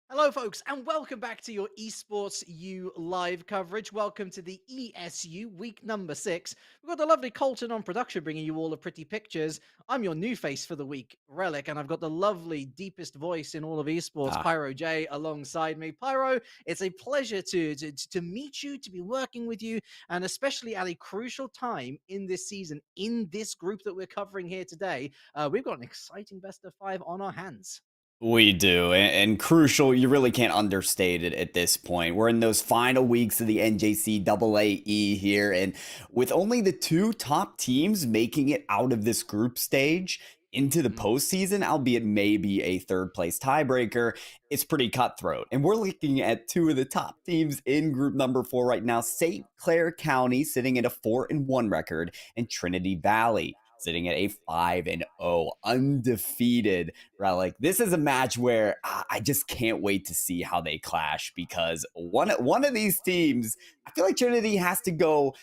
Hello, folks, and welcome back to your Esports U live coverage. Welcome to the ESU week number 6. We've got the lovely Colton on production bringing you all the pretty pictures. I'm your new face for the week, Relic, and I've got the lovely, deepest voice in all of esports, Ah, Pyro J, alongside me. Pyro, it's a pleasure to meet you, to be working with you, and especially at a crucial time in this season, in this group that we're covering here today. We've got an exciting best of 5 on our hands. we do. And crucial, you really can't understate it at this point. We're in those final weeks of the NJCAAE here. And with only the two top teams making it out of this group stage into the postseason, albeit maybe a third place tiebreaker, it's pretty cutthroat. And we're looking at two of the top teams in group number 4 right now. St. Clair County sitting at a 4-1 record, and Trinity Valley sitting at a 5-0 undefeated Relic. This is a match where I just can't wait to see how they clash, because one of these teams, I feel like Trinity has to go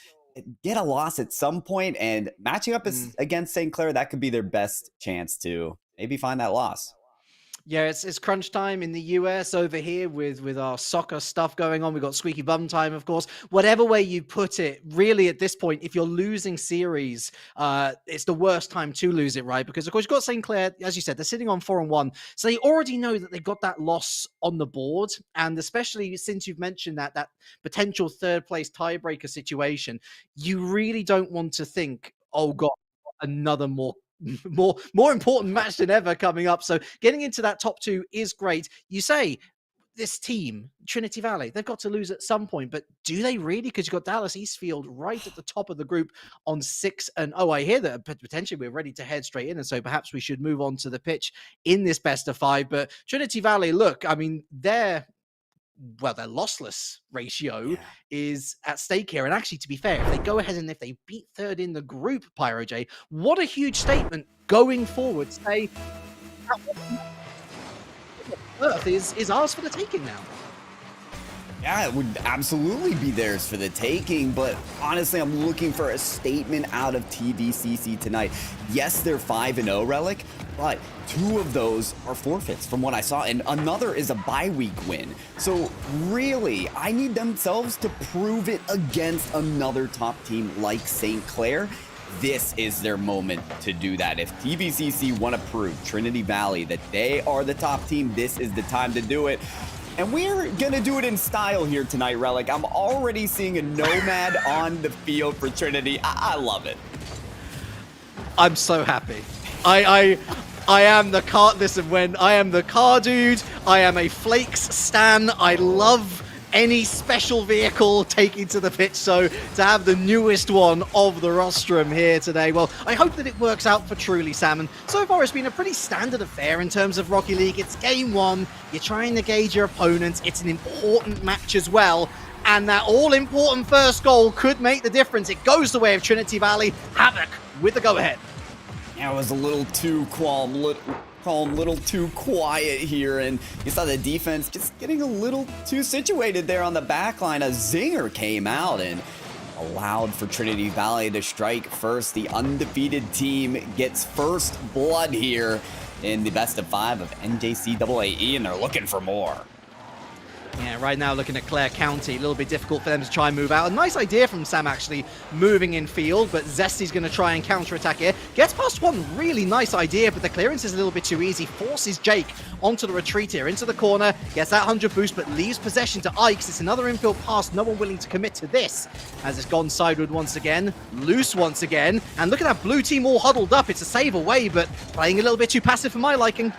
get a loss at some point, and matching up against St. Clair, that could be their best chance to maybe find that loss. Yeah, it's crunch time in the US over here with our soccer stuff going on. We've got squeaky bum time, of course. Whatever way you put it, really at this point, if you're losing series, it's the worst time to lose it, right? Because of course you've got St. Clair, as you said, they're sitting on 4-1. So they already know that they got that loss on the board. And especially since you've mentioned that potential third place tiebreaker situation, you really don't want to think, oh God, another more important match than ever coming up. So getting into that top 2 is great. You say this team, Trinity Valley, they've got to lose at some point, but do they really? Because you've got Dallas Eastfield right at the top of the group on 6-0. I hear that potentially we're ready to head straight in, and so perhaps we should move on to the pitch in this best of 5. But Trinity Valley, look, I mean, their lossless ratio is at stake here. And actually, to be fair, if they go ahead and if they beat third in the group, Pyro J, what a huge statement going forward. Say, Earth is ours for the taking now. Yeah, it would absolutely be theirs for the taking, but honestly, I'm looking for a statement out of TVCC tonight. Yes, they're 5-0, Relic, but 2 of those are forfeits from what I saw, and another is a bye week win. So really, I need themselves to prove it against another top team like St. Clair. This is their moment to do that. If TVCC want to prove Trinity Valley that they are the top team, this is the time to do it. And we're going to do it in style here tonight, Relic. I'm already seeing a nomad on the field for Trinity. I love it. I'm so happy. I am the car. Listen, when I am the car dude, I am a Flakes stan. I love any special vehicle taking to the pitch. So to have the newest one of the rostrum here today, well, I hope that it works out for Truly Salmon. So far, it's been a pretty standard affair in terms of Rocket League. It's game 1. You're trying to gauge your opponents. It's an important match as well. And that all-important first goal could make the difference. It goes the way of Trinity Valley. Havoc with the go-ahead. Yeah, it was a little too calm, little too quiet here, and you saw the defense just getting a little too situated there on the back line. A zinger came out and allowed for Trinity Valley to strike first. The undefeated team gets first blood here in the best of 5 of NJCAAE, and they're looking for more. Yeah, right now looking at Clair County, a little bit difficult for them to try and move out. A nice idea from Sam actually moving in field, but Zesty's going to try and counter-attack here. Gets past one really nice idea, but the clearance is a little bit too easy. Forces Jake onto the retreat here, into the corner, gets that 100 boost, but leaves possession to Ikes. It's another infield pass, no one willing to commit to this, as it's gone sideward once again, loose once again, and look at that blue team all huddled up. It's a save away, but playing a little bit too passive for my liking.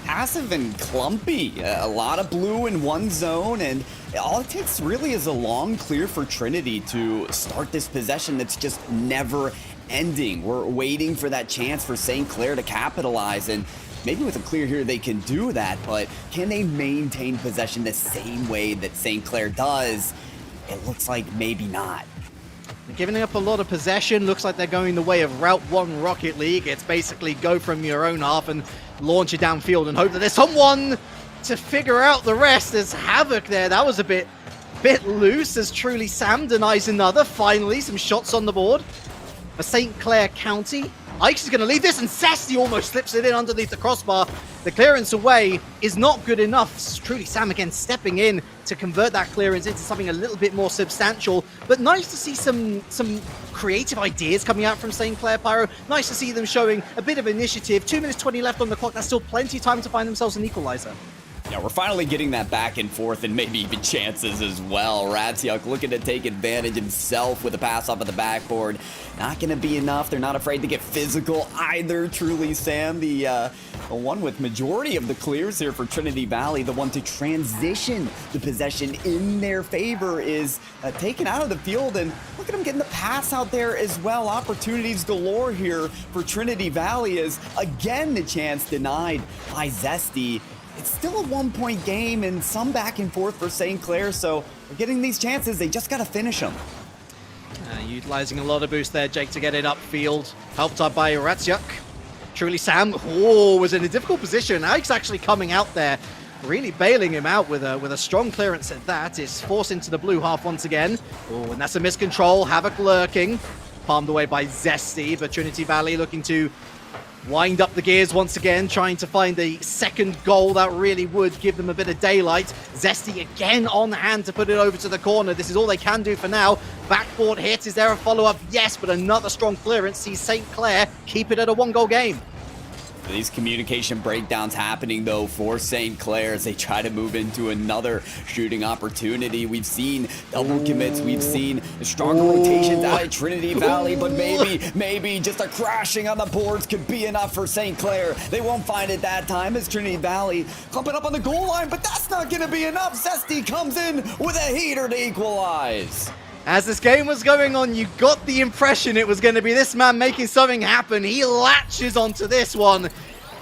Passive and clumpy. A lot of blue in one zone, and all it takes really is a long clear for Trinity to start this possession that's just never ending. We're waiting for that chance for St. Clair to capitalize, and maybe with a clear here they can do that, but can they maintain possession the same way that St. Clair does? It looks like maybe not. They're giving up a lot of possession. Looks like they're going the way of Route 1 Rocket League. It's basically go from your own half and launch it downfield and hope that there's someone to figure out the rest. There's Havoc there. That was a bit loose as Truly Sam denies another. Finally, some shots on the board for St. Clair County. Ike's is going to leave this, and Zesty almost slips it in underneath the crossbar. The clearance away is not good enough. It's truly Sam again stepping in to convert that clearance into something a little bit more substantial. But nice to see some creative ideas coming out from St. Clair Pyro. Nice to see them showing a bit of initiative. 2 minutes 20 left on the clock. That's still plenty of time to find themselves an equalizer. Yeah, we're finally getting that back and forth and maybe even chances as well. Ratsiuk looking to take advantage himself with a pass off of the backboard. Not going to be enough. They're not afraid to get physical either, truly, Sam. The one with majority of the clears here for Trinity Valley, the one to transition the possession in their favor, is taken out of the field. And look at him getting the pass out there as well. Opportunities galore here for Trinity Valley, as again the chance denied by Zesty. It's still a 1-point game and some back and forth for St. Clair, so we're getting these chances. They just got to finish them. Utilizing a lot of boost there, Jake, to get it upfield. Helped up by Ratsiuk. Truly Sam, was in a difficult position. Ike's actually coming out there, really bailing him out with a strong clearance at that. It's forced into the blue half once again. And that's a miscontrol. Havoc lurking. Palmed away by Zesty, but Trinity Valley looking to wind up the gears once again, trying to find a second goal that really would give them a bit of daylight. Zesty again on hand to put it over to the corner. This is all they can do for now. Backboard hit. Is there a follow-up? Yes, but another strong clearance sees St. Clair keep it at a 1-goal game. These communication breakdowns happening, though, for St. Clair as they try to move into another shooting opportunity. We've seen double commits. We've seen stronger rotations out of Trinity Valley, but maybe just a crashing on the boards could be enough for St. Clair. They won't find it that time as Trinity Valley clumping up on the goal line, but that's not going to be enough. Zesty comes in with a heater to equalize. As this game was going on, you got the impression it was going to be this man making something happen. He latches onto this one.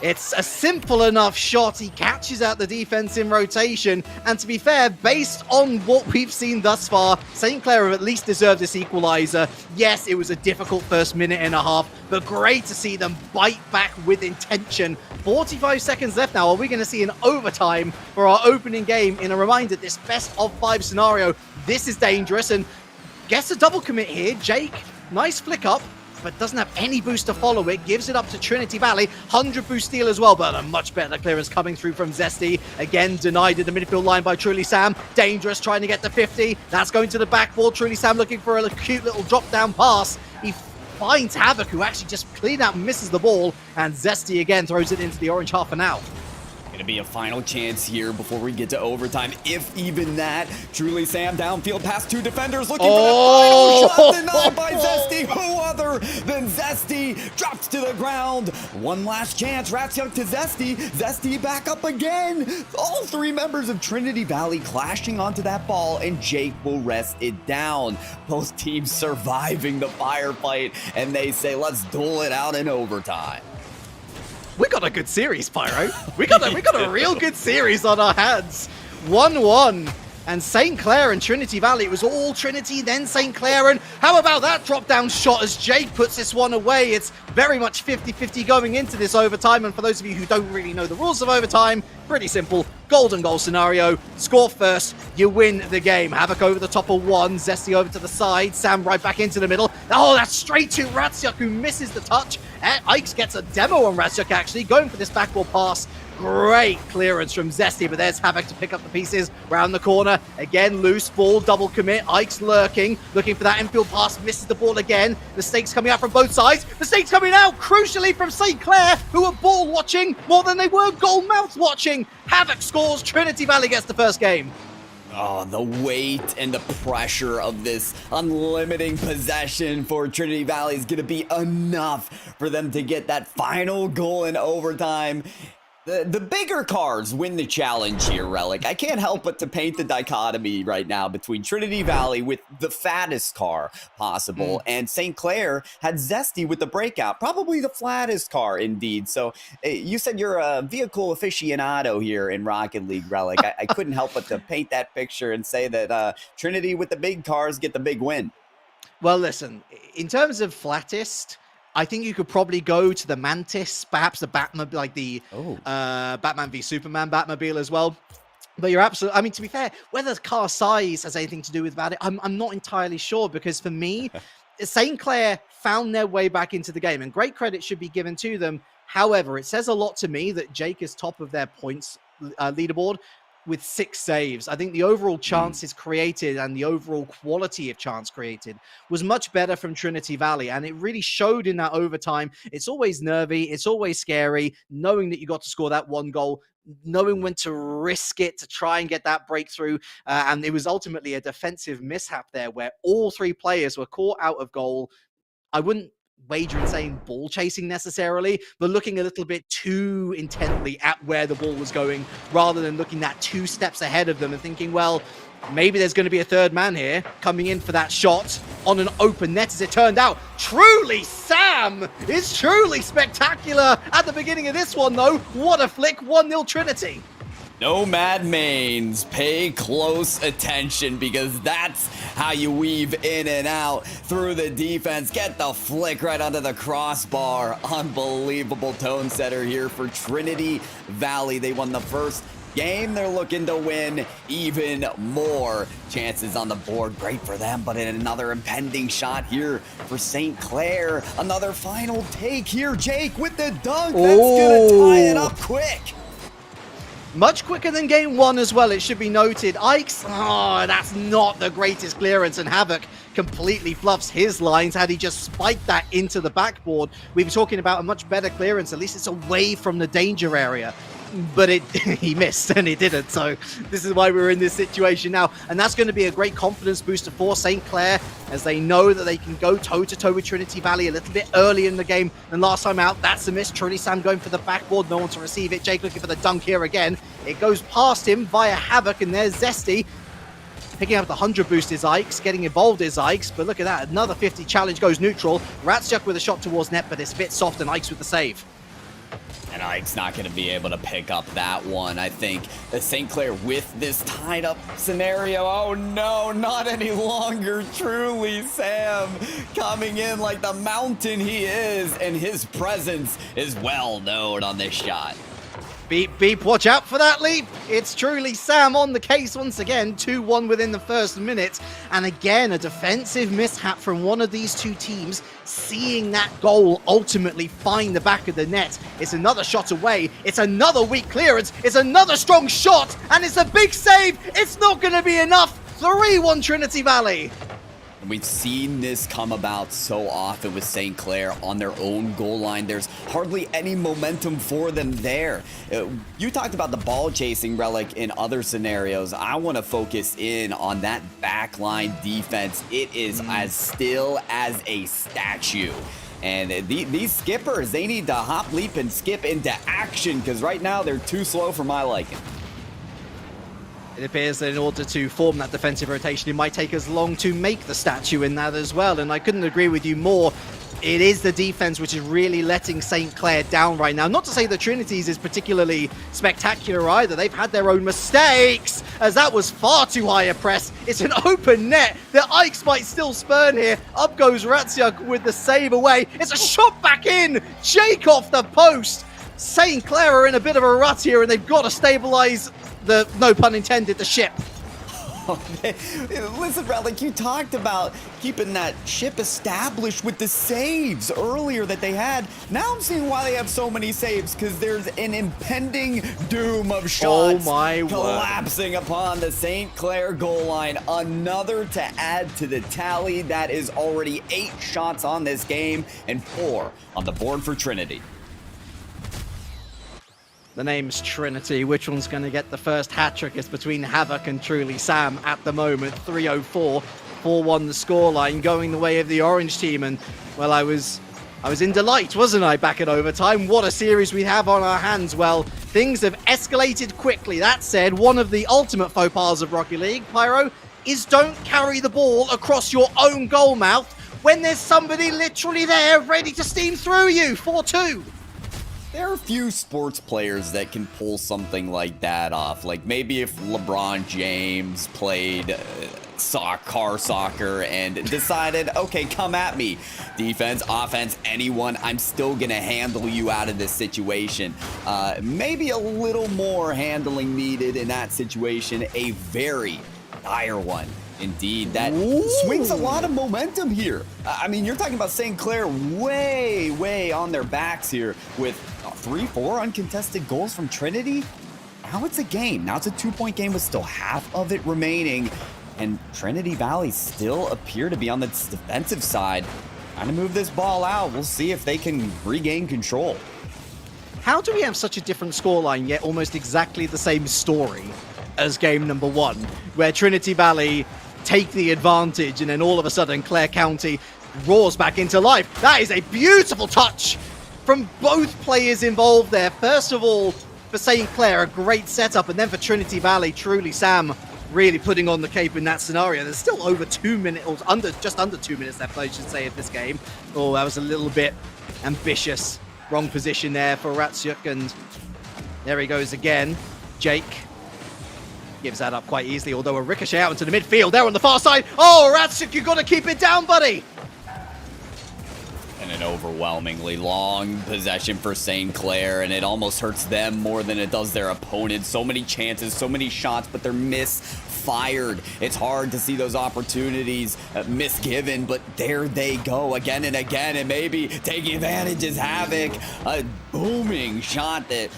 It's a simple enough shot. He catches out the defense in rotation. And to be fair, based on what we've seen thus far, St. Clair have at least deserved this equalizer. Yes, it was a difficult first minute and a half, but great to see them bite back with intention. 45 seconds left now. Are we going to see an overtime for our opening game? In a reminder, this best of 5 scenario, this is dangerous. And gets a double commit here. Jake, nice flick up, but doesn't have any boost to follow it. Gives it up to Trinity Valley. 100 boost steal as well, but a much better clearance coming through from Zesty. Again, denied in the midfield line by Truly Sam. Dangerous, trying to get to 50. That's going to the backboard. Truly Sam looking for a cute little drop-down pass. He finds Havoc, who actually just clean out and misses the ball, and Zesty again throws it into the orange half for now. Gonna be a final chance here before we get to overtime, if even that. Truly Sam downfield past 2 defenders looking for the final shot, denied by Zesty. Who other than Zesty drops to the ground. One last chance. Ratsiuk to Zesty. Zesty back up again. All 3 members of Trinity Valley clashing onto that ball, and Jake will rest it down. Both teams surviving the firefight, and they say, let's duel it out in overtime. We got a good series, Pyro. We got a real good series on our hands. 1-1. And St. Clair and Trinity Valley, it was all Trinity, then St. Clair. And how about that drop-down shot as Jake puts this one away? It's very much 50-50 going into this overtime. And for those of you who don't really know the rules of overtime, pretty simple. Golden goal scenario. Score first, you win the game. Havoc over the top of 1. Zesty over to the side. Sam right back into the middle. Oh, that's straight to Ratsiuk, who misses the touch. Ikes gets a demo on Ratsiuk, actually, going for this backboard pass. Great clearance from Zesty, but there's Havoc to pick up the pieces round the corner. Again, loose ball, double commit. Ike's lurking, looking for that infield pass, misses the ball again. Mistakes coming out from both sides. Mistakes coming out, crucially, from St. Clair, who were ball watching more than they were goal mouth watching. Havoc scores, Trinity Valley gets the first game. Oh, the weight and the pressure of this unlimiting possession for Trinity Valley is going to be enough for them to get that final goal in overtime. The bigger cars win the challenge here, Relic. I can't help but to paint the dichotomy right now between Trinity Valley with the fattest car possible, and St. Clair had Zesty with the breakout, probably the flattest car indeed. So you said you're a vehicle aficionado here in Rocket League, Relic. I couldn't help but to paint that picture and say that Trinity with the big cars get the big win. Well, listen, in terms of flattest, I think you could probably go to the Mantis, perhaps the Batmobile, like the Batman v Superman Batmobile as well. But you're absolutely, I mean, to be fair, whether car size has anything to do with that, I'm not entirely sure, because for me, St. Clair found their way back into the game, and great credit should be given to them. However, it says a lot to me that Jake is top of their points leaderboard with 6 saves. I think the overall chances created and the overall quality of chance created was much better from Trinity Valley, and it really showed in that overtime. It's always nervy, it's always scary, knowing that you got to score that 1 goal, knowing when to risk it to try and get that breakthrough. And it was ultimately a defensive mishap there where all 3 players were caught out of goal. I wouldn't wager in saying ball chasing necessarily, but looking a little bit too intently at where the ball was going rather than looking that 2 steps ahead of them and thinking, well, maybe there's going to be a third man here coming in for that shot on an open net. As it turned out, truly Sam is truly spectacular at the beginning of this one, though. What a flick, 1-0 Trinity. Nomad mains, pay close attention because that's how you weave in and out through the defense. Get the flick right under the crossbar. Unbelievable tone setter here for Trinity Valley. They won the first game. They're looking to win even more. Chances on the board, great for them, but in another impending shot here for St. Clair. Another final take here. Jake with the dunk. That's gonna tie it up quick. Much quicker than game 1 as well, it should be noted. Ikes, that's not the greatest clearance, and Havoc completely fluffs his lines had he just spiked that into the backboard. We were talking about a much better clearance, at least it's away from the danger area. But he missed and he didn't, so this is why we're in this situation now. And that's going to be a great confidence booster for St. Clair, as they know that they can go toe-to-toe with Trinity Valley a little bit early in the game than last time out. That's a miss. Truly Sam going for the backboard, no one to receive it. Jake looking for the dunk here again. It goes past him via Havoc, and there's Zesty. Picking up the 100 boost is Ikes, getting involved is Ikes, but look at that, another 50 challenge goes neutral. Ratschuk with a shot towards net, but it's a bit soft, and Ikes with the save. And Ike's not going to be able to pick up that one. I think St. Clair with this tied up scenario. Oh no, not any longer. Truly Sam coming in like the mountain he is, and his presence is well known on this shot. Beep, beep, watch out for that leap. It's truly Sam on the case once again. 2-1 within the first minute. And again, a defensive mishap from one of these 2 teams, seeing that goal ultimately find the back of the net. It's another shot away. It's another weak clearance. It's another strong shot. And it's a big save. It's not going to be enough. 3-1 Trinity Valley. And we've seen this come about so often with St. Clair on their own goal line. There's hardly any momentum for them there. You talked about the ball chasing relic in other scenarios. I want to focus in on that backline defense. It is as still as a statue. And these skippers, they need to hop, leap, and skip into action because right now they're too slow for my liking. It appears that in order to form that defensive rotation, it might take as long to make the statue in that as well. And I couldn't agree with you more. It is the defense which is really letting St. Clair down right now. Not to say the Trinity's is particularly spectacular either. They've had their own mistakes, as that was far too high a press. It's an open net that Ikes might still spurn here. Up goes Ratsyuk with the save away. It's a shot back in. Jake off the post. St. Clair are in a bit of a rut here, and they've got to stabilize the, no pun intended, the ship. Listen, Relic, you talked about keeping that ship established with the saves earlier that they had. Now I'm seeing why they have so many saves, because there's an impending doom of shots collapsing upon the St. Clair goal line. Another to add to the tally. That is already 8 shots on this game and 4 on the board for Trinity. The name's Trinity. Which one's going to get the first hat-trick? It's between Havoc and Truly Sam at the moment. 3:04, 4-1 the scoreline, going the way of the orange team. And, well, I was in delight, wasn't I, back at overtime? What a series we have on our hands. Well, things have escalated quickly. That said, one of the ultimate faux pas of Rocket League, Pyro, is don't carry the ball across your own goal mouth when there's somebody literally there ready to steam through you. 4-2. There are a few sports players that can pull something like that off. Like maybe if LeBron James played car soccer and decided, okay, come at me. Defense, offense, anyone, I'm still going to handle you out of this situation. Maybe a little more handling needed in that situation. A very dire one Indeed, that Ooh. swings a lot of momentum here. I mean, you're talking about St. Clair way on their backs here with 3-4 uncontested goals from Trinity. Now it's a game. Now it's a 2-point game with still half of it remaining. And Trinity Valley still appear to be on the defensive side. Trying to move this ball out. We'll see if they can regain control. How do we have such a different scoreline, yet almost exactly the same story as game number 1, where Trinity Valley take the advantage and then all of a sudden Clair County roars back into life? That is a beautiful touch from both players involved there. First of all, for St. Clair, a great setup, and then for Trinity Valley, truly Sam really putting on the cape in that scenario. There's still over 2 minutes, or just under 2 minutes left, I should say, of this game. Oh, that was a little bit ambitious. Wrong position there for Ratsyuk, and there he goes again. Jake gives that up quite easily, although a ricochet out into the midfield there on the far side. Oh, Ratsyuk, you got to keep it down, buddy. And an overwhelmingly long possession for St. Clair, and it almost hurts them more than it does their opponent. So many chances, so many shots, but they're misfired. It's hard to see those opportunities misgiven, but there they go again and again, and maybe taking advantage is Havoc. A booming shot that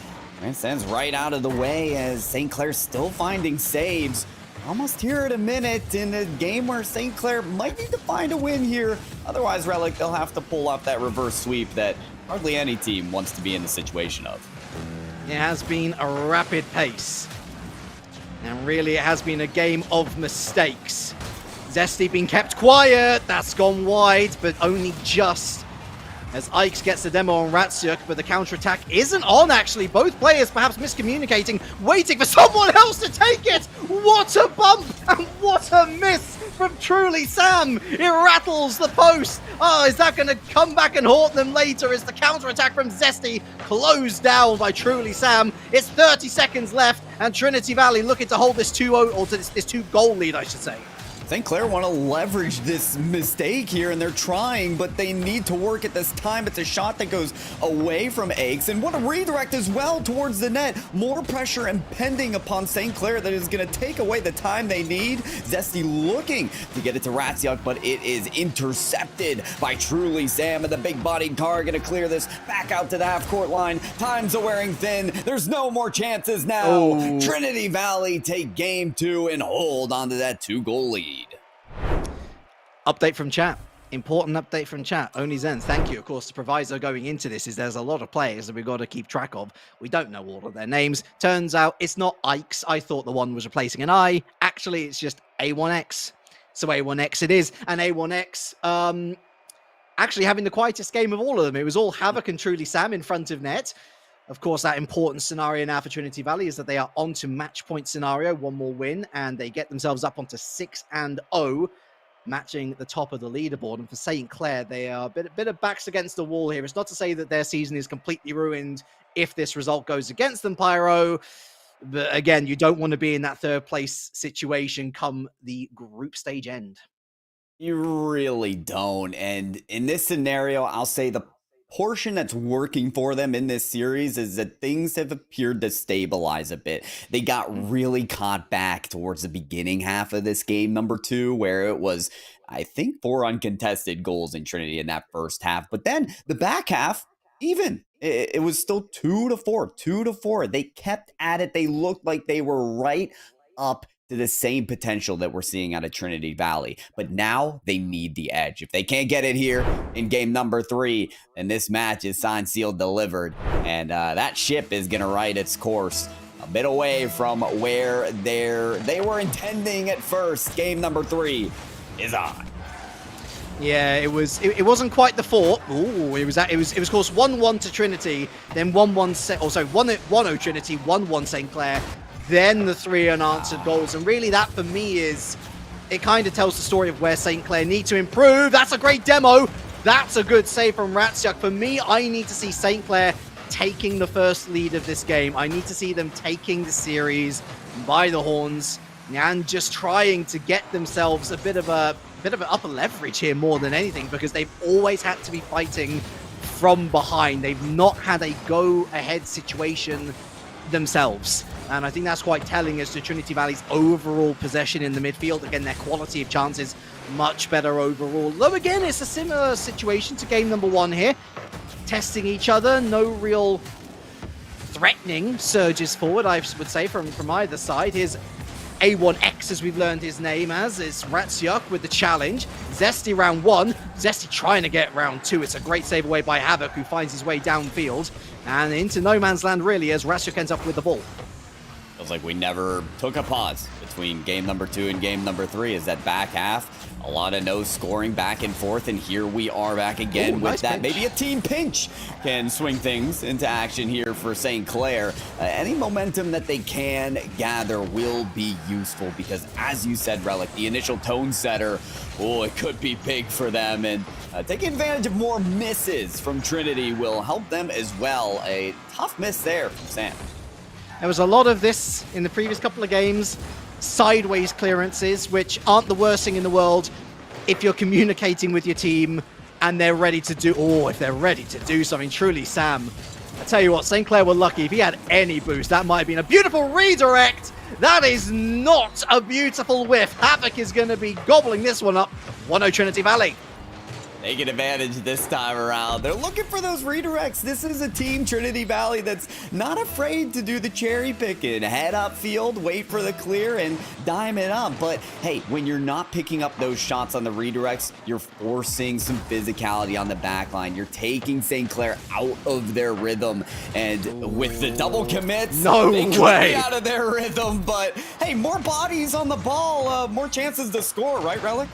sends right out of the way as St. Clair's still finding saves. Almost here at a minute in a game where St. Clair might need to find a win here. Otherwise, Relic, they'll have to pull off that reverse sweep that hardly any team wants to be in the situation of. It has been a rapid pace. And really, it has been a game of mistakes. Zesty being kept quiet. That's gone wide, but only just. As Ikes gets the demo on Ratsyuk, but the counterattack isn't on, actually. Both players perhaps miscommunicating, waiting for someone else to take it. What a bump and what a miss from Truly Sam. It rattles the post. Oh, is that going to come back and haunt them later? Is the counterattack from Zesty closed down by Truly Sam? It's 30 seconds left, and Trinity Valley looking to hold this 2-0, or this 2-goal lead, I should say. St. Clair want to leverage this mistake here, and they're trying, but they need to work at this time. It's a shot that goes away from Eggs, and what a redirect as well towards the net. More pressure impending upon St. Clair that is going to take away the time they need. Zesty looking to get it to Ratsyuk, but it is intercepted by Truly Sam, and the big-bodied car going to clear this back out to the half-court line. Time's wearing thin. There's no more chances now. Oh. Trinity Valley take game 2 and hold on to that 2-goal lead. Update from chat. Important update from chat. Only Zen, thank you. Of course, the proviso going into this is there's a lot of players that we've got to keep track of. We don't know all of their names. Turns out it's not Ikes. I thought the one was replacing an I. Actually, it's just A1X. So A1X it is. And A1X actually having the quietest game of all of them. It was all Havoc and Truly Sam in front of net. Of course, that important scenario now for Trinity Valley is that they are on to match point scenario. One more win, and they get themselves up onto 6-0. Matching the top of the leaderboard. And for St. Clair, they are a bit of backs against the wall here. It's not to say that their season is completely ruined if this result goes against them, Pyro. But again, you don't want to be in that third place situation come the group stage end. You really don't. And in this scenario, I'll say the portion that's working for them in this series is that things have appeared to stabilize a bit. They got really caught back towards the beginning half of this game, number 2, where it was, I think, 4 uncontested goals in Trinity in that first half. But then the back half, even, it was still 2-4, 2-4. They kept at it. They looked like they were right up to the same potential that we're seeing out of Trinity Valley. But now they need the edge. If they can't get it here in game number 3, then this match is signed, sealed, delivered. And that ship is going to right its course a bit away from where they were intending at first. Game number 3 is on. Yeah, it wasn't quite the 4. Ooh, it was of course 1-1 to Trinity, then 1-0 Trinity, 1-1 St. Clair. Then the 3 unanswered goals. And really that for me is, it kind of tells the story of where St. Clair need to improve. That's a great demo. That's a good save from Ratsyuk. For me, I need to see St. Clair taking the first lead of this game. I need to see them taking the series by the horns and just trying to get themselves a bit of an upper leverage here more than anything, because they've always had to be fighting from behind. They've not had a go-ahead situation themselves. And I think that's quite telling as to Trinity Valley's overall possession in the midfield. Again, their quality of chances much better overall. Though again, it's a similar situation to game number 1 here. Testing each other, no real threatening surges forward, I would say, from either side. Here's A1X, as we've learned his name as, is Ratsyuk with the challenge. Zesty round 1, Zesty trying to get round 2. It's a great save away by Havoc, who finds his way downfield and into no man's land really, as Ratsyuk ends up with the ball. Feels like we never took a pause between game number 2 and game number 3. Is that back half? A lot of no scoring back and forth, and here we are back again. Ooh, with nice that. Pinch. Maybe a team pinch can swing things into action here for St. Clair. Any momentum that they can gather will be useful because, as you said, Relic, the initial tone setter, oh, it could be big for them. And taking advantage of more misses from Trinity will help them as well. A tough miss there from Sam. There was a lot of this in the previous couple of games. Sideways clearances, which aren't the worst thing in the world if you're communicating with your team and they're ready to do, if they're ready to do something. Truly, Sam, I tell you what, St. Clair were lucky. If he had any boost, that might have been a beautiful redirect. That is not a beautiful whiff. Havoc is going to be gobbling this one up. 1-0 Trinity Valley. Taking advantage this time around. They're looking for those redirects. This is a team, Trinity Valley, that's not afraid to do the cherry picking. Head up field, wait for the clear, and dime it up. But hey, when you're not picking up those shots on the redirects, you're forcing some physicality on the back line. You're taking St. Clair out of their rhythm. And with the double commits, they could be out of their rhythm. But hey, more bodies on the ball, more chances to score, right, Relic?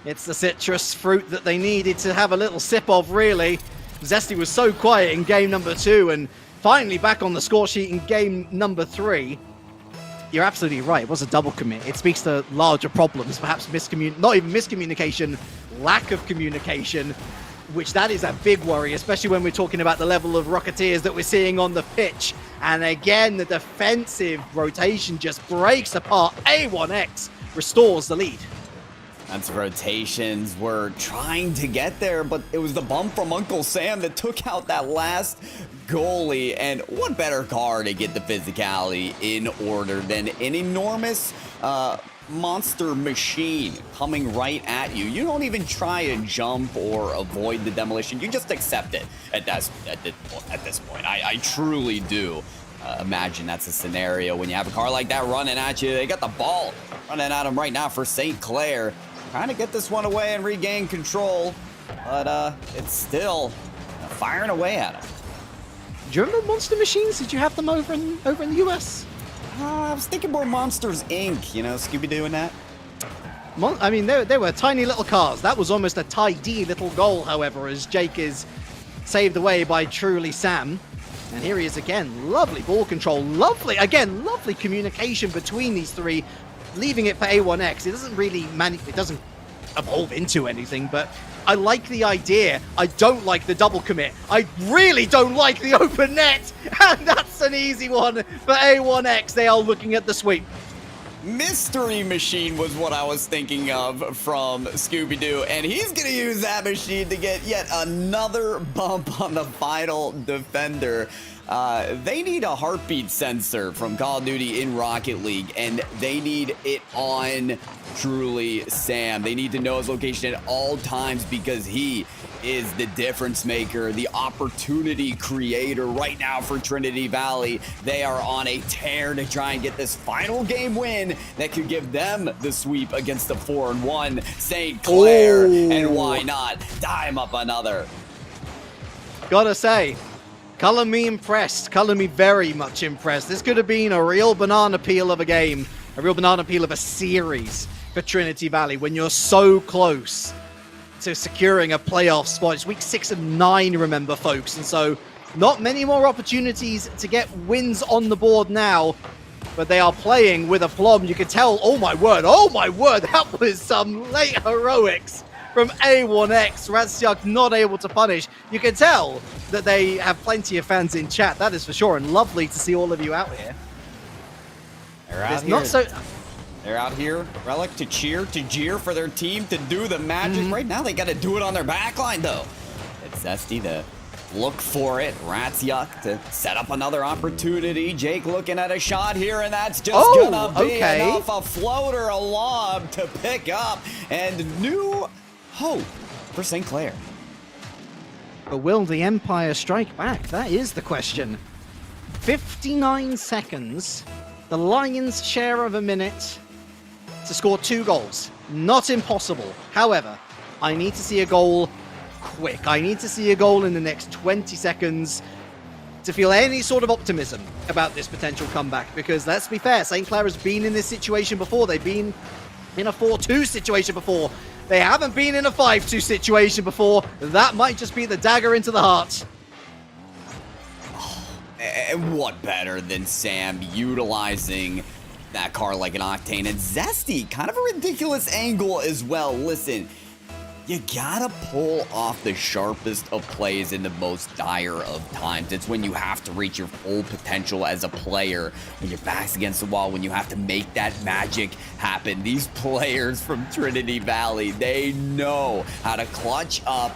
It's the citrus fruit that they needed to have a little sip of, really. Zesty was so quiet in game number 2 and finally back on the score sheet in game number 3. You're absolutely right. It was a double commit. It speaks to larger problems, perhaps not even miscommunication, lack of communication, which that is a big worry, especially when we're talking about the level of Rocketeers that we're seeing on the pitch. And again, the defensive rotation just breaks apart. A1X restores the lead. Defense rotations were trying to get there, but it was the bump from Uncle Sam that took out that last goalie. And what better car to get the physicality in order than an enormous monster machine coming right at you. You don't even try and jump or avoid the demolition. You just accept it at this point. I truly do. Imagine that's a scenario when you have a car like that running at you. They got the ball running at them right now for St. Clair. Trying to get this one away and regain control, but it's still firing away at him. Do you remember Monster Machines? Did you have them over in the US? I was thinking more Monsters Inc., you know, Scooby-Doo and that. I mean, they were tiny little cars. That was almost a tidy little goal, however, as Jake is saved away by Truly Sam. And here he is again. Lovely ball control. Lovely communication between these three, leaving it for A1X. It doesn't really it doesn't evolve into anything, but I like the idea. I don't like the double commit. I really don't like the open net. And that's an easy one for A1X. They are looking at the sweep. Mystery Machine was what I was thinking of from Scooby-Doo, and he's going to use that machine to get yet another bump on the final defender. They need a heartbeat sensor from Call of Duty in Rocket League, and they need it on Truly Sam. They need to know his location at all times because he is the difference maker, the opportunity creator right now for Trinity Valley. They are on a tear to try and get this final game win that could give them the sweep against the 4-1 St. Clair. And why not dime up another? Gotta say, color me impressed. Color me very much impressed. This could have been a real banana peel of a game, a real banana peel of a series for Trinity Valley when you're so close to securing a playoff spot. It's week 6 of 9, remember, folks. And so not many more opportunities to get wins on the board now, but they are playing with aplomb. You can tell, oh my word, that was some late heroics from A1X. Ratsyuk not able to punish. You can tell that they have plenty of fans in chat, that is for sure, and lovely to see all of you out here. They're out here, Relic, to jeer for their team, to do the magic. Right now, they got to do it on their back line, though. It's Zesty, the look for it. Ratsiuk to set up another opportunity. Jake looking at a shot here, and that's just gonna be enough. A floater, a lob to pick up, and new hope for St. Clair. But will the Empire strike back? That is the question. 59 seconds, the Lions' share of a minute to score 2 goals. Not impossible. However, I need to see a goal quick. I need to see a goal in the next 20 seconds to feel any sort of optimism about this potential comeback. Because let's be fair, St. Clair has been in this situation before. They've been in a 4-2 situation before. They haven't been in a 5-2 situation before. That might just be the dagger into the heart. And what better than Sam utilizing that car like an octane, and Zesty, kind of a ridiculous angle as well. Listen, you gotta pull off the sharpest of plays in the most dire of times. It's when you have to reach your full potential as a player, when your back's against the wall, when you have to make that magic happen. These players from Trinity Valley, they know how to clutch up,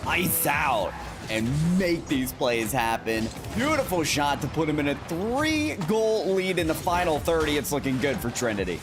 ice out, and make these plays happen. Beautiful shot to put him in a 3-goal lead in the final 30. It's looking good for Trinity.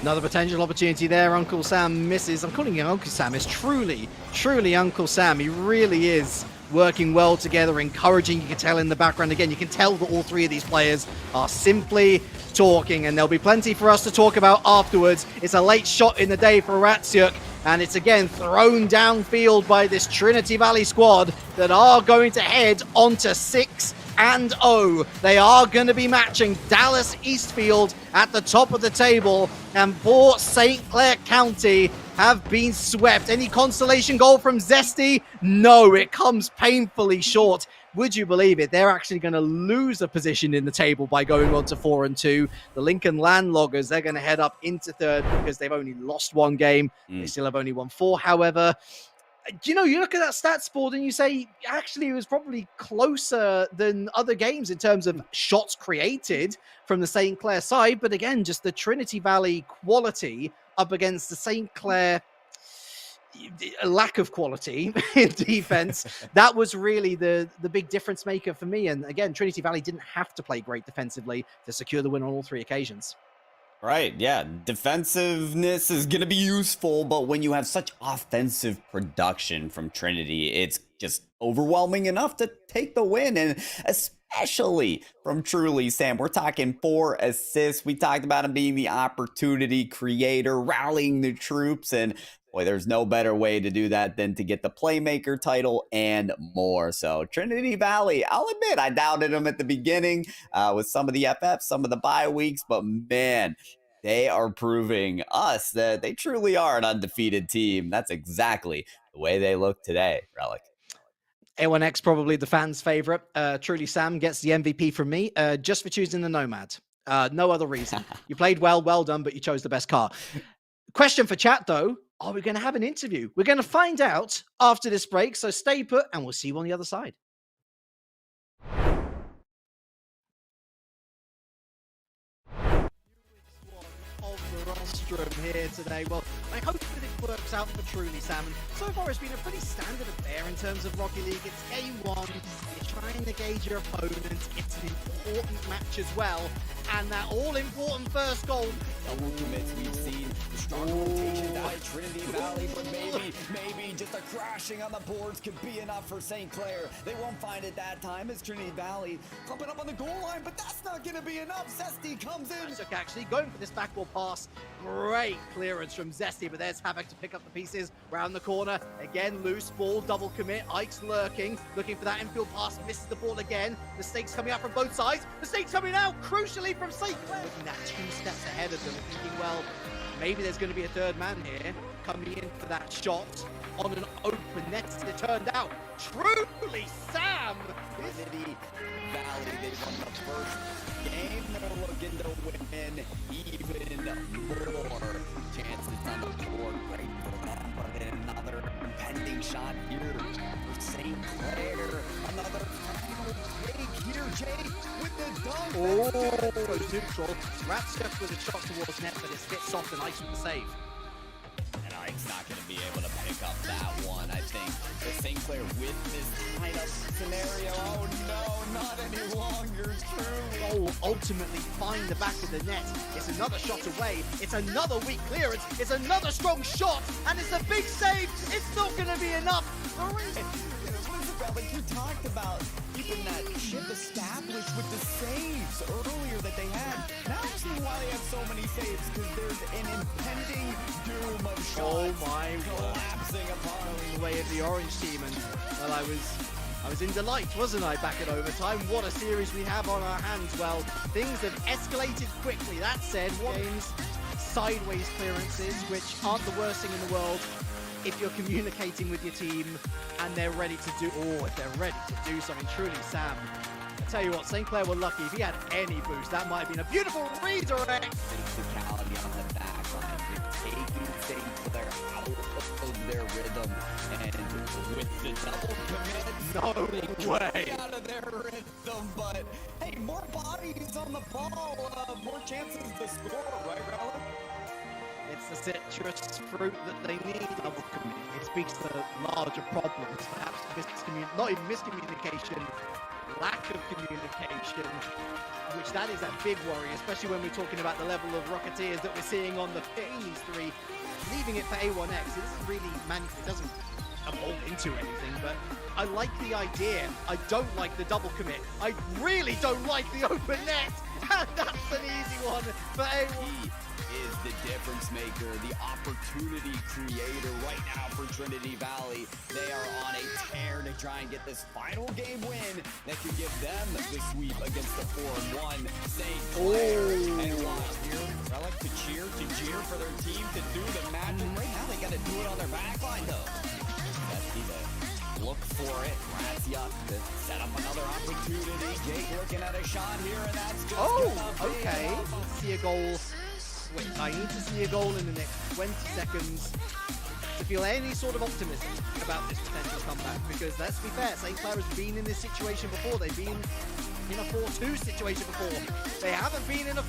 Another potential opportunity there. Uncle Sam misses. I'm calling him Uncle Sam. It's truly Uncle Sam. He really is working well together, encouraging. You can tell in the background again. You can tell that all 3 of these players are simply talking, and there'll be plenty for us to talk about afterwards. It's a late shot in the day for Ratsiuk, and it's again thrown downfield by this Trinity Valley squad that are going to head onto 6-0. They are going to be matching Dallas Eastfield at the top of the table, and poor St. Clair County have been swept. Any consolation goal from Zesty? No, it comes painfully short. Would you believe it? They're actually going to lose a position in the table by going on to 4-2. The Lincoln Landloggers, they're going to head up into 3rd because they've only lost 1 game. They still have only won 4. However, you know, you look at that stats board and you say, actually, it was probably closer than other games in terms of shots created from the St. Clair side. But again, just the Trinity Valley quality up against the St. Clair lack of quality in defense. That was really the big difference maker for me. And again, Trinity Valley didn't have to play great defensively to secure the win on all 3 occasions. Right, yeah. Defensiveness is going to be useful, but when you have such offensive production from Trinity, it's just overwhelming enough to take the win. And especially from Truly Sam, we're talking 4 assists. We talked about him being the opportunity creator, rallying the troops, and boy, there's no better way to do that than to get the playmaker title and more. So Trinity Valley, I'll admit, I doubted them at the beginning with some of the FFs, some of the bye weeks, but man, they are proving us that they truly are an undefeated team. That's exactly the way they look today, Relic. A1X, probably the fans' favorite. Truly Sam gets the MVP from me just for choosing the Nomad. No other reason. You played well done, but you chose the best car. Question for chat, though. Are we going to have an interview? We're going to find out after this break, so stay put and we'll see you on the other side. Of the rostrum here today. Well, I hope that it works out for Truly Sam. So far, it's been a pretty standard affair in terms of Rocket League. It's game 1. You're trying to gauge your opponent. It's an important match as well. And that all-important first goal. Double commits we've seen. The strong rotation down at Trinity Valley, but maybe just a crashing on the boards could be enough for St. Clair. They won't find it that time as Trinity Valley clumping up on the goal line, but that's not going to be enough. Zesty comes in. Ratsiuk actually going for this backboard pass. Great clearance from Zesty, but there's Havoc to pick up the pieces round the corner. Again, loose ball, double commit. Ike's lurking, looking for that infield pass, misses the ball again. Mistakes coming out from both sides. Mistakes coming out, crucially from St. Clair. Looking at 2 steps ahead of them, thinking, well, maybe there's going to be a 3rd man here coming in for that shot on an open net. It turned out Truly Sam. Trinity Valley, they won the first game. They're looking to win even more. Chances on the board, great for them, but another impending shot here for St. Clair. Another final break here, Jake, with the dunk. Oh, neutral. Ratsiuk with a shot towards net, but it's hit soft and Ice with the save. And Ike's not going to be able to pick up that one. I think the St. Clair with this tied up scenario. Oh no, not any longer, truly. Oh, ultimately find the back of the net. It's another shot away. It's another weak clearance. It's another strong shot. And it's a big save. It's not going to be enough. Like you talked about keeping that ship established with the saves earlier that they had. Now I see why they have so many saves, because there's an impending doom of shots collapsing upon the way of the orange team. And well, I was in delight, wasn't I, back at overtime? What a series we have on our hands. Well, things have escalated quickly. That said, games, sideways clearances, which aren't the worst thing in the world if you're communicating with your team and they're ready to do, if they're ready to do something. Truly, Sam, I tell you what, St. Clair were lucky. If he had any boost, that might have been a beautiful redirect. Physicality on the back line. You're taking St. Clair out of their rhythm, and with the double commit, no way out of their rhythm. But hey, more bodies on the ball, more chances to score, right, Raul? It's the citrus fruit that they need. Double commit. It speaks to larger problems, perhaps not even miscommunication, lack of communication, which that is a big worry, especially when we're talking about the level of Rocketeers that we're seeing on the pitch. These three, leaving it for A1X, it doesn't really it doesn't evolve into anything, but I like the idea. I don't like the double commit. I really don't like the open net. And that's an easy one for A1. Is the difference maker, the opportunity creator right now for Trinity Valley. They are on a tear to try and get this final game win that could give them the sweep against the 4-1 St. Clair. And watch here, Relic to cheer for their team to do the magic. Right now they got to do it on their back line though. That's the look for it. Razia to set up another opportunity. Jake looking at a shot here, and that's just okay. See a goal. Wait, I need to see a goal in the next 20 seconds to feel any sort of optimism about this potential comeback, because let's be fair, St. Clair has been in this situation before. They've been in a 4-2 situation before. They haven't been in a...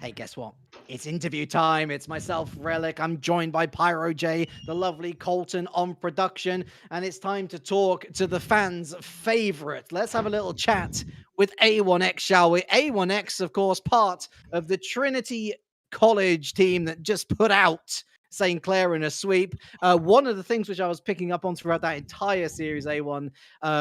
Hey, guess what? It's interview time. It's myself, Relic. I'm joined by Pyro J, the lovely Colton on production, and it's time to talk to the fans' favorite. Let's have a little chat with A1X, shall we? A1X, of course, part of the Trinity College team that just put out St. Clair in a sweep. One of the things which I was picking up on throughout that entire series, A1,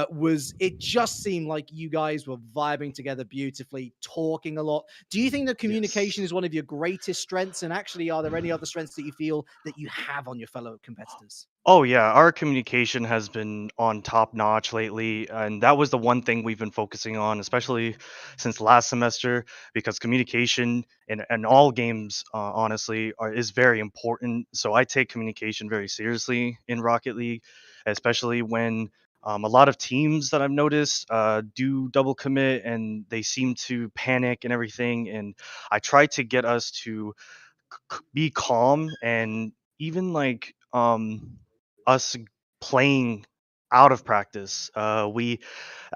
was it just seemed like you guys were vibing together beautifully, talking a lot. Do you think that communication Yes. is one of your greatest strengths? And actually, are there any other strengths that you feel that you have on your fellow competitors? Oh yeah, our communication has been on top notch lately, and that was the one thing we've been focusing on, especially since last semester, because communication in all games, honestly, is very important. So I take communication very seriously in Rocket League, especially when a lot of teams that I've noticed do double commit and they seem to panic and everything, and I try to get us to be calm and even like us playing out of practice. We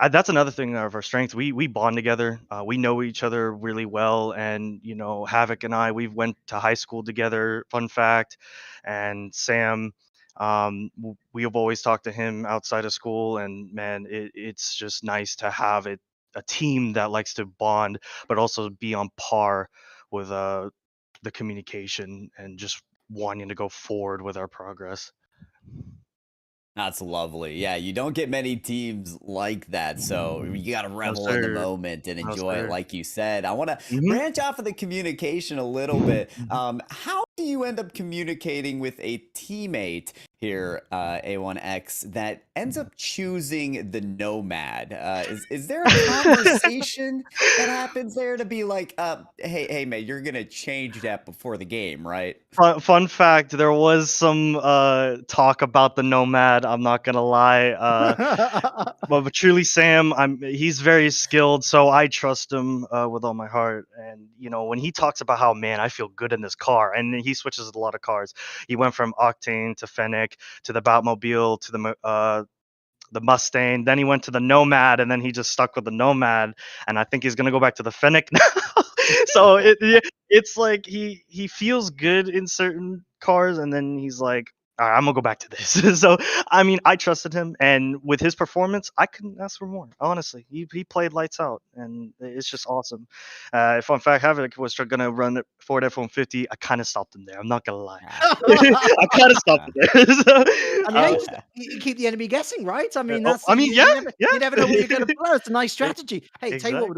That's another thing of our strength. We bond together. We know each other really well, and Havoc and I, we've went to high school together. Fun fact, and Sam. We have always talked to him outside of school, and man, it's just nice to have a team that likes to bond, but also be on par with the communication and just wanting to go forward with our progress. That's lovely. Yeah, you don't get many teams like that, so you got to No, revel in the sir. moment and No, enjoy it, sir. like you said. I want to Mhm. branch off of the communication a little bit. Mhm. How do you end up communicating with a teammate here, A1X, that ends up choosing the Nomad? Is there a conversation that happens there to be like, hey, mate, you're gonna change that before the game, right? Fun fact, there was some talk about the Nomad, I'm not gonna lie. But truly, Sam, he's very skilled, so I trust him with all my heart. And when he talks about how, man, I feel good in this car, and he switches a lot of cars. He went from Octane to Fennec to the Batmobile to the Mustang. Then he went to the Nomad, and then he just stuck with the Nomad. And I think he's gonna go back to the Fennec now. So it's like he feels good in certain cars, and then he's like, all right, I'm gonna go back to this. So I mean, I trusted him, and with his performance, I couldn't ask for more. Honestly, he played lights out, and it's just awesome. Fun fact, Havoc was gonna run Ford F-150. I kind of stopped him there. I'm not gonna lie. I kind of stopped him there. So, I mean, hey, you keep the enemy guessing, right? I mean, that's I mean, yeah, you never know what you're gonna yeah. pull out. It's a nice strategy. Hey, Exactly. tell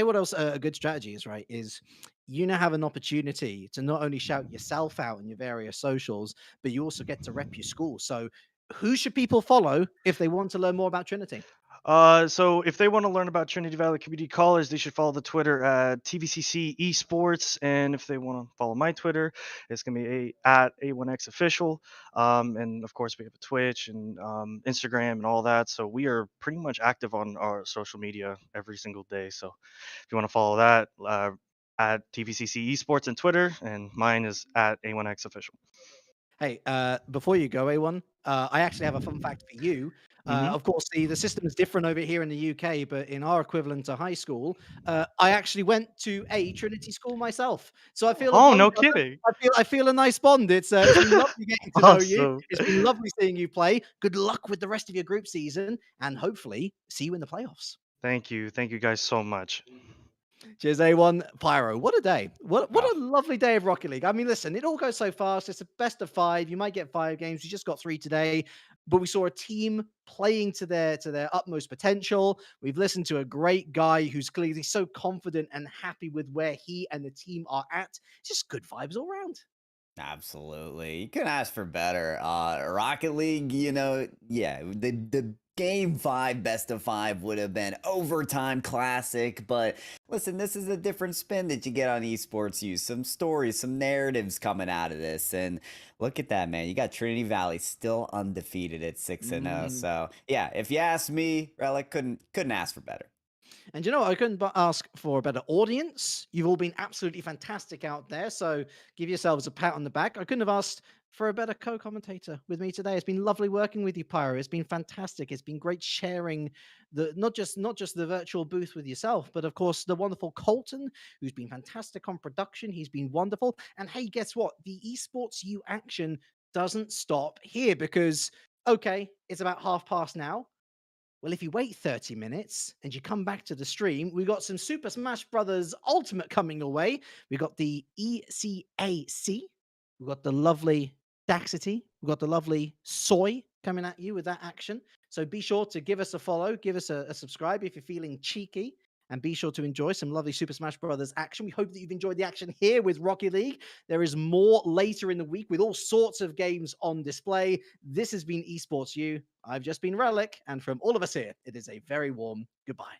you what else a good strategy is, right? Is you now have an opportunity to not only shout yourself out in your various socials, but you also get to rep your school. So who should people follow if they want to learn more about Trinity? So if they want to learn about Trinity Valley Community College, they should follow the Twitter at TVCC Esports, and if they want to follow my Twitter, it's gonna be at A1X Official. And of course, we have a Twitch and Instagram and all that. So we are pretty much active on our social media every single day. So if you want to follow that, at TVCC Esports and Twitter, and mine is at A1X Official. Hey, before you go, A1, I actually have a fun fact for you. Hmm. Of course, the system is different over here in the UK, but in our equivalent to high school, I actually went to a Trinity school myself, so I feel a Oh, bond, no brother. kidding. I feel a nice bond. It's been lovely getting to know you. Awesome. It's been lovely seeing you play. Good luck with the rest of your group season, and hopefully see you in the playoffs. Thank you. Thank you guys so much. Cheers, A1. Pyro, what a day. What Oh, a lovely day of Rocket League. I mean, listen, it all goes so fast. It's a best of 5. You might get 5 games. We just got 3 today, but we saw a team playing to their utmost potential. We've listened to a great guy who's clearly so confident and happy with where he and the team are at. It's just good vibes all around. absolutely. You couldn't ask for better. Rocket League, you know, yeah, the game 5 best of 5 would have been overtime classic, but listen, this is a different spin that you get on esports use. Some stories, some narratives coming out of this. And look at that, man. You got Trinity Valley still undefeated at 6-0. Mm. So, yeah, if you ask me, Relic couldn't ask for better. And you know what? I couldn't but ask for a better audience. You've all been absolutely fantastic out there. So give yourselves a pat on the back. I couldn't have asked for a better co-commentator with me today. It's been lovely working with you, Pyro. It's been fantastic. It's been great sharing the not just the virtual booth with yourself, but of course the wonderful Colton, who's been fantastic on production. He's been wonderful. And hey, guess what? The esports U action doesn't stop here because okay, it's about 1/2 past now. Well, if you wait 30 minutes and you come back to the stream, we got some Super Smash Brothers Ultimate coming away. We got the ECAC. We got the lovely Daxity. We got the lovely Soy coming at you with that action. So be sure to give us a follow, give us a subscribe if you're feeling cheeky, and be sure to enjoy some lovely Super Smash Brothers action. We hope that you've enjoyed the action here with Rocket League. There is more later in the week with all sorts of games on display. This has been Esports U. I've just been Relic, and from all of us here, it is a very warm goodbye.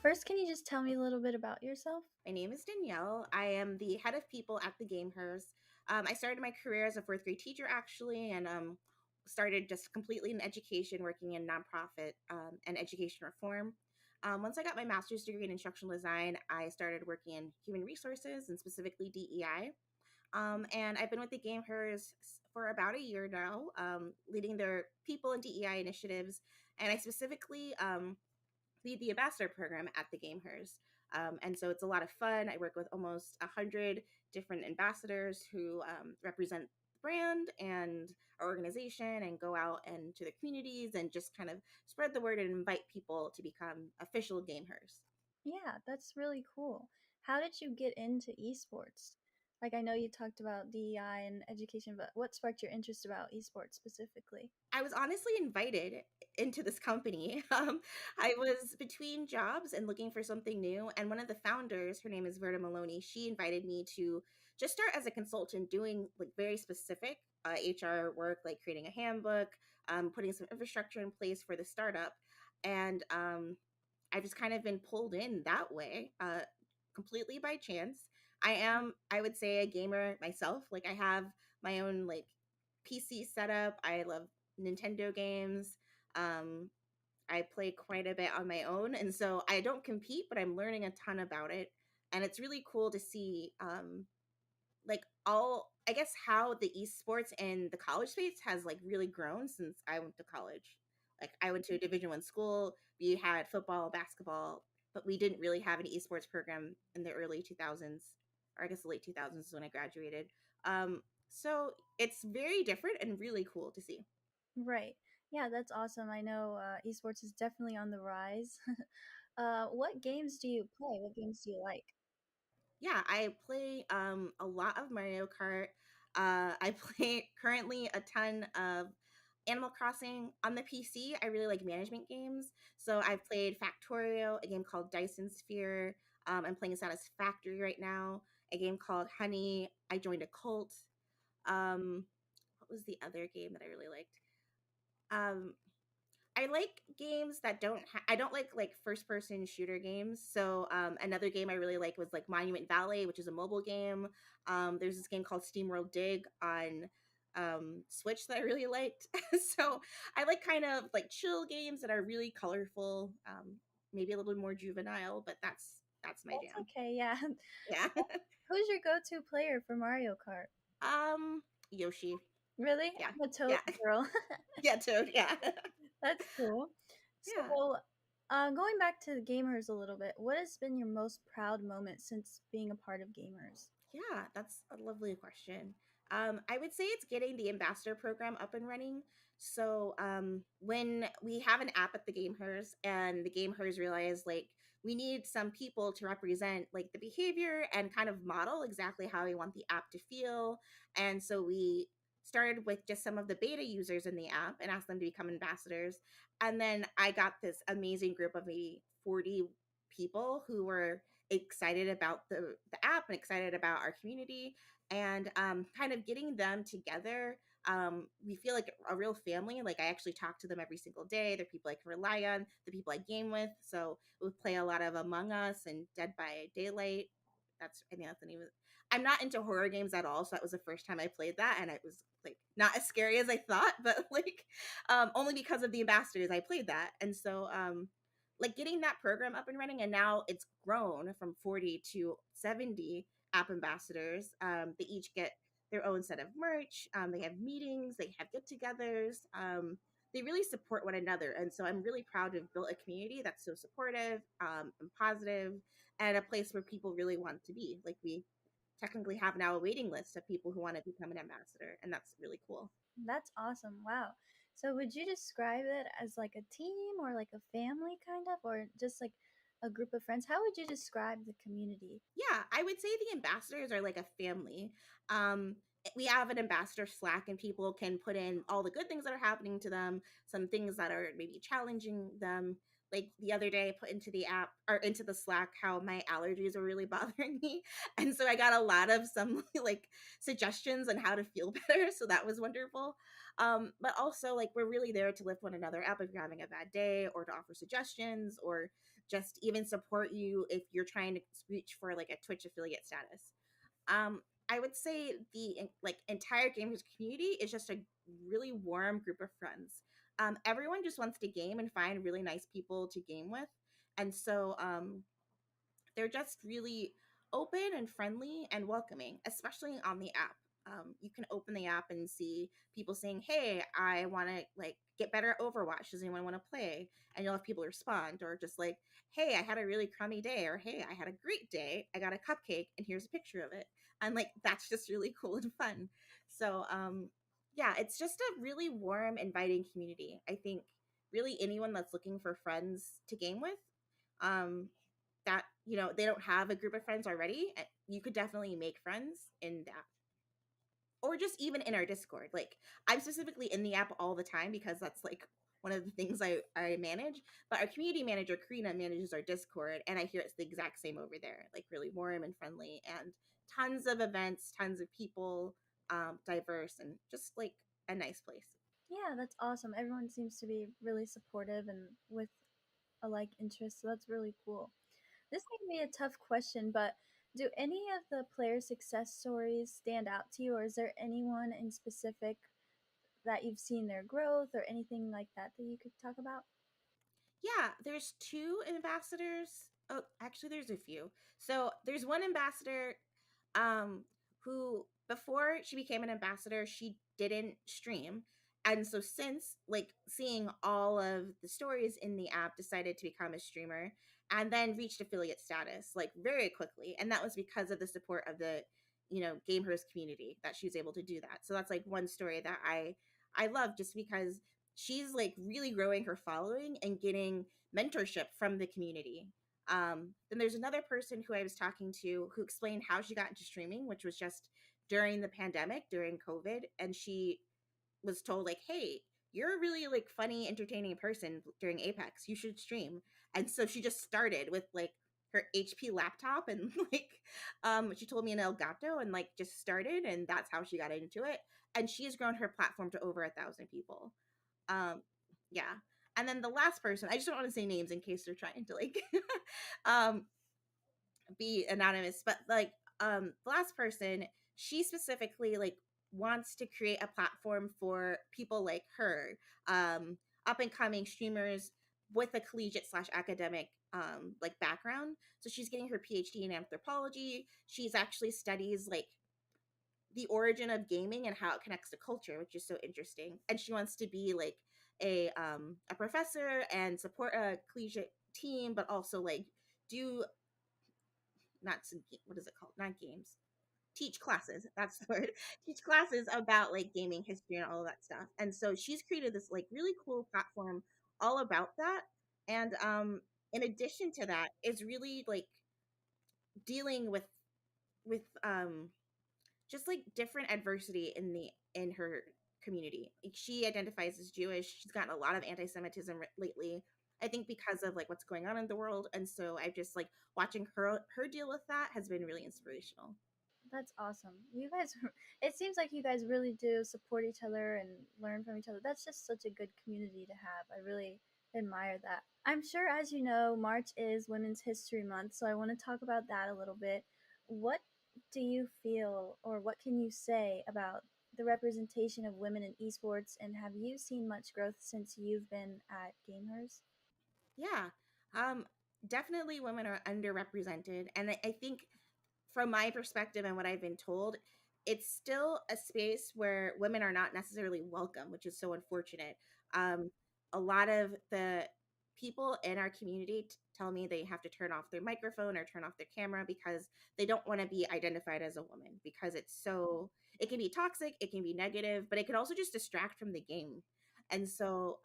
First, can you just tell me a little bit about yourself? My name is Danielle. I am the head of people at the Gamehers. I started my career as a fourth grade teacher, actually, and started just completely in education, working in nonprofit and education reform. Once I got my master's degree in instructional design, I started working in human resources and specifically DEI. And I've been with the Gamehers for about a year now, leading their people and DEI initiatives. And I specifically lead the ambassador program at the Gamehers. And so it's a lot of fun. I work with almost 100 different ambassadors who represent the brand and our organization and go out and to the communities and just kind of spread the word and invite people to become official Gamehers. Yeah, that's really cool. How did you get into esports? Like, I know you talked about DEI and education, but what sparked your interest about esports specifically? I was honestly invited into this company. I was between jobs and looking for something new. And one of the founders, her name is Verda Maloney, she invited me to just start as a consultant doing like very specific HR work, like creating a handbook, putting some infrastructure in place for the startup. And I've just kind of been pulled in that way, completely by chance. I would say, a gamer myself. Like, I have my own like PC setup. I love Nintendo games. Um, I play quite a bit on my own, and so I don't compete, but I'm learning a ton about it, and it's really cool to see like all I guess how the esports and the college space has like really grown since I went to college. Like I went to a Division 1 school. We had football, basketball, but we didn't really have an esports program in the early 2000s, or I guess the late 2000s is when I graduated. So it's very different and really cool to see. Right. Yeah, that's awesome. I know esports is definitely on the rise. What games do you play? What games do you like? Yeah, I play a lot of Mario Kart. I play currently a ton of Animal Crossing on the PC. I really like management games. So I've played Factorio, a game called Dyson Sphere. I'm playing Satisfactory right now, a game called Honey. I joined a cult. What was the other game that I really liked? Um, I like games that I don't like first person shooter games. So another game I really like was like Monument Valley, which is a mobile game. There's this game called SteamWorld Dig on Switch that I really liked. So I like kind of like chill games that are really colorful, maybe a little bit more juvenile, but that's my That's jam. okay. Yeah. Yeah. Who's your go-to player for Mario Kart? Yoshi. Really? Yeah. I'm a Toad Yeah. girl. Yeah, Toad. Yeah. That's cool. Yeah. So, going back to the gamers a little bit, what has been your most proud moment since being a part of gamers? Yeah, that's a lovely question. I would say it's getting the ambassador program up and running. So when we have an app at the Game Hers and the Game Hers realize like we need some people to represent like the behavior and kind of model exactly how we want the app to feel. And so we started with just some of the beta users in the app and asked them to become ambassadors. And then I got this amazing group of maybe 40 people who were excited about the app and excited about our community, and kind of getting them together. We feel like a real family. Like I actually talk to them every single day. They're people I can rely on, the people I game with. So we play a lot of Among Us and Dead by Daylight. I think that's the name of it. I'm not into horror games at all, so that was the first time I played that, and it was like not as scary as I thought, but like only because of the ambassadors I played that. And so like getting that program up and running, and now it's grown from 40 to 70 app ambassadors. They each get their own set of merch. They have meetings, they have get-togethers. They really support one another, and so I'm really proud to have built a community that's so supportive and positive, and a place where people really want to be. Like we technically have now a waiting list of people who want to become an ambassador, and that's really cool. That's awesome. Wow. So, would you describe it as like a team or like a family kind of, or just like a group of friends? How would you describe the community? Yeah, I would say the ambassadors are like a family. Um, we have an ambassador Slack, and people can put in all the good things that are happening to them, some things that are maybe challenging them. Like the other day, I put into the app or into the Slack how my allergies are really bothering me. And so I got a lot of some like suggestions on how to feel better. So that was wonderful. But also, like, we're really there to lift one another up if you're having a bad day, or to offer suggestions, or just even support you if you're trying to reach for like a Twitch affiliate status. I would say the like entire gamers community is just a really warm group of friends. Everyone just wants to game and find really nice people to game with, and so they're just really open and friendly and welcoming, especially on the app. You can open the app and see people saying, "Hey, I want to like get better at Overwatch. Does anyone want to play?" And you'll have people respond, or just like, "Hey, I had a really crummy day," or "Hey, I had a great day. I got a cupcake, and here's a picture of it." And like that's just really cool and fun. So yeah, it's just a really warm, inviting community. I think really anyone that's looking for friends to game with, um, that they don't have a group of friends already, you could definitely make friends in that, or just even in our Discord. Like I'm specifically in the app all the time because that's like one of the things I manage, but our community manager Karina manages our Discord, and I hear it's the exact same over there, like really warm and friendly, and tons of events, tons of people, diverse, and just like a nice place. Yeah, that's awesome. Everyone seems to be really supportive and with a like interest, so that's really cool. This may be a tough question, but do any of the player success stories stand out to you, or is there anyone in specific that you've seen their growth or anything like that that you could talk about? Yeah, there's two ambassadors. Oh, actually, there's a few. So there's one ambassador who, before she became an ambassador, she didn't stream. And so since like seeing all of the stories in the app, decided to become a streamer and then reached affiliate status like very quickly. And that was because of the support of the, Gamers community that she was able to do that. So that's like one story that I love, just because she's like really growing her following and getting mentorship from the community. Then there's another person who I was talking to who explained how she got into streaming, which was just during the pandemic, during COVID, and she was told like, "Hey, you're a really like funny, entertaining person during Apex. You should stream." And so she just started with like her HP laptop and like she told me an Elgato and like just started, and that's how she got into it. And she has grown her platform to over 1,000 people. Um, yeah. And then the last person, I just don't want to say names in case they're trying to like um be anonymous, but like the last person, she specifically like wants to create a platform for people like her, up and coming streamers with a collegiate slash academic like background. So she's getting her PhD in anthropology. She's actually studies like the origin of gaming and how it connects to culture, which is so interesting. And she wants to be like a professor and support a collegiate team, but also like do not some what is it called? Not games. Teach classes. That's the word. Teach classes about like gaming history and all of that stuff. And so she's created this like really cool platform all about that. And in addition to that, is really like dealing with just like different adversity in her community. Like, she identifies as Jewish. She's gotten a lot of anti-Semitism lately. I think because of like what's going on in the world, and so I just like watching her deal with that has been really inspirational. That's awesome. You guys, it seems like you guys really do support each other and learn from each other. That's just such a good community to have. I really admire that. I'm sure, as you know, March is Women's History Month, so I want to talk about that a little bit. What do you feel, or what can you say about the representation of women in esports, and have you seen much growth since you've been at Gamers? Yeah. Um, Definitely women are underrepresented. And I think from my perspective and what I've been told, it's still a space where women are not necessarily welcome, which is so unfortunate. Um, a lot of the people in our community tell me they have to turn off their microphone or turn off their camera because they don't want to be identified as a woman, because it can be toxic, it can be negative, but it can also just distract from the game. And so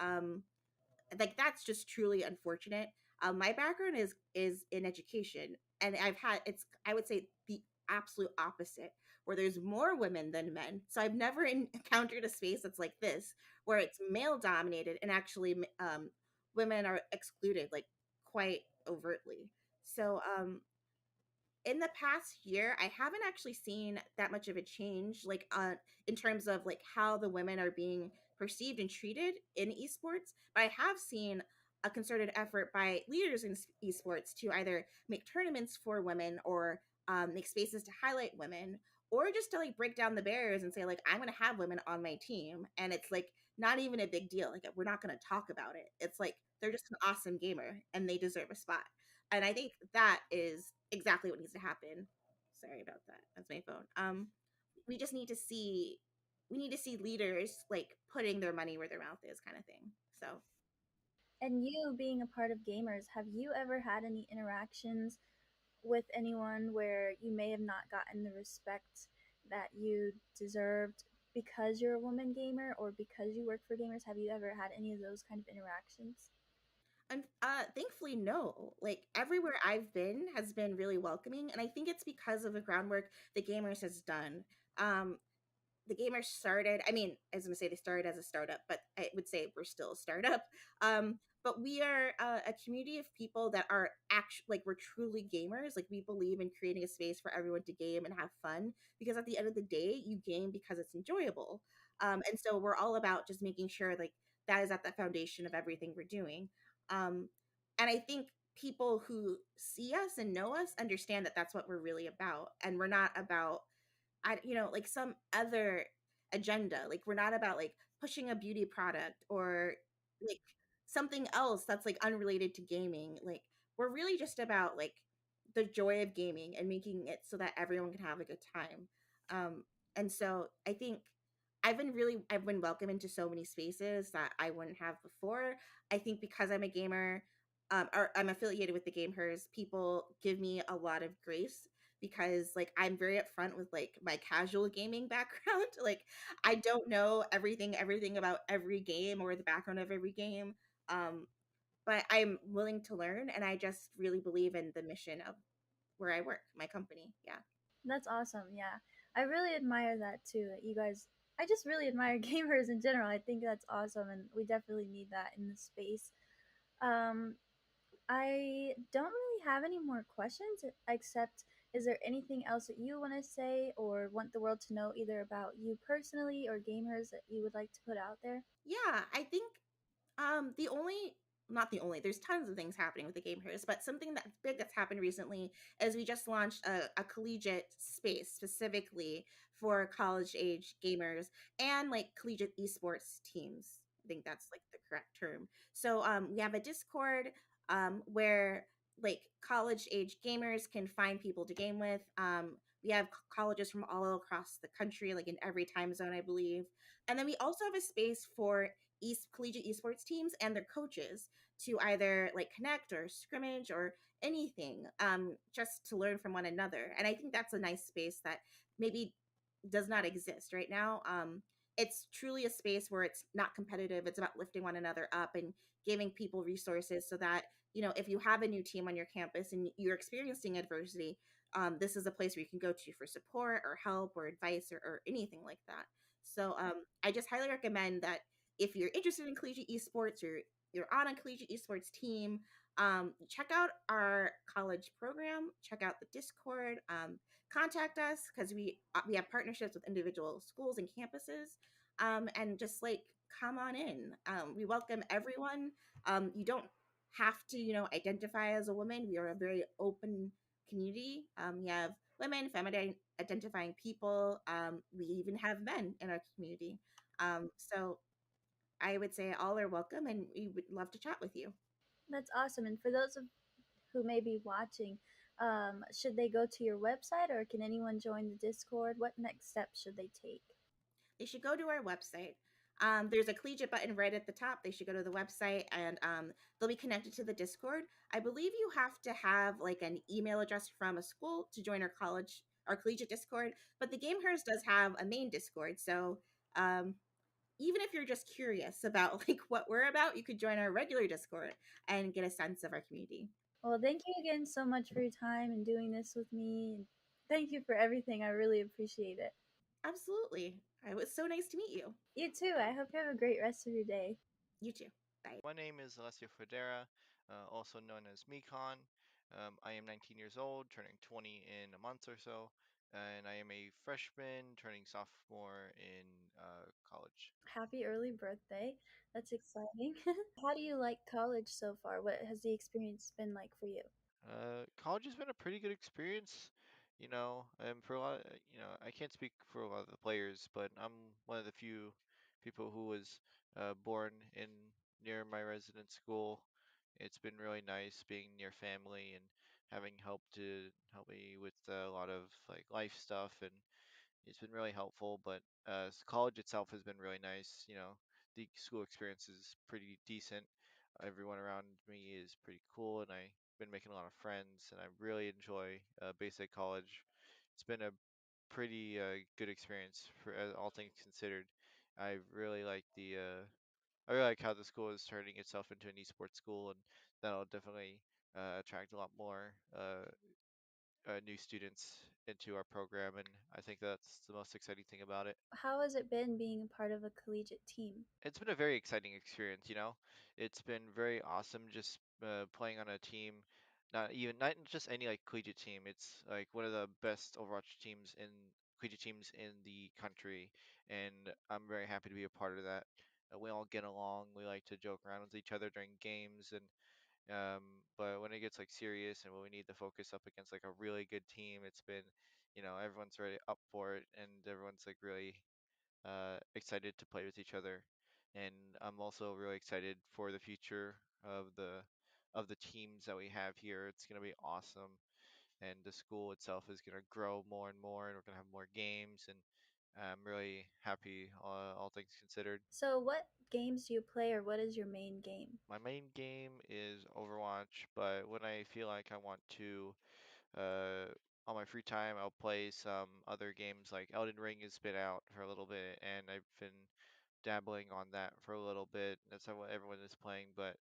like that's just truly unfortunate. My background is in education, and I've had it's I would say the absolute opposite, where there's more women than men. So I've never encountered a space that's like this, where it's male dominated and actually women are excluded like quite overtly. So in the past year, I haven't actually seen that much of a change, like in terms of like how the women are being perceived and treated in esports. But I have seen a concerted effort by leaders in esports to either make tournaments for women, or make spaces to highlight women, or just to like break down the barriers and say like, I'm going to have women on my team, and it's like not even a big deal. Like, we're not going to talk about it. It's like they're just an awesome gamer and they deserve a spot. And I think that is exactly what needs to happen. Sorry about that. That's my phone. We just need to see leaders like putting their money where their mouth is, kind of thing. So And you being a part of Gamers, have you ever had any interactions with anyone where you may have not gotten the respect that you deserved because you're a woman gamer or because you work for Gamers? Have you ever had any of those kind of interactions? and thankfully no. Like everywhere I've been has been really welcoming, and I think it's because of the groundwork the Gamers has done. Um, the Gamers started, I mean, I was going to say they started as a startup, but I would say we're still a startup. But we are a community of people that are actually like, we're truly gamers. Like, we believe in creating a space for everyone to game and have fun, because at the end of the day, you game because it's enjoyable. And so we're all about just making sure like that is at the foundation of everything we're doing. Um, and I think people who see us and know us understand that that's what we're really about. And we're not about like some other agenda. Like, we're not about like pushing a beauty product or like something else that's like unrelated to gaming. Like we're really just about like the joy of gaming and making it so that everyone can have a good time. Um, and so I think I've been welcomed into so many spaces that I wouldn't have before. I think because I'm a gamer, or I'm affiliated with the Gamers, people give me a lot of grace because like I'm very upfront with like my casual gaming background. Like I don't know everything about every game or the background of every game. Um, but I'm willing to learn, and I just really believe in the mission of where I work, my company. Yeah. That's awesome. Yeah. I really admire that too. That you guys, I just really admire gamers in general. I think that's awesome, and we definitely need that in the space. Um, I don't really have any more questions except is there anything else that you want to say or want the world to know either about you personally or gamers that you would like to put out there? Yeah, I think the only not the only there's tons of things happening with the game heroes, but something that's big that's happened recently is we just launched a collegiate space specifically for college age gamers and like collegiate esports teams. I think that's like the correct term. So we have a Discord where like college age gamers can find people to game with. We have colleges from all across the country, like in every time zone, I believe. And then we also have a space for collegiate esports teams and their coaches to either like connect or scrimmage or anything, just to learn from one another. And I think that's a nice space that maybe does not exist right now. It's truly a space where it's not competitive. It's about lifting one another up and giving people resources so that, you know, if you have a new team on your campus and you're experiencing adversity, this is a place where you can go to for support or help or advice or anything like that. So I just highly recommend that if you're interested in collegiate esports or you're on a collegiate esports team, check out our college program, check out the Discord, contact us because we have partnerships with individual schools and campuses, and just like come on in. We welcome everyone. You don't have to, you know, identify as a woman. We are a very open community. We have women, feminine identifying people. We even have men in our community. So I would say all are welcome and we would love to chat with you. That's awesome. And for those of who may be watching, should they go to your website or can anyone join the Discord? What next steps should they take? They should go to our website. There's a collegiate button right at the top. They should go to the website and they'll be connected to the Discord. I believe you have to have like an email address from a school to join our collegiate Discord, but the Gamehers does have a main Discord. So even if you're just curious about like what we're about, you could join our regular Discord and get a sense of our community. Well, thank you again so much for your time and doing this with me. And thank you for everything. I really appreciate it. Absolutely. It was so nice to meet you. You too. I hope you have a great rest of your day. You too. Bye. My name is Alessio Federa, also known as Mikon. I am 19 years old, turning 20 in a month or so, and I am a freshman turning sophomore in college. Happy early birthday. That's exciting. How do you like college so far? What has the experience been like for you? College has been a pretty good experience, and for a lot, I can't speak for a lot of the players, but I'm one of the few people who was born in near my resident school. It's been really nice being near family and having help to help me with a lot of like life stuff, and it's been really helpful. But college itself has been really nice. The school experience is pretty decent. Everyone around me is pretty cool, and I've been making a lot of friends, and I really enjoy basic college. It's been a pretty good experience for all things considered. I really like I really like how the school is turning itself into an esports school, and that'll definitely attract a lot more new students into our program, and I think that's the most exciting thing about it. How has it been being a part of a collegiate team? It's been a very exciting experience. It's been very awesome just playing on a team, not just any like collegiate team. It's like one of the best Overwatch teams in collegiate teams in the country, and I'm very happy to be a part of that. We all get along. We like to joke around with each other during games, and but when it gets like serious and when we need to focus up against like a really good team, it's been, everyone's really up for it and everyone's like really excited to play with each other. and I'm also really excited for the future of the teams that we have here. It's gonna be awesome, and the school itself is gonna grow more and more, and we're gonna have more games, and I'm really happy, all things considered. So, what games do you play, or what is your main game? My main game is Overwatch, but when I feel like I want to, uh, on my free time, I'll play some other games like Elden Ring has been out for a little bit, and I've been dabbling on that for a little bit. That's what everyone is playing, but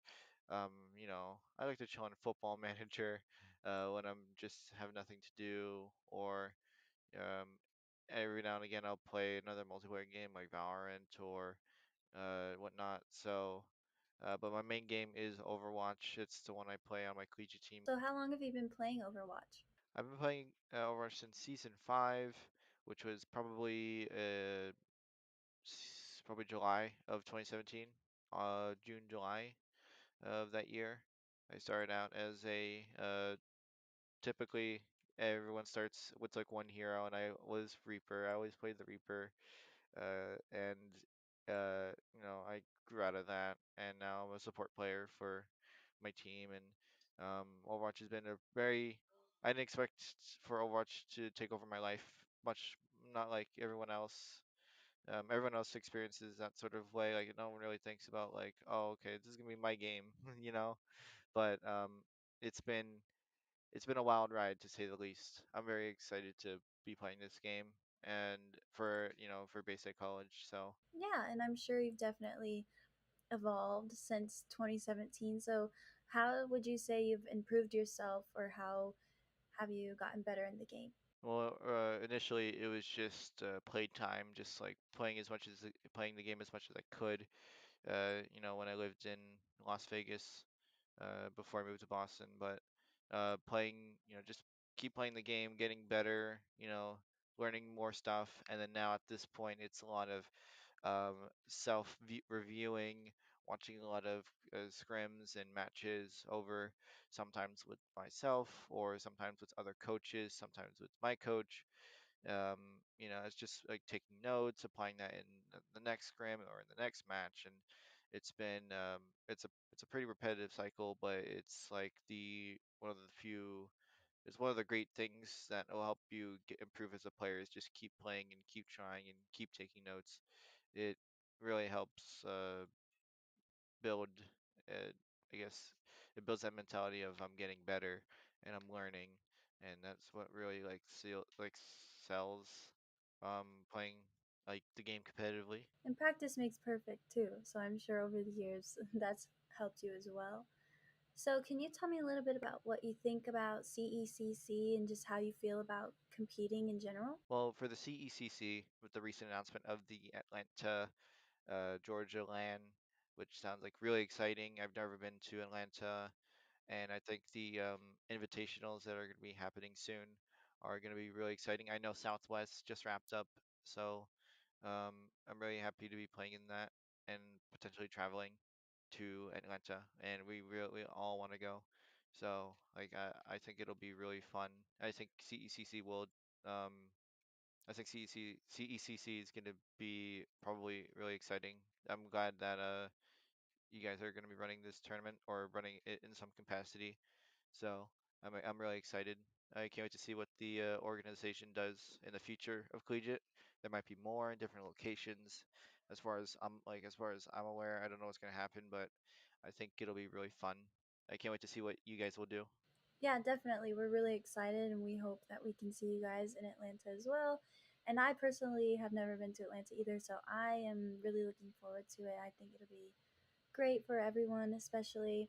I like to chill on Football Manager when I'm just have nothing to do, or um, every now and again I'll play another multiplayer game like Valorant or whatnot. So, but my main game is Overwatch. It's the one I play on my collegiate team. So, how long have you been playing Overwatch? I've been playing Overwatch since season 5, which was probably July of 2017, June, July of that year. I started out as a typically everyone starts with like one hero, and I was Reaper. I always played the Reaper, and I grew out of that, and now I'm a support player for my team. And Overwatch has been a very I didn't expect for Overwatch to take over my life much, not like everyone else. Everyone else experiences that sort of way. Like no one really thinks about like, oh, okay, this is gonna be my game, you know. But it's been it's been a wild ride to say the least. I'm very excited to be playing this game and for basic college. So Yeah, and I'm sure you've definitely evolved since 2017. So, how would you say you've improved yourself, or how have you gotten better in the game? well, initially it was just playtime, just like playing the game as much as I could. When I lived in Las Vegas before I moved to Boston, but playing, just keep playing the game, getting better, learning more stuff, and then now at this point, it's a lot of self reviewing, watching a lot of scrims and matches over, sometimes with myself, or sometimes with other coaches, sometimes with my coach. It's just like taking notes, applying that in the next scrim or in the next match, and it's a pretty repetitive cycle, but it's like the one of the few it's one of the great things that will help you improve as a player is just keep playing and keep trying and keep taking notes. It really helps build, uh, I guess, it builds that mentality of I'm getting better and I'm learning, and that's what really sells playing like the game competitively. And practice makes perfect too. So, I'm sure over the years that's helped you as well. So, can you tell me a little bit about what you think about CECC and just how you feel about competing in general? Well, for the CECC, with the recent announcement of the Atlanta, Georgia LAN, which sounds like really exciting. I've never been to Atlanta, and I think the invitationals that are going to be happening soon are going to be really exciting. I know Southwest just wrapped up, so I'm really happy to be playing in that and potentially traveling to Atlanta, and we really all want to go. So like I think it'll be really fun. Um I think CECC is going to be probably really exciting. I'm glad that you guys are going to be running this tournament or running it in some capacity. So I'm really excited. I can't wait to see what the organization does in the future of collegiate. There might be more in different locations. As far as I'm aware, I don't know what's going to happen, but I think it'll be really fun. I can't wait to see what you guys will do. Yeah, definitely. We're really excited and we hope that we can see you guys in Atlanta as well. And I personally have never been to Atlanta either, so I am really looking forward to it. I think it'll be great for everyone, especially,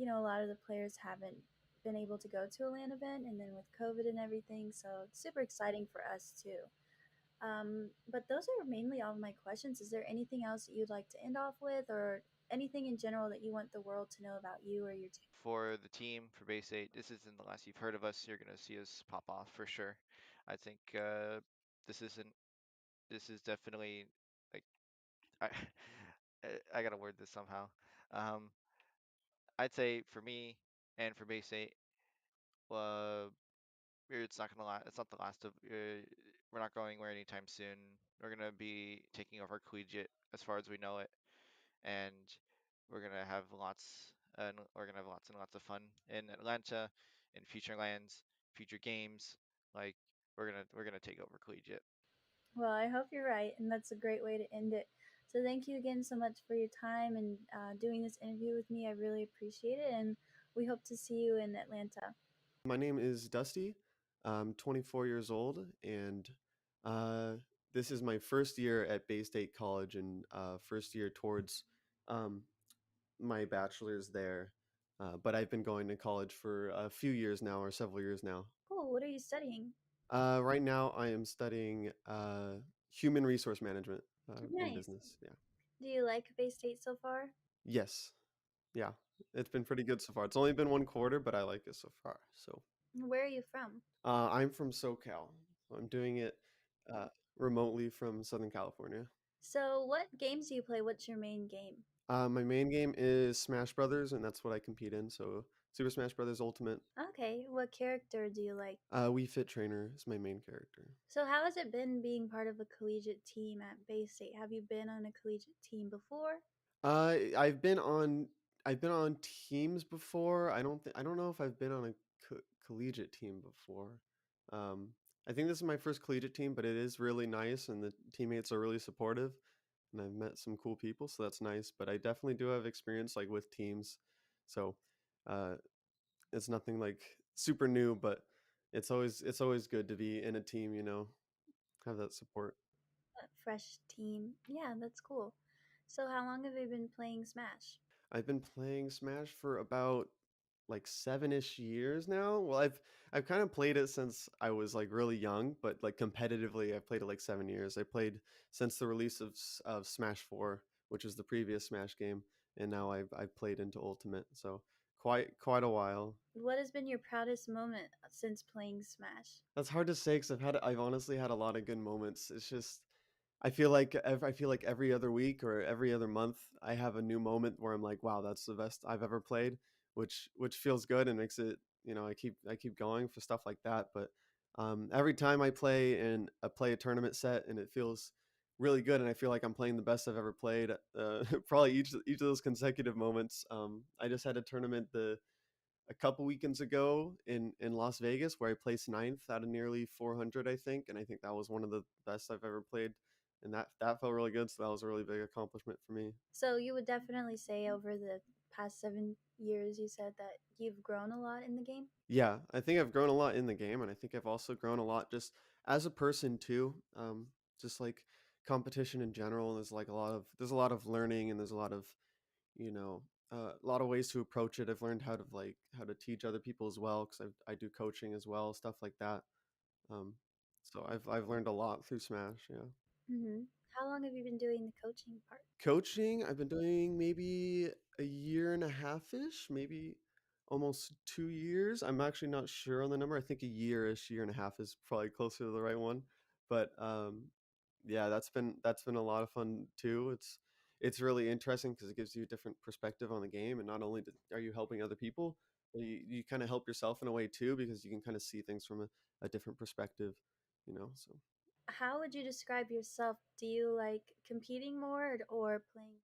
a lot of the players haven't been able to go to a LAN event and then with COVID and everything, so it's super exciting for us too. But those are mainly all of my questions. Is there anything else that you'd like to end off with, or anything in general that you want the world to know about you or your team? For the team, for base 8, this isn't the last you've heard of us. You're going to see us pop off for sure. I think this isn't this is definitely like I I gotta word this somehow. Um, I'd say for me and for base 8, uh, it's not gonna last. It's not the last of. We're not going anywhere anytime soon. We're gonna be taking over collegiate as far as we know it. and we're gonna have lots and we're gonna have lots and lots of fun in Atlanta, in future lands, future games. Like we're gonna take over collegiate. Well, I hope you're right, and that's a great way to end it. So, thank you again so much for your time and doing this interview with me. I really appreciate it, and we hope to see you in Atlanta. My name is Dusty. I'm 24 years old, and uh, this is my first year at Bay State College and first year towards um, my bachelor's there. But I've been going to college for a few years now, or several years now. Cool. What are you studying? Right now, I am studying human resource management in Nice. business. Yeah. Do you like Bay State so far? Yes. Yeah. It's been pretty good so far. It's only been one quarter, but I like it so far. So. Where are you from? I'm from SoCal. I'm doing it uh, remotely from Southern California. So, what games do you play? What's your main game? My main game is Smash Brothers, and that's what I compete in. So Super Smash Brothers Ultimate. Okay. What character do you like? Wii Fit Trainer is my main character. So, how has it been being part of a collegiate team at Bay State? Have you been on a collegiate team before? I've been on teams before. I don't know if I've been on a collegiate team before. Um, I think this is my first collegiate team, but it is really nice, and the teammates are really supportive, and I've met some cool people, so that's nice. But I definitely do have experience like with teams, so uh, it's nothing like super new, but it's always good to be in a team, have that support. A fresh team. Yeah, that's cool. So, how long have you been playing Smash? I've been playing Smash for about like 7-ish years now. Well, I've kind of played it since I was like really young, but like competitively, I've played it like 7 years. I played since the release of Smash 4, which is the previous Smash game, and now I've played into Ultimate, so quite a while. What has been your proudest moment since playing Smash? That's hard to say because I've honestly had a lot of good moments. It's just I feel like every other week or every other month I have a new moment where I'm like, wow, that's the best I've ever played, which feels good and makes it, I keep going for stuff like that. But every time I play and I play a tournament set and it feels really good and I feel like I'm playing the best I've ever played. Probably each of those consecutive moments. I just had a tournament a couple weekends ago in Las Vegas where I placed ninth out of nearly 400, I think, and I think that was one of the best I've ever played, and that felt really good. So that was a really big accomplishment for me. So, you would definitely say over the past 7 years, you said that you've grown a lot in the game? Yeah, I think I've grown a lot in the game, and I think I've also grown a lot just as a person too. Just like competition in general, there's a lot of learning, and there's a lot of you know a lot of ways to approach it. I've learned how to teach other people as well because I do coaching as well, stuff like that. Um, so I've learned a lot through Smash. Yeah, How long have you been doing the coaching part? coaching I've been doing maybe a year and a half ish, maybe almost 2 years. I'm actually not sure on the number. I think a year and a half is probably closer to the right one. But yeah, that's been a lot of fun too. It's really interesting because it gives you a different perspective on the game, and not only are you helping other people, but you kind of help yourself in a way too because you can kind of see things from a different perspective. So How would you describe yourself? Do you like competing more or playing?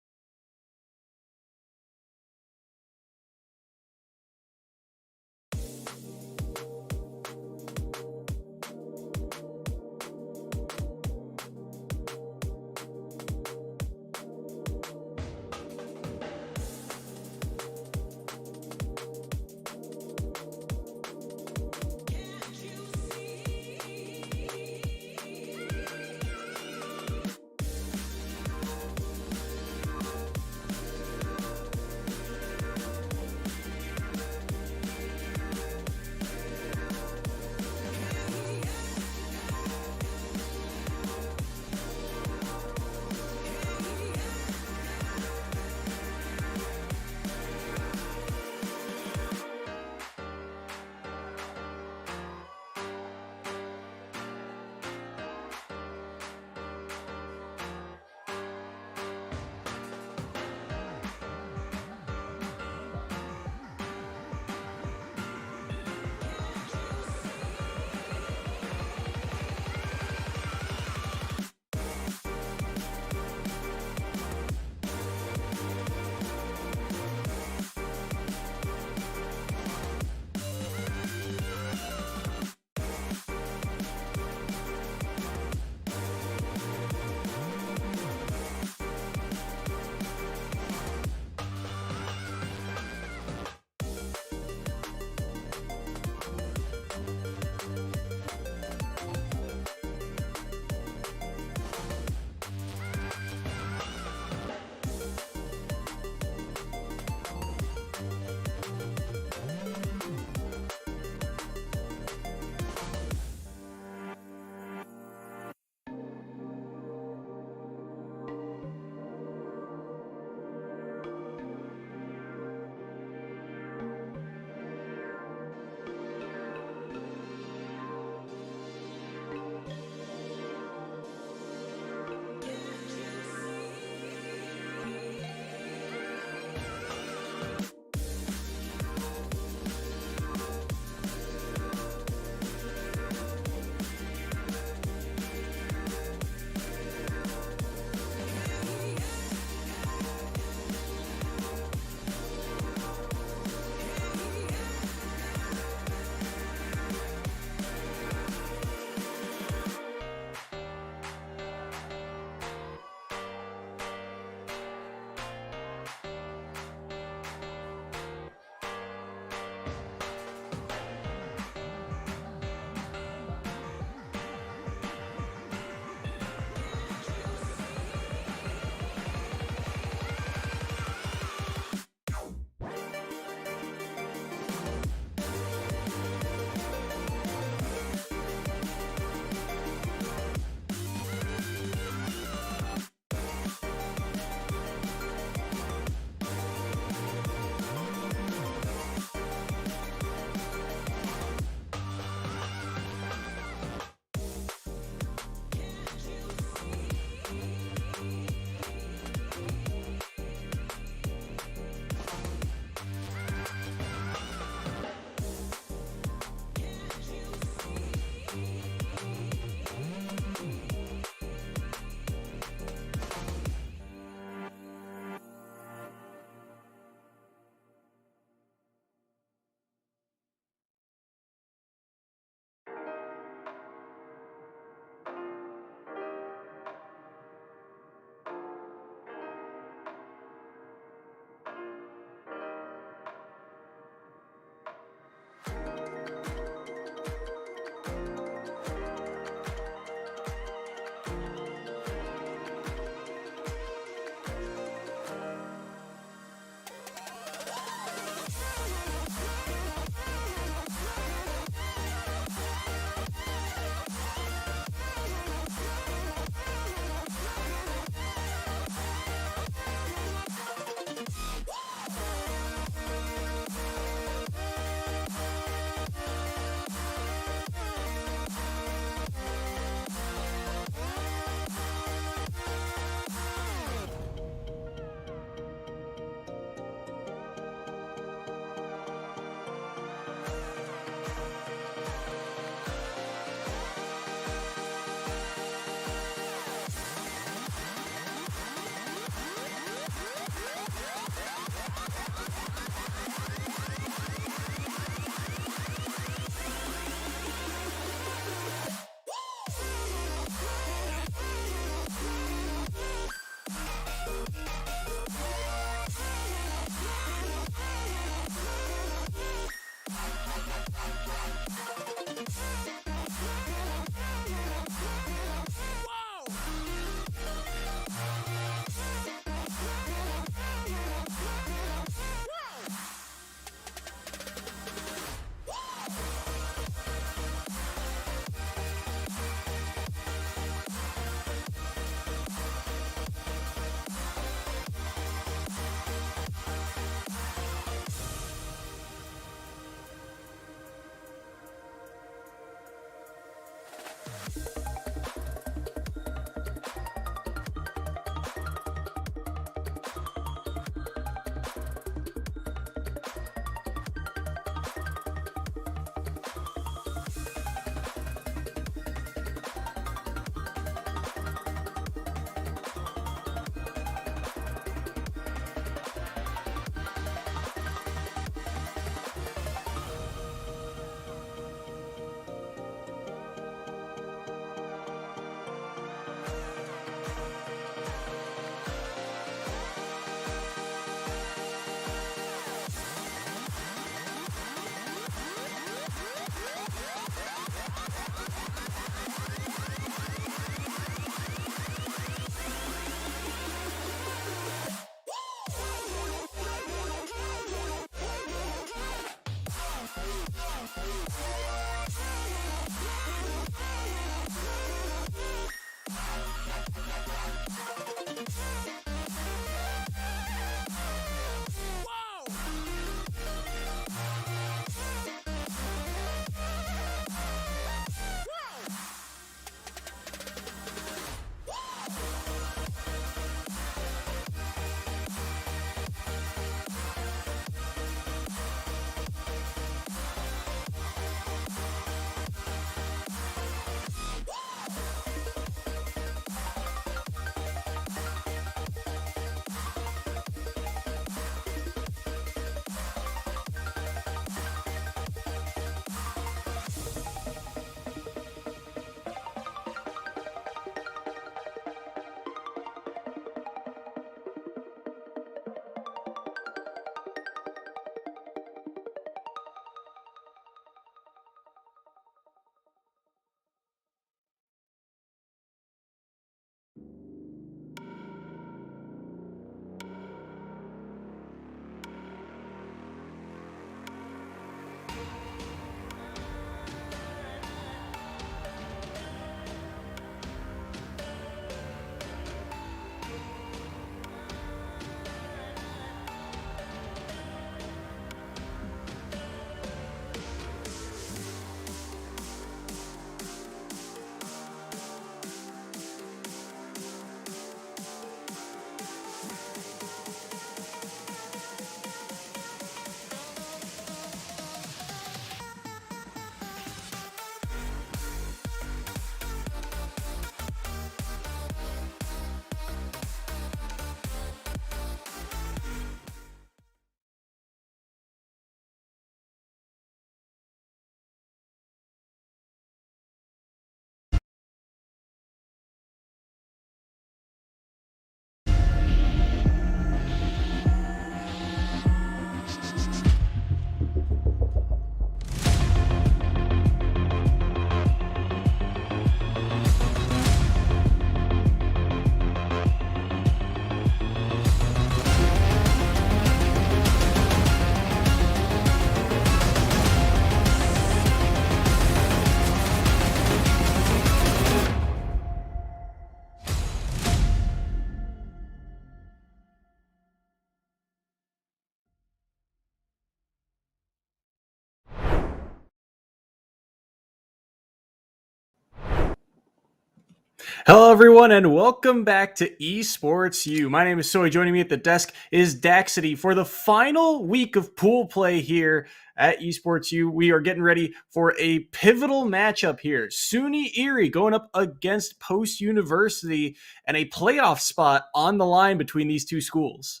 Hello, everyone, and welcome back to Esports U. My name is Soy. Joining me at the desk is Daxity for the final week of pool play here at Esports U. We are getting ready for a pivotal matchup here. SUNY Erie going up against Post University, and a playoff spot on the line between these two schools.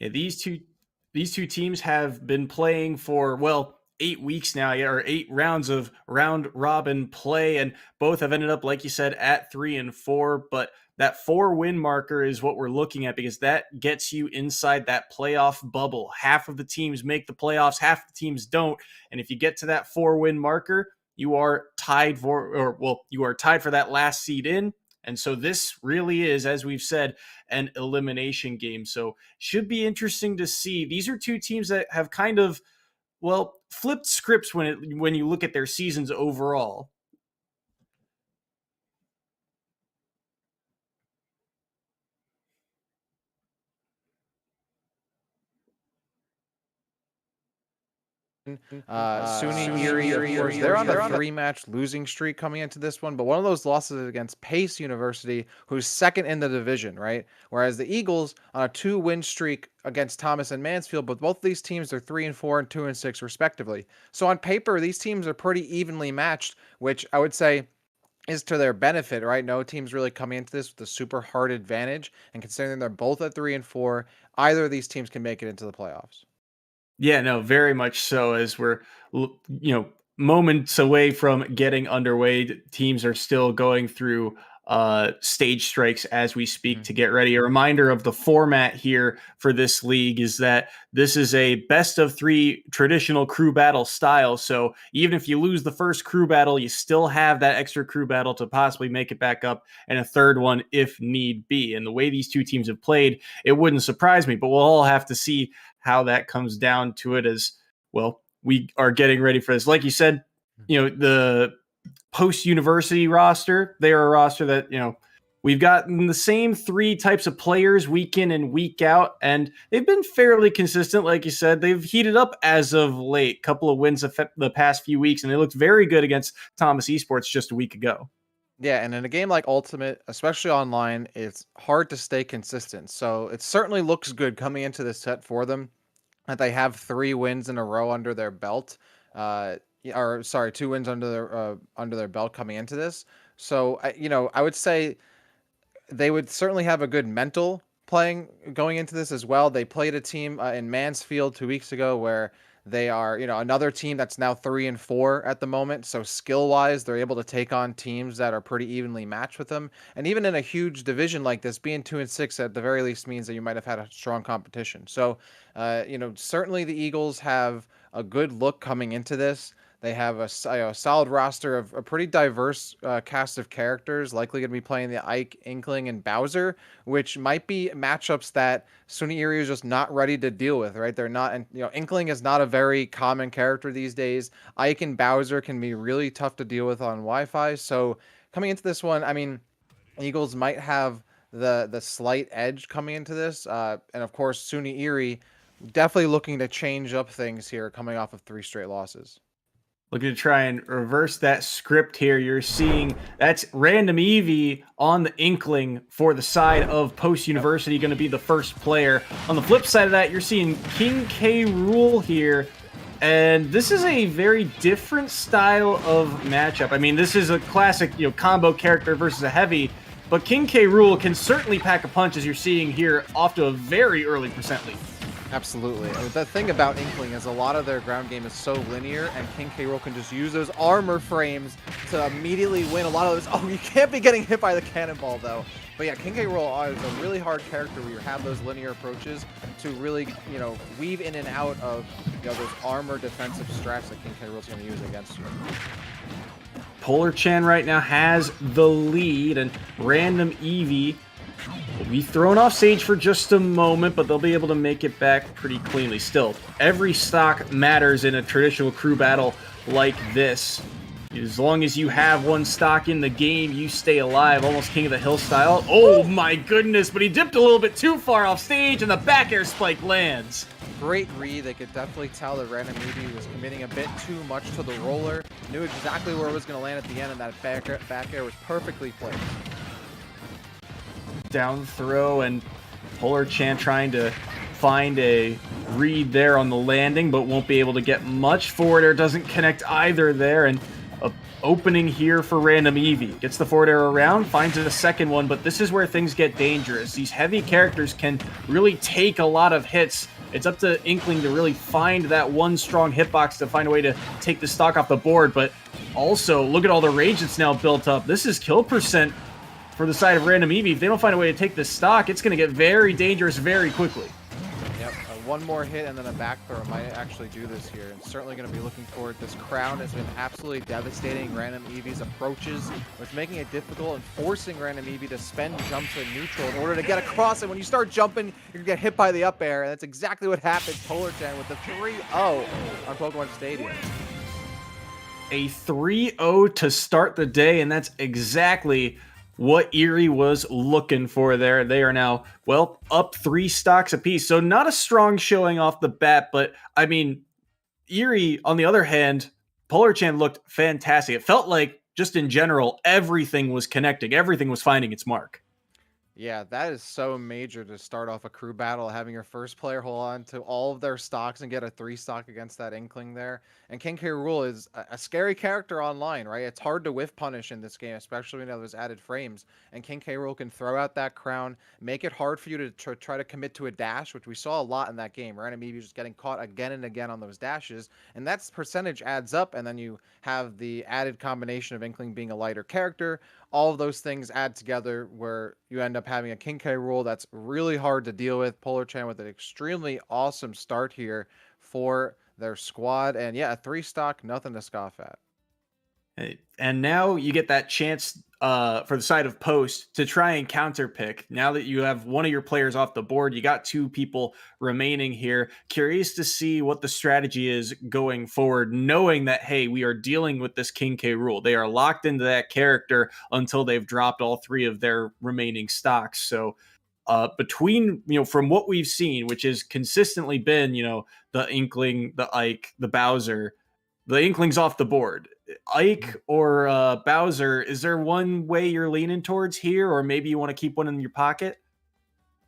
Yeah, these two teams have been playing for 8 weeks now, or 8 rounds of round robin play, and both have ended up, like you said, at 3-4. But that 4-win marker is what we're looking at, because that gets you inside that playoff bubble. Half of the teams make the playoffs, half the teams don't, and if you get to that 4-win marker, you are tied for that last seed in. And so this really is, as we've said, an elimination game. So should be interesting to see. These are two teams that have kind of, flipped scripts when you look at their seasons overall. SUNY Erie, of course, they're on a 3-match losing streak coming into this one, but one of those losses against Pace University, who's second in the division, right? Whereas the Eagles on a 2-win streak against Thomas and Mansfield, but both these teams are 3-4 and 2-6 respectively. So on paper, these teams are pretty evenly matched, which I would say is to their benefit, right? No team's really coming into this with a super hard advantage, and considering they're both at 3-4, either of these teams can make it into the playoffs. Yeah, no, very much so. As we're, moments away from getting underway, teams are still going through stage strikes as we speak to get ready. A reminder of the format here for this league is that this is a best of 3 traditional crew battle style. So even if you lose the first crew battle, you still have that extra crew battle to possibly make it back up, and a third one if need be. And the way these two teams have played, it wouldn't surprise me, but we'll all have to see how that comes down to it as well. We are getting ready for this. Like you said, the Post University roster, they are a roster that, we've gotten the same 3 types of players week in and week out, and they've been fairly consistent. Like you said, they've heated up as of late. Couple of wins the past few weeks, and they looked very good against Thomas Esports just a week ago. Yeah, and in a game like Ultimate, especially online, it's hard to stay consistent. So it certainly looks good coming into this set for them that they have 3 wins in a row under their belt. 2 wins under their belt coming into this. So I would say they would certainly have a good mental playing going into this as well. They played a team in Mansfield 2 weeks ago where they are, another team that's now 3-4 at the moment. So skill-wise, they're able to take on teams that are pretty evenly matched with them. And even in a huge division like this, being 2-6 at the very least means that you might have had a strong competition. So, certainly the Eagles have a good look coming into this. They have a solid roster of a pretty diverse cast of characters, likely going to be playing the Ike, Inkling, and Bowser, which might be matchups that SUNY Erie is just not ready to deal with, right? They're not, and Inkling is not a very common character these days. Ike and Bowser can be really tough to deal with on Wi-Fi. So coming into this one, I mean, Eagles might have the slight edge coming into this, and of course SUNY Erie definitely looking to change up things here, coming off of 3 straight losses. Looking to try and reverse that script here. You're seeing that's Random Eevee on the Inkling for the side of Post University, going to be the first player. On the flip side of that, you're seeing King K. Rool here. And this is a very different style of matchup. I mean, this is a classic, combo character versus a heavy. But King K. Rool can certainly pack a punch, as you're seeing here, off to a very early percent lead. Absolutely. The thing about Inkling is a lot of their ground game is so linear, and King K. Rool can just use those armor frames to immediately win a lot of those. Oh, you can't be getting hit by the cannonball, though. But yeah, King K. Rool is a really hard character where you have those linear approaches to really, weave in and out of, those armor defensive strats that King K. Rool's going to use against you. Polar Chan right now has the lead, and Random Eevee will be thrown off stage for just a moment, but they'll be able to make it back pretty cleanly. Still, every stock matters in a traditional crew battle like this. As long as you have one stock in the game, you stay alive, almost King of the Hill style. Oh my goodness, but he dipped a little bit too far off stage, and the back air spike lands. Great read. They could definitely tell that Random Eevee was committing a bit too much to the roller. Knew exactly where it was going to land at the end, and that back air was perfectly placed. Down throw, and Polar Chan trying to find a read there on the landing, but won't be able to get much. Forward air doesn't connect either there, and a opening here for Random Eevee. Gets the forward air around, finds a second one, but this is where things get dangerous. These heavy characters can really take a lot of hits. It's up to Inkling to really find that one strong hitbox to find a way to take the stock off the board, but also look at all the rage that's now built up. This is kill percent for the side of Random Eevee. If they don't find a way to take this stock, it's going to get very dangerous very quickly. Yep, one more hit and then a back throw might actually do this here. And certainly going to be looking forward. This crown has been absolutely devastating Random Eevee's approaches, which is making it difficult and forcing Random Eevee to spend jumps in neutral in order to get across. And when you start jumping, you're going to get hit by the up air. And that's exactly what happened. Polar Chan with the 3-0 on Pokemon Stadium. A 3-0 to start the day, and that's exactly what Erie was looking for there. They are now, well, up 3 stocks apiece. So not a strong showing off the bat, but I mean, Erie, on the other hand, Polar Chan looked fantastic. It felt like, just in general, everything was connecting. Everything was finding its mark. Yeah, that is so major to start off a crew battle, having your first player hold on to all of their stocks and get a 3 stock against that Inkling there. And King K. Rool is a scary character online, right? It's hard to whiff punish in this game, especially when there's added frames. And King K. Rool can throw out that crown, make it hard for you to try to commit to a dash, which we saw a lot in that game. Random Eevee just getting caught again and again on those dashes. And that percentage adds up, and then you have the added combination of Inkling being a lighter character. All of those things add together where you end up having a King K. Rool that's really hard to deal with. Polar Chan with an extremely awesome start here for their squad. And yeah, a 3 stock, nothing to scoff at. And now you get that chance for the side of Post to try and counter pick. Now that you have one of your players off the board, you got 2 people remaining here. Curious to see what the strategy is going forward, knowing that, hey, we are dealing with this King K. Rool. They are locked into that character until they've dropped all 3 of their remaining stocks. So between, from what we've seen, which has consistently been, the Inkling, the Ike, the Bowser, the Inkling's off the board. Ike or Bowser, is there one way you're leaning towards here, or maybe you want to keep one in your pocket?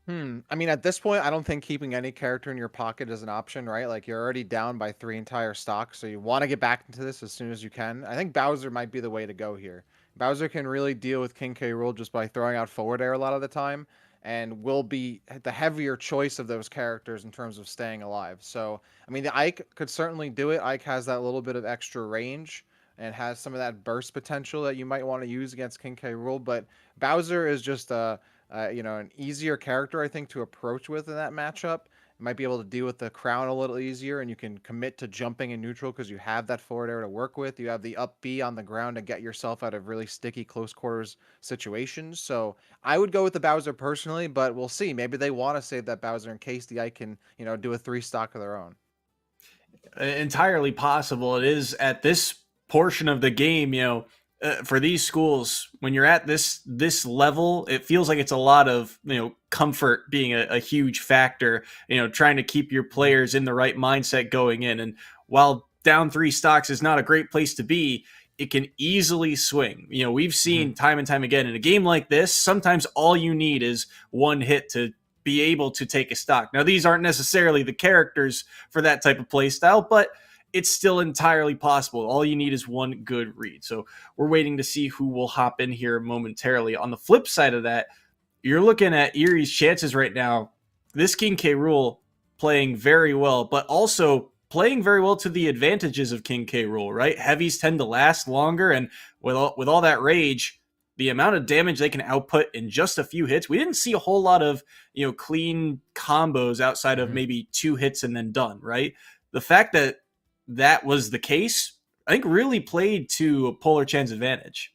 I mean, at this point, I don't think keeping any character in your pocket is an option, right? Like, you're already down by 3 entire stocks, so you want to get back into this as soon as you can. I think Bowser might be the way to go here. Bowser can really deal with King K. Rool just by throwing out forward air a lot of the time, and will be the heavier choice of those characters in terms of staying alive. So, I mean, the Ike could certainly do it. Ike has that little bit of extra range and has some of that burst potential that you might want to use against King K. Rool, but Bowser is just an easier character, I think, to approach with in that matchup. You might be able to deal with the crown a little easier, and you can commit to jumping in neutral because you have that forward air to work with. You have the up B on the ground to get yourself out of really sticky close quarters situations. So I would go with the Bowser personally, but we'll see. Maybe they want to save that Bowser in case the Ike can, do a 3 stock of their own. Entirely possible. It is at this portion of the game, for these schools, when you're at this level, it feels like it's a lot of comfort being a huge factor, trying to keep your players in the right mindset going in. And while down 3 stocks is not a great place to be, it can easily swing. We've seen time and time again in a game like this, sometimes all you need is one hit to be able to take a stock. Now, these aren't necessarily the characters for that type of play style, but it's still entirely possible. All you need is one good read. So we're waiting to see who will hop in here momentarily. On the flip side of that, you're looking at Erie's chances right now. This King K. Rool playing very well, but also playing very well to the advantages of King K. Rool, right? Heavies tend to last longer, and with all that rage, the amount of damage they can output in just a few hits, we didn't see a whole lot of clean combos outside of maybe 2 hits and then done, right? The fact that was the case, I think really played to Polar Chan's advantage.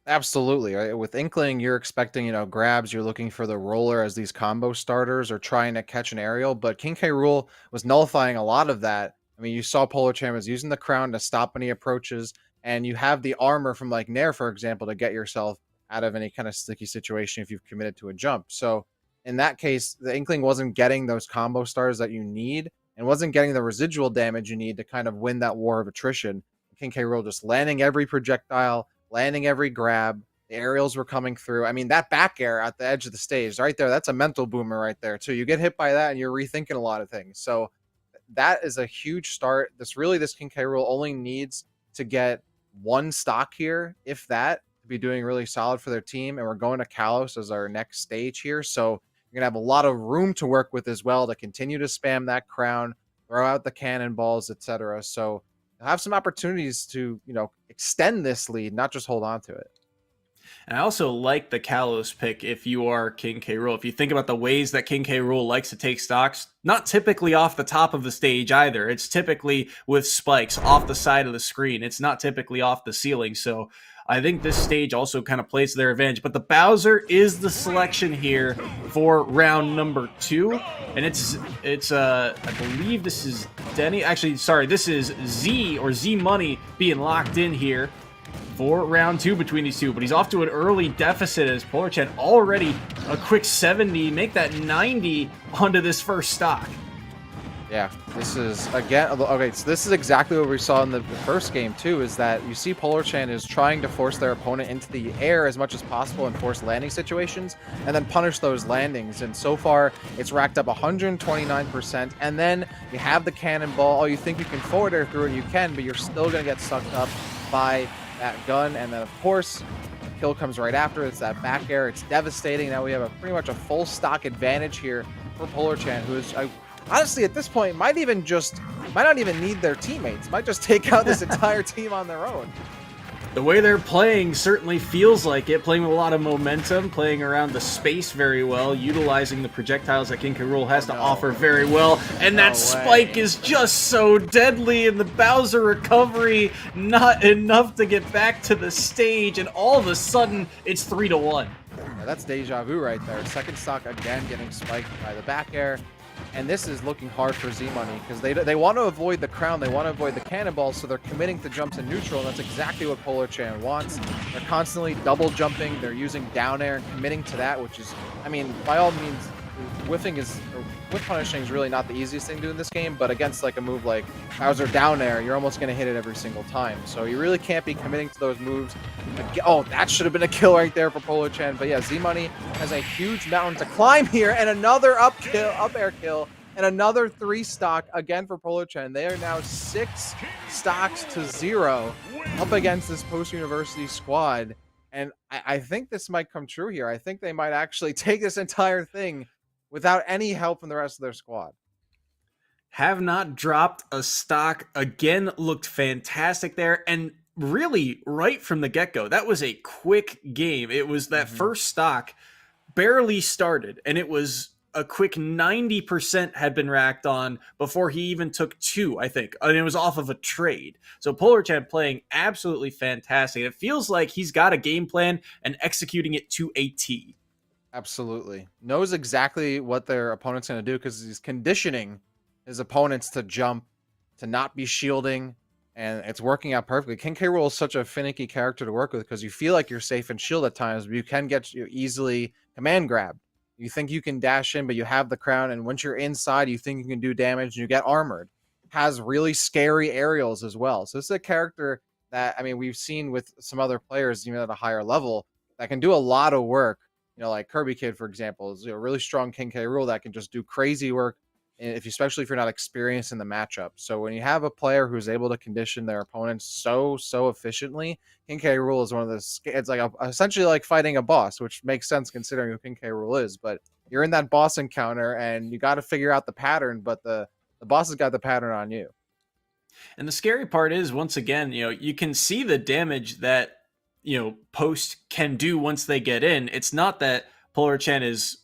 Absolutely. Right? With Inkling, you're expecting, grabs. You're looking for the roller as these combo starters or trying to catch an aerial. But King K. Rool was nullifying a lot of that. I mean, you saw Polar Chan was using the crown to stop any approaches and you have the armor from like Nair, for example, to get yourself out of any kind of sticky situation if you've committed to a jump. So in that case, the Inkling wasn't getting those combo stars that you need and wasn't getting the residual damage you need to kind of win that war of attrition. King K. Rool just landing every projectile, landing every grab. The aerials were coming through. I mean, that back air at the edge of the stage right there, that's a mental boomer right there, too. You get hit by that and you're rethinking a lot of things. So that is a huge start. This King K. Rool only needs to get one stock here, if that, to be doing really solid for their team. And we're going to Kalos as our next stage here. So you're going to have a lot of room to work with as well to continue to spam that crown, throw out the cannonballs, etc. So you'll have some opportunities to, extend this lead, not just hold on to it. And I also like the Kalos pick if you are King K. Rool. If you think about the ways that King K. Rool likes to take stocks, not typically off the top of the stage either. It's typically with spikes off the side of the screen. It's not typically off the ceiling. So I think this stage also kind of plays to their advantage. But the Bowser is the selection here for round number 2. And it's I believe this is Denny. Actually, sorry, this is Z or Z Money being locked in here for round 2 between these two, but he's off to an early deficit as Polarchan already a quick 70, make that 90 onto this first stock. Yeah, this is, again, okay, so this is exactly what we saw in the first game too, is that you see Polarchan is trying to force their opponent into the air as much as possible and force landing situations, and then punish those landings, and so far, it's racked up 129%, and then you have the cannonball, oh, you think you can forward air through it, you can, but you're still going to get sucked up by that gun, and then of course the kill comes right after. It's that back air. It's devastating. Now we have pretty much a full stock advantage here for Polarchan, who is honestly at this point might not even need their teammates, might just take out this entire team on their own. The way they're playing certainly feels like it, playing with a lot of momentum, playing around the space very well, utilizing the projectiles that King K. Rool has to offer very well, and that spike is just so deadly, and the Bowser recovery not enough to get back to the stage, and all of a sudden, it's 3-1. Yeah, that's deja vu right there. Second stock again getting spiked by the back air. And this is looking hard for Z-Money because they want to avoid the crown, they want to avoid the cannonballs, so they're committing to jumps in neutral, and that's exactly what Polarchan wants. They're constantly double jumping, they're using down air and committing to that, which is, I mean, by all means, whiff punishing is really not the easiest thing to do in this game, but against like a move like Bowser down air, you're almost going to hit it every single time. So you really can't be committing to those moves. Oh, that should have been a kill right there for Polarchan. But yeah, Z-Money has a huge mountain to climb here, and another up air kill, and another 3 stock again for Polarchan. They are now 6 stocks to 0 up against this post-university squad. And I think this might come true here. I think they might actually take this entire thing without any help from the rest of their squad. Have not dropped a stock. Again, looked fantastic there. And really, right from the get-go, that was a quick game. It was that first stock barely started, and it was a quick 90% had been racked on before he even took 2, I think. And it was off of a trade. So Polarchan playing absolutely fantastic. It feels like he's got a game plan and executing it to a T. Absolutely. Knows exactly what their opponent's going to do because he's conditioning his opponents to jump, to not be shielding, and it's working out perfectly. King K. Rool is such a finicky character to work with because you feel like you're safe and shield at times, but you can get easily command grabbed. You think you can dash in, but you have the crown, and once you're inside, you think you can do damage, and you get armored. Has really scary aerials as well. So this is a character that, I mean, we've seen with some other players, even at a higher level, that can do a lot of work. Like Kirby Kid, for example, is a really strong King K. Rool that can just do crazy work, especially if you're not experienced in the matchup. So when you have a player who's able to condition their opponents so efficiently, King K. Rool is one of the. It's like essentially like fighting a boss, which makes sense considering who King K. Rool is. But you're in that boss encounter, and you got to figure out the pattern. But the boss has got the pattern on you. And the scary part is, once again, you can see the damage that Post can do once they get in. It's not that Polarchan is,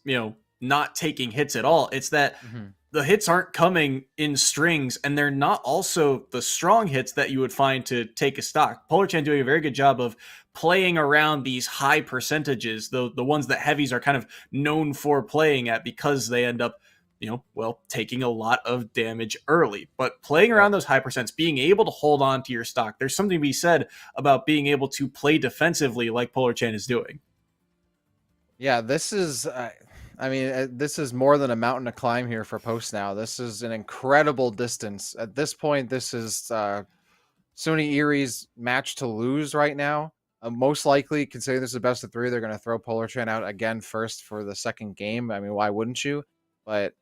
not taking hits at all. It's that the hits aren't coming in strings, and they're not also the strong hits that you would find to take a stock. Polarchan doing a very good job of playing around these high percentages, the ones that heavies are kind of known for playing at because they end up well, taking a lot of damage early. But playing around those high percents, being able to hold on to your stock, there's something to be said about being able to play defensively like Polar Chan is doing. Yeah, this is, this is more than a mountain to climb here for Post now. This is an incredible distance. At this point, this is SUNY Erie's match to lose right now. Most likely, considering this is the best of 3, they're going to throw Polar Chan out again first for the second game. I mean, why wouldn't you? But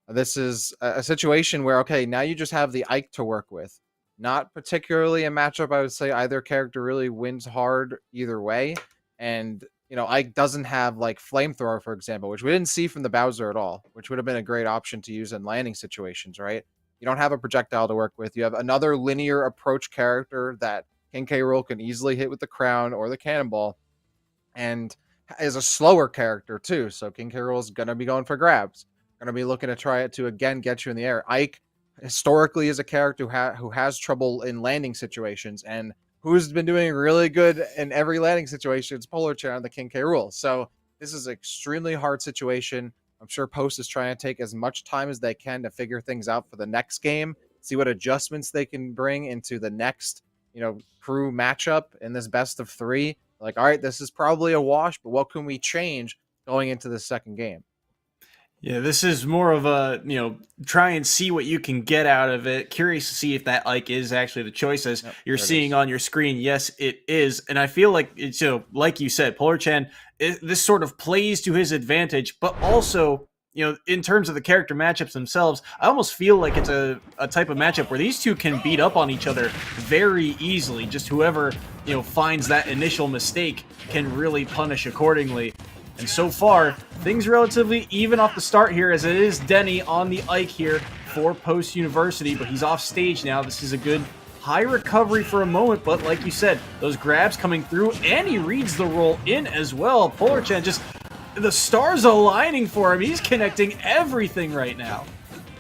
this is a situation where, okay, now you just have the Ike to work with. Not particularly a matchup, I would say either character really wins hard either way. And Ike doesn't have like Flamethrower, for example, which we didn't see from the Bowser at all, which would have been a great option to use in landing situations, right? You don't have a projectile to work with. You have another linear approach character that King K. Rool can easily hit with the crown or the cannonball, and is a slower character too. So King K. Rool is going to be going for grabs, going to be looking to try it to again get you in the air. Ike historically is a character who has trouble in landing situations, and who's been doing really good in every landing situation? It's Polar Chan on the King K. Rool. So this is an extremely hard situation. I'm sure Post is trying to take as much time as they can to figure things out for the next game, see what adjustments they can bring into the next, crew matchup in this best of 3. Like, all right, this is probably a wash, but what can we change going into the second game? Yeah, this is more of a, try and see what you can get out of it. Curious to see if that Ike is actually the choice as you're seeing on your screen. Yes, it is. And I feel like it's, like you said, Polar Chan, this sort of plays to his advantage, but also, in terms of the character matchups themselves, I almost feel like it's a type of matchup where these two can beat up on each other very easily. Just whoever, finds that initial mistake can really punish accordingly. And so far, things relatively even off the start here, as it is Denny on the Ike here for Post University, but he's off stage now. This is a good high recovery for a moment, but like you said, those grabs coming through, and he reads the roll in as well. Polar Chan just, the stars aligning for him. He's connecting everything right now.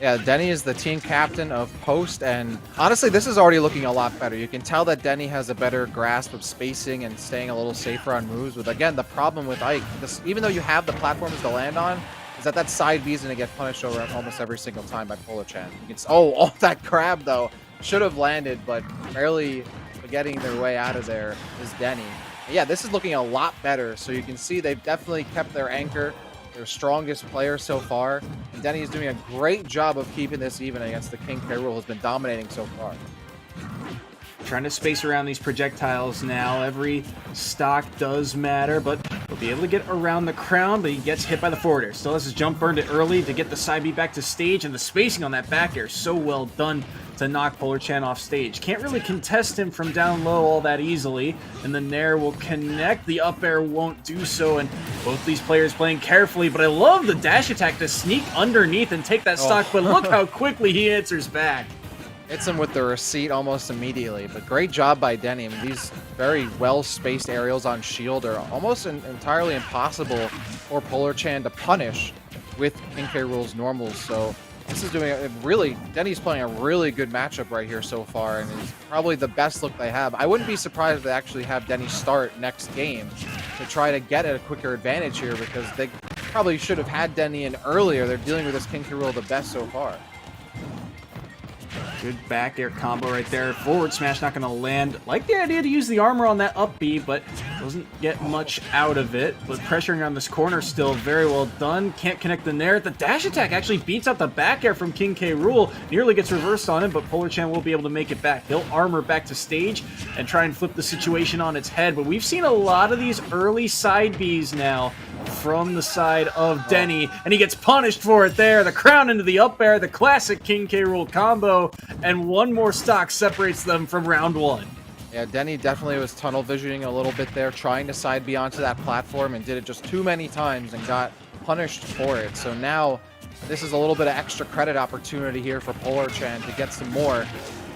Yeah, Denny is the team captain of Post, and honestly, this is already looking a lot better. You can tell that Denny has a better grasp of spacing and staying a little safer on moves. With, again, the problem with Ike, even though you have the platforms to land on, is that side B is going to get punished over almost every single time by Polar Chan. That grab, though, should have landed, but barely getting their way out of there is Denny. Yeah, this is looking a lot better, so you can see they've definitely kept their anchor, their strongest player so far, and Denny is doing a great job of keeping this even against the King K. Rool, who's been dominating so far. Trying to space around these projectiles now. Every stock does matter, but he'll be able to get around the crown, but he gets hit by the forward air. Still has his jump burned it early to get the side B back to stage, and the spacing on that back air is so well done to knock Polar Chan off stage. Can't really contest him from down low all that easily, and the Nair will connect. The up air won't do so, and both these players playing carefully, but I love the dash attack to sneak underneath and take that stock, but look how quickly he answers back. Hits him with the receipt almost immediately, but great job by Denny. I mean, these very well-spaced aerials on shield are almost entirely impossible for Polar Chan to punish with King K. Rool's normals, so this is doing Denny's playing a really good matchup right here so far, and is probably the best look they have. I wouldn't be surprised if they actually have Denny start next game to try to get a quicker advantage here, because they probably should have had Denny in earlier. They're dealing with this King K. Rool the best so far. Good back air combo right there. Forward smash not going to land. Like the idea to use the armor on that up B, but doesn't get much out of it. But pressuring on this corner still very well done. Can't connect the Nair. The dash attack actually beats out the back air from King K. Rool. Nearly gets reversed on him, but Polar Chan will be able to make it back. He'll armor back to stage and try and flip the situation on its head. But we've seen a lot of these early side Bs now from the side of Denny, and he gets punished for it there. The crown into the up air, the classic King K. Rool combo, and one more stock separates them from round 1. Yeah, Denny definitely was tunnel visioning a little bit there, trying to side B onto that platform, and did it just too many times and got punished for it. So now this is a little bit of extra credit opportunity here for Polar Chan to get some more.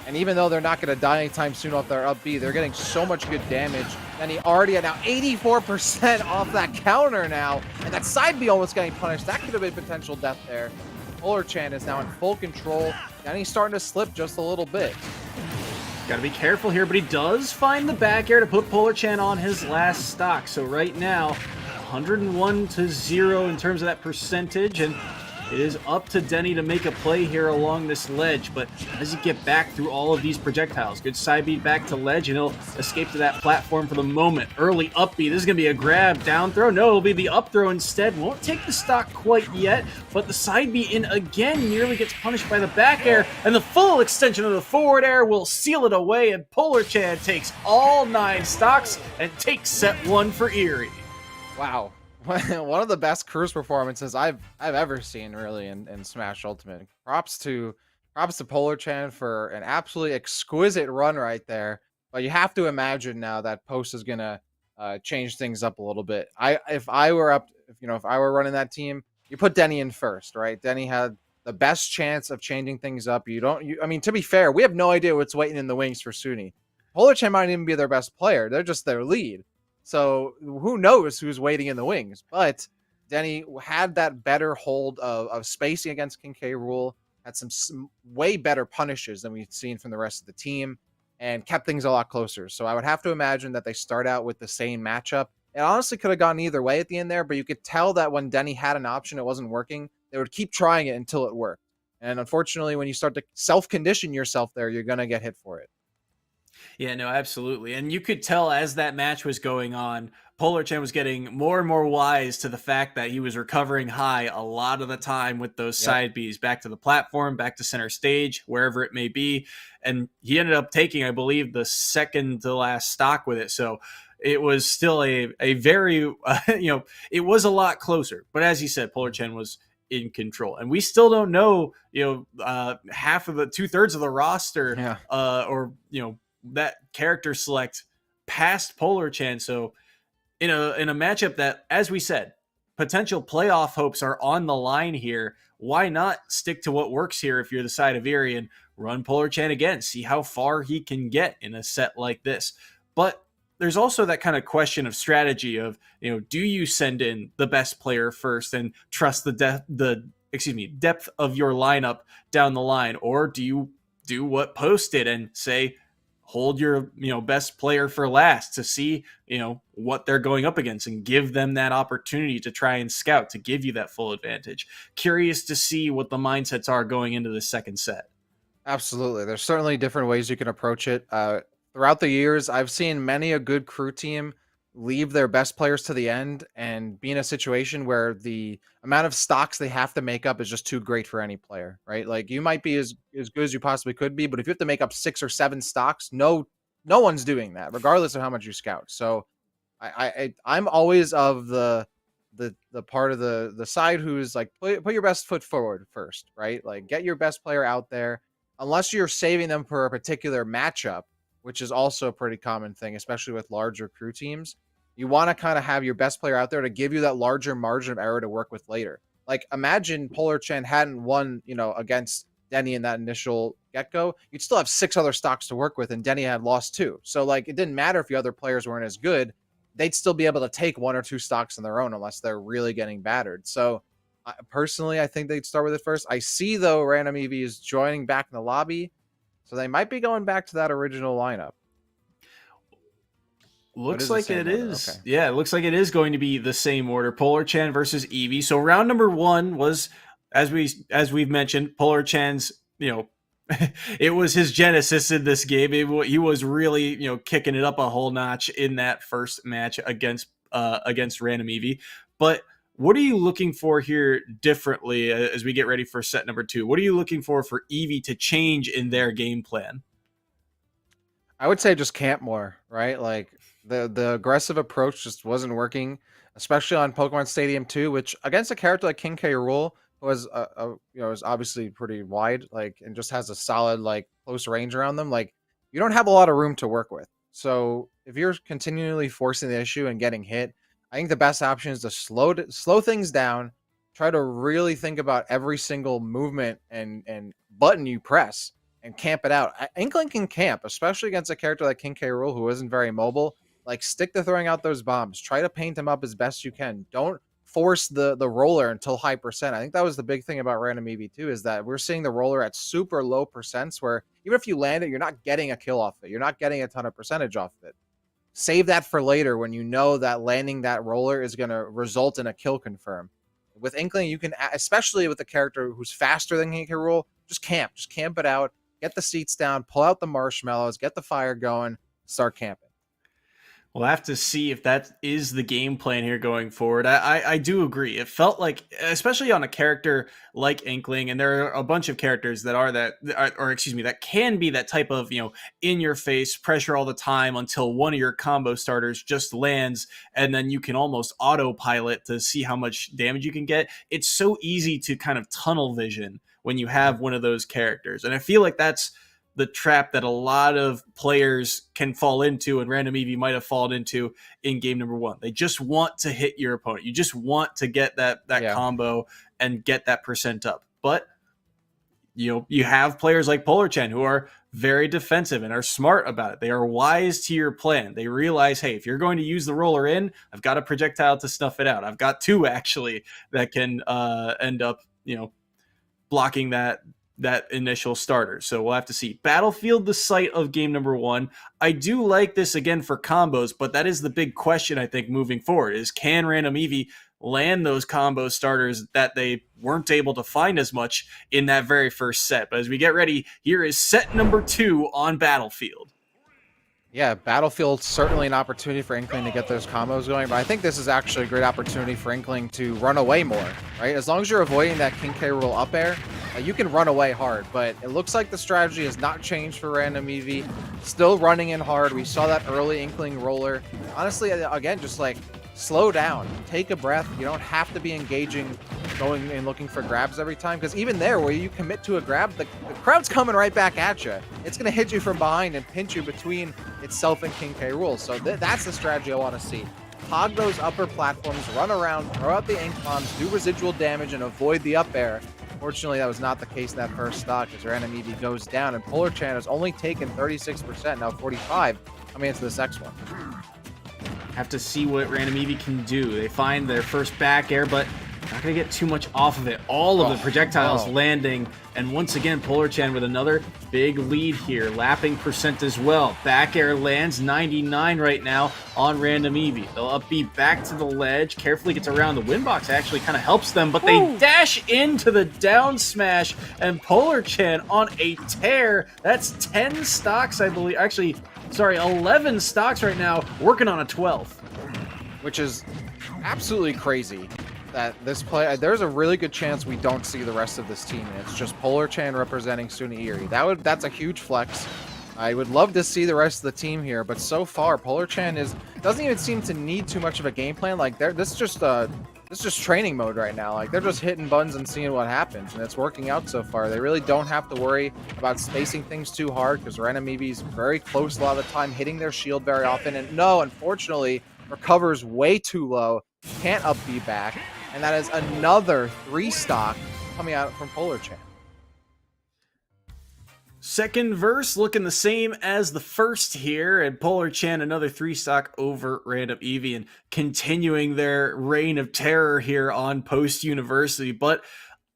And even though they're not going to die anytime soon off their up B, they're getting so much good damage. And he already had now 84% off that counter now. And that side B almost getting punished. That could have been potential death there. Polar Chan is now in full control. And he's starting to slip just a little bit. Got to be careful here, but he does find the back air to put Polar Chan on his last stock. So right now, 101-0 in terms of that percentage. And It is up to Denny to make a play here along this ledge, but as you get back through all of these projectiles, good side beat back to ledge, and he'll escape to that platform for the moment. Early up B, this is going to be a grab, down throw. No, it'll be the up throw instead. Won't take the stock quite yet, but the side B in again nearly gets punished by the back air, and the full extension of the forward air will seal it away, and Polar Chan takes all 9 stocks and takes set 1 for Erie. Wow. One of the best cruise performances I've ever seen, really, in Smash Ultimate. Props to Polar Chan for an absolutely exquisite run right there. But you have to imagine now that Post is gonna change things up a little bit. If I were running that team, you put Denny in first, right? Denny had the best chance of changing things up. I mean, to be fair, we have no idea what's waiting in the wings for SUNY. Polar Chan might even be their best player. They're just their lead. So who knows who's waiting in the wings? But Denny had that better hold of spacing against King K. Rool, had some way better punishes than we've seen from the rest of the team, and kept things a lot closer. So I would have to imagine that they start out with the same matchup. It honestly could have gone either way at the end there, but you could tell that when Denny had an option, it wasn't working. They would keep trying it until it worked. And unfortunately, when you start to self-condition yourself there, you're going to get hit for it. Yeah, no, absolutely. And you could tell as that match was going on, Polar Chan was getting more and more wise to the fact that he was recovering high a lot of the time with those side Bs back to the platform, back to center stage, wherever it may be. And he ended up taking, I believe, the second to last stock with it. So it was still a very, it was a lot closer. But as you said, Polar Chan was in control, and we still don't know, half of the 2/3 of the roster, or that character select past Polar Chan. So in a matchup that, as we said, potential playoff hopes are on the line here, why not stick to what works here if you're the side of Erie and run Polar Chan again, see how far he can get in a set like this. But there's also that kind of question of strategy of, do you send in the best player first and trust the depth of your lineup down the line, or do you do what Post did and say, hold your best player for last to see what they're going up against and give them that opportunity to try and scout to give you that full advantage. Curious to see what the mindsets are going into the second set. Absolutely. There's certainly different ways you can approach it. Throughout the years, I've seen many a good crew team leave their best players to the end and be in a situation where the amount of stocks they have to make up is just too great for any player, right? Like, you might be as good as you possibly could be, but if you have to make up 6 or 7 stocks, no one's doing that, regardless of how much you scout. So I'm always of the part of the side who's like, put your best foot forward first, right? Like, get your best player out there, unless you're saving them for a particular matchup, which is also a pretty common thing, especially with larger crew teams. You want to kind of have your best player out there to give you that larger margin of error to work with later. Like, imagine Polar Chan hadn't won, against Denny in that initial get-go. You'd still have 6 other stocks to work with, and Denny had lost 2. So, like, it didn't matter if the other players weren't as good. They'd still be able to take 1 or 2 stocks on their own unless they're really getting battered. So, personally, I think they'd start with it first. I see, though, Random EV is joining back in the lobby, so they might be going back to that original lineup. Looks like it is. Okay. Yeah, it looks like it is going to be the same order. Polar Chan versus Eevee. So round number 1 was, as we've mentioned, Polar Chan's, it was his genesis in this game. He was really, kicking it up a whole notch in that first match against Random Eevee. But what are you looking for here differently as we get ready for set number 2? What are you looking for Eevee to change in their game plan? I would say just camp more, right? Like, the aggressive approach just wasn't working, especially on Pokemon Stadium 2, which against a character like King K. Rool, who was is obviously pretty wide, like, and just has a solid, like, close range around them. Like, you don't have a lot of room to work with. So if you're continually forcing the issue and getting hit, I think the best option is to slow things down, try to really think about every single movement and button you press, and camp it out. Inkling can camp, especially against a character like King K. Rool, who isn't very mobile. Like, stick to throwing out those bombs. Try to paint them up as best you can. Don't force the roller until high percent. I think that was the big thing about Random EV too, is that we're seeing the roller at super low percents where even if you land it, you're not getting a kill off it. You're not getting a ton of percentage off of it. Save that for later when you know that landing that roller is going to result in a kill confirm. with Inkling, you can, especially with a character who's faster than King K. Rool, just camp it out, get the seats down, pull out the marshmallows, get the fire going, start camping. We'll have to see if that is the game plan here going forward. I do agree. It felt like, especially on a character like Inkling, and there are a bunch of characters that are that, or excuse me, that can be that type of, in your face pressure all the time until one of your combo starters just lands, and then you can almost autopilot to see how much damage you can get. It's so easy to kind of tunnel vision when you have one of those characters. And I feel like that's the trap that a lot of players can fall into, and Random Eevee might have fallen into in game number 1. They just want to hit your opponent. You just want to get that combo and get that percent up. But you have players like Polar Chen who are very defensive and are smart about it. They are wise to your plan. They realize, hey, if you're going to use the roller in, I've got a projectile to snuff it out. I've got 2 actually that can end up, blocking that initial starter. So we'll have to see. Battlefield, the site of game number 1. I do like this again for combos, but that is the big question, I think, moving forward, is can Random Eevee land those combo starters that they weren't able to find as much in that very first set? But as we get ready, here is set number 2 on Battlefield. Yeah, Battlefield's certainly an opportunity for Inkling to get those combos going, but I think this is actually a great opportunity for Inkling to run away more, right? As long as you're avoiding that King K. Rool up air, you can run away hard, but it looks like the strategy has not changed for Random Eevee. Still running in hard. We saw that early Inkling roller. Honestly, again, just like slow down, take a breath. You don't have to be engaging, going and looking for grabs every time, because even there, where you commit to a grab, the crowd's coming right back at you. It's going to hit you from behind and pinch you between itself and King K. Rool. So that's the strategy I want to see. Hog those upper platforms, run around, throw out the ink bombs, do residual damage, and avoid the up air. Fortunately, that was not the case in that first stock, as Random Eevee goes down, and Polar Chan has only taken 36%, now 45 coming into this next one. Have to see what Random Eevee can do. They find their first back air, but not going to get too much off of it. All of the projectiles landing, and once again, Polar Chan with another big lead here. Lapping percent as well. Back air lands 99 right now on Random Eevee. They'll up B back to the ledge, carefully gets around. The windbox actually kind of helps them, but they dash into the down smash, and Polar Chan on a tear. That's 10 stocks, I believe. Actually, sorry, 11 stocks right now, working on a 12th. Which is absolutely crazy. That this play, there's a really good chance we don't see the rest of this team, and it's just Polar Chan representing SUNY Erie. That's a huge flex. I would love to see the rest of the team here, but so far Polar Chan doesn't even seem to need too much of a game plan. Like this is just training mode right now. Like they're just hitting buttons and seeing what happens, and it's working out so far. They really don't have to worry about spacing things too hard, because Random Eevee's very close a lot of the time, hitting their shield very often, and unfortunately recovers way too low, can't up B back. And that is another 3 stock coming out from Polar Chan. Second verse looking the same as the first here, and Polar Chan another 3 stock over Random Eevee, and continuing their reign of terror here on Post University. But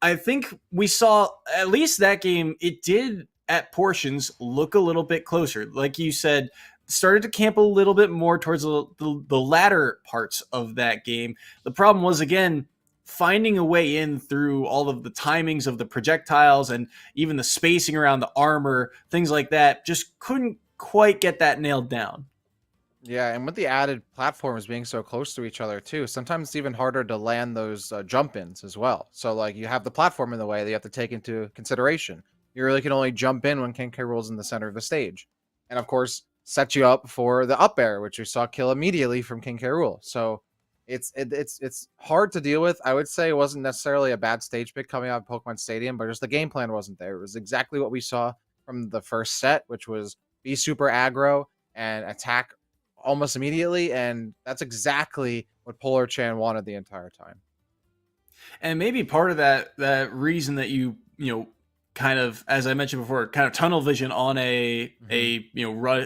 I think we saw at least that game, it did at portions look a little bit closer. Like you said, started to camp a little bit more towards the latter parts of that game. The problem was, again, finding a way in through all of the timings of the projectiles and even the spacing around the armor, things like that, just couldn't quite get that nailed down. Yeah, and with the added platforms being so close to each other too, sometimes it's even harder to land those jump-ins as well. So like you have the platform in the way that you have to take into consideration. You really can only jump in when King K. Rool's in the center of the stage. And of course, set you up for the up air, which we saw kill immediately from King K. Rool. So it's hard to deal with. I would say it wasn't necessarily a bad stage pick coming out of Pokemon Stadium, but just the game plan wasn't there. It was exactly what we saw from the first set, which was be super aggro and attack almost immediately, and that's exactly what Polar Chan wanted the entire time. And maybe part of that reason that you kind of, as I mentioned before, kind of tunnel vision on a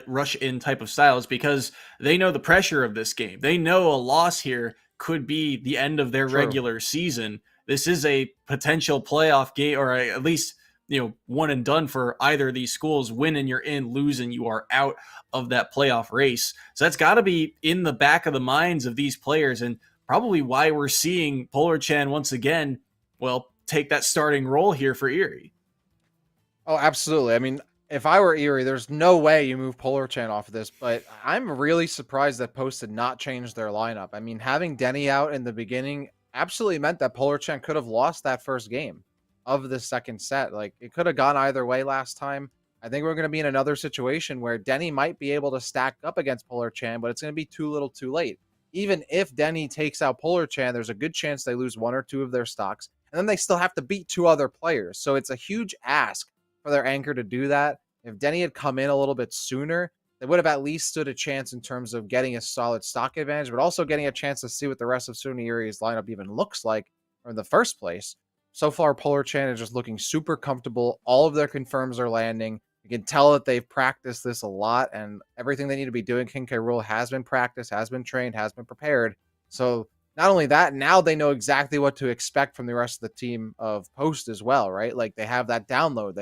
rush in type of style is because they know the pressure of this game. They know a loss here could be the end of their regular season. This is a potential playoff game, or at least one and done for either of these schools. Win and you're in, lose and you are out of that playoff race. So that's got to be in the back of the minds of these players. And probably why we're seeing Polar Chan once again, well, take that starting role here for Erie. Oh, absolutely. I mean, if I were Erie, there's no way you move Polar Chan off of this, but I'm really surprised that Post did not change their lineup. I mean, having Denny out in the beginning absolutely meant that Polar Chan could have lost that first game of the second set. Like, it could have gone either way last time. I think we're going to be in another situation where Denny might be able to stack up against Polar Chan, but it's going to be too little too late. Even if Denny takes out Polar Chan, there's a good chance they lose one or two of their stocks, and then they still have to beat two other players. So it's a huge ask for their anchor to do that. If Denny had come in a little bit sooner, they would have at least stood a chance in terms of getting a solid stock advantage, but also getting a chance to see what the rest of SUNY Erie's lineup even looks like in the first place. So far, Polar Chan is just looking super comfortable. All of their confirms are landing. You can tell that they've practiced this a lot, and everything they need to be doing, King K. Rool, has been practiced, has been trained, has been prepared. So not only that, now they know exactly what to expect from the rest of the team of Post as well, right? Like, they have that download.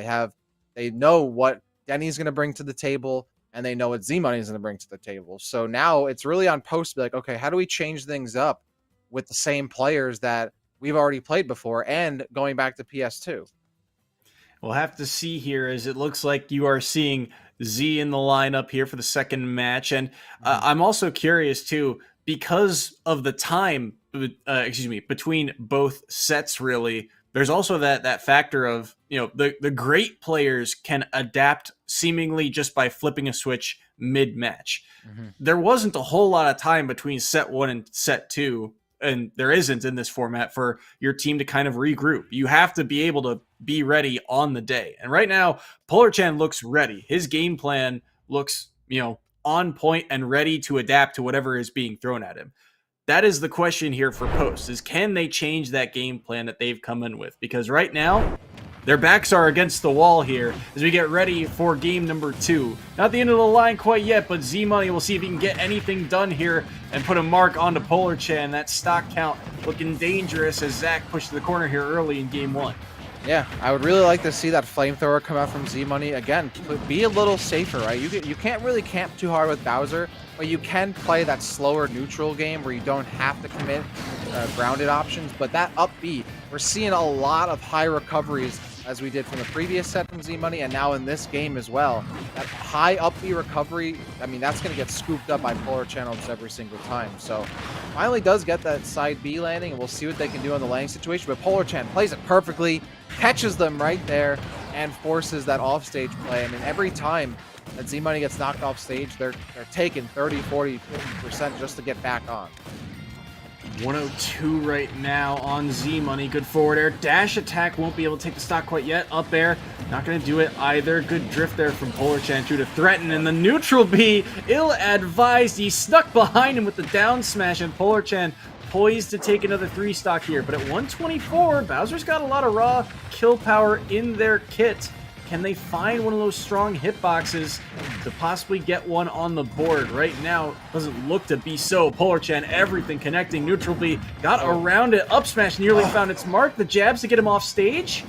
They know what Denny's going to bring to the table, and they know what Z-Money is going to bring to the table. So now it's really on Post to be like, okay, how do we change things up with the same players that we've already played before and going back to PS2? We'll have to see here, as it looks like you are seeing Z in the lineup here for the second match. And I'm also curious, too, because of the time, between both sets, really, there's also that factor of, the great players can adapt seemingly just by flipping a switch mid-match. There wasn't a whole lot of time between set one and set two, and there isn't in this format, for your team to kind of regroup. You have to be able to be ready on the day. And right now, Polar Chan looks ready. His game plan looks, on point and ready to adapt to whatever is being thrown at him. That is the question here for Post, is can they change that game plan that they've come in with? Because right now, their backs are against the wall here as we get ready for game number 2. Not the end of the line quite yet, but Z-Money will see if he can get anything done here and put a mark onto Polar Chan. That stock count looking dangerous as Zach pushed to the corner here early in game 1. Yeah, I would really like to see that flamethrower come out from Z-Money. Again, be a little safer, right? You can't really camp too hard with Bowser, but you can play that slower neutral game where you don't have to commit grounded options. But that upbeat, we're seeing a lot of high recoveries as we did from the previous set from Z-Money, and now in this game as well. That high upbeat recovery, I mean, that's going to get scooped up by Polar Channels every single time. So finally does get that side B landing, and we'll see what they can do in the landing situation. But Polar Chan plays it perfectly, catches them right there, and forces that offstage play. I mean, every time that Z-Money gets knocked off stage, they're taking 30, 40, 50% just to get back on. 102 right now on Z-Money. Good forward air. Dash attack won't be able to take the stock quite yet. Up air, not going to do it either. Good drift there from Polar Chan to threaten. And the neutral B, ill-advised. He snuck behind him with the down smash, and Polar Chan poised to take another 3 stock here. But at 124, Bowser's got a lot of raw kill power in their kit. Can they find one of those strong hitboxes to possibly get one on the board? Right now, doesn't look to be so. Polar Chan, everything connecting. Neutral B got around it. Up smash nearly found its mark. The jabs to get him off stage.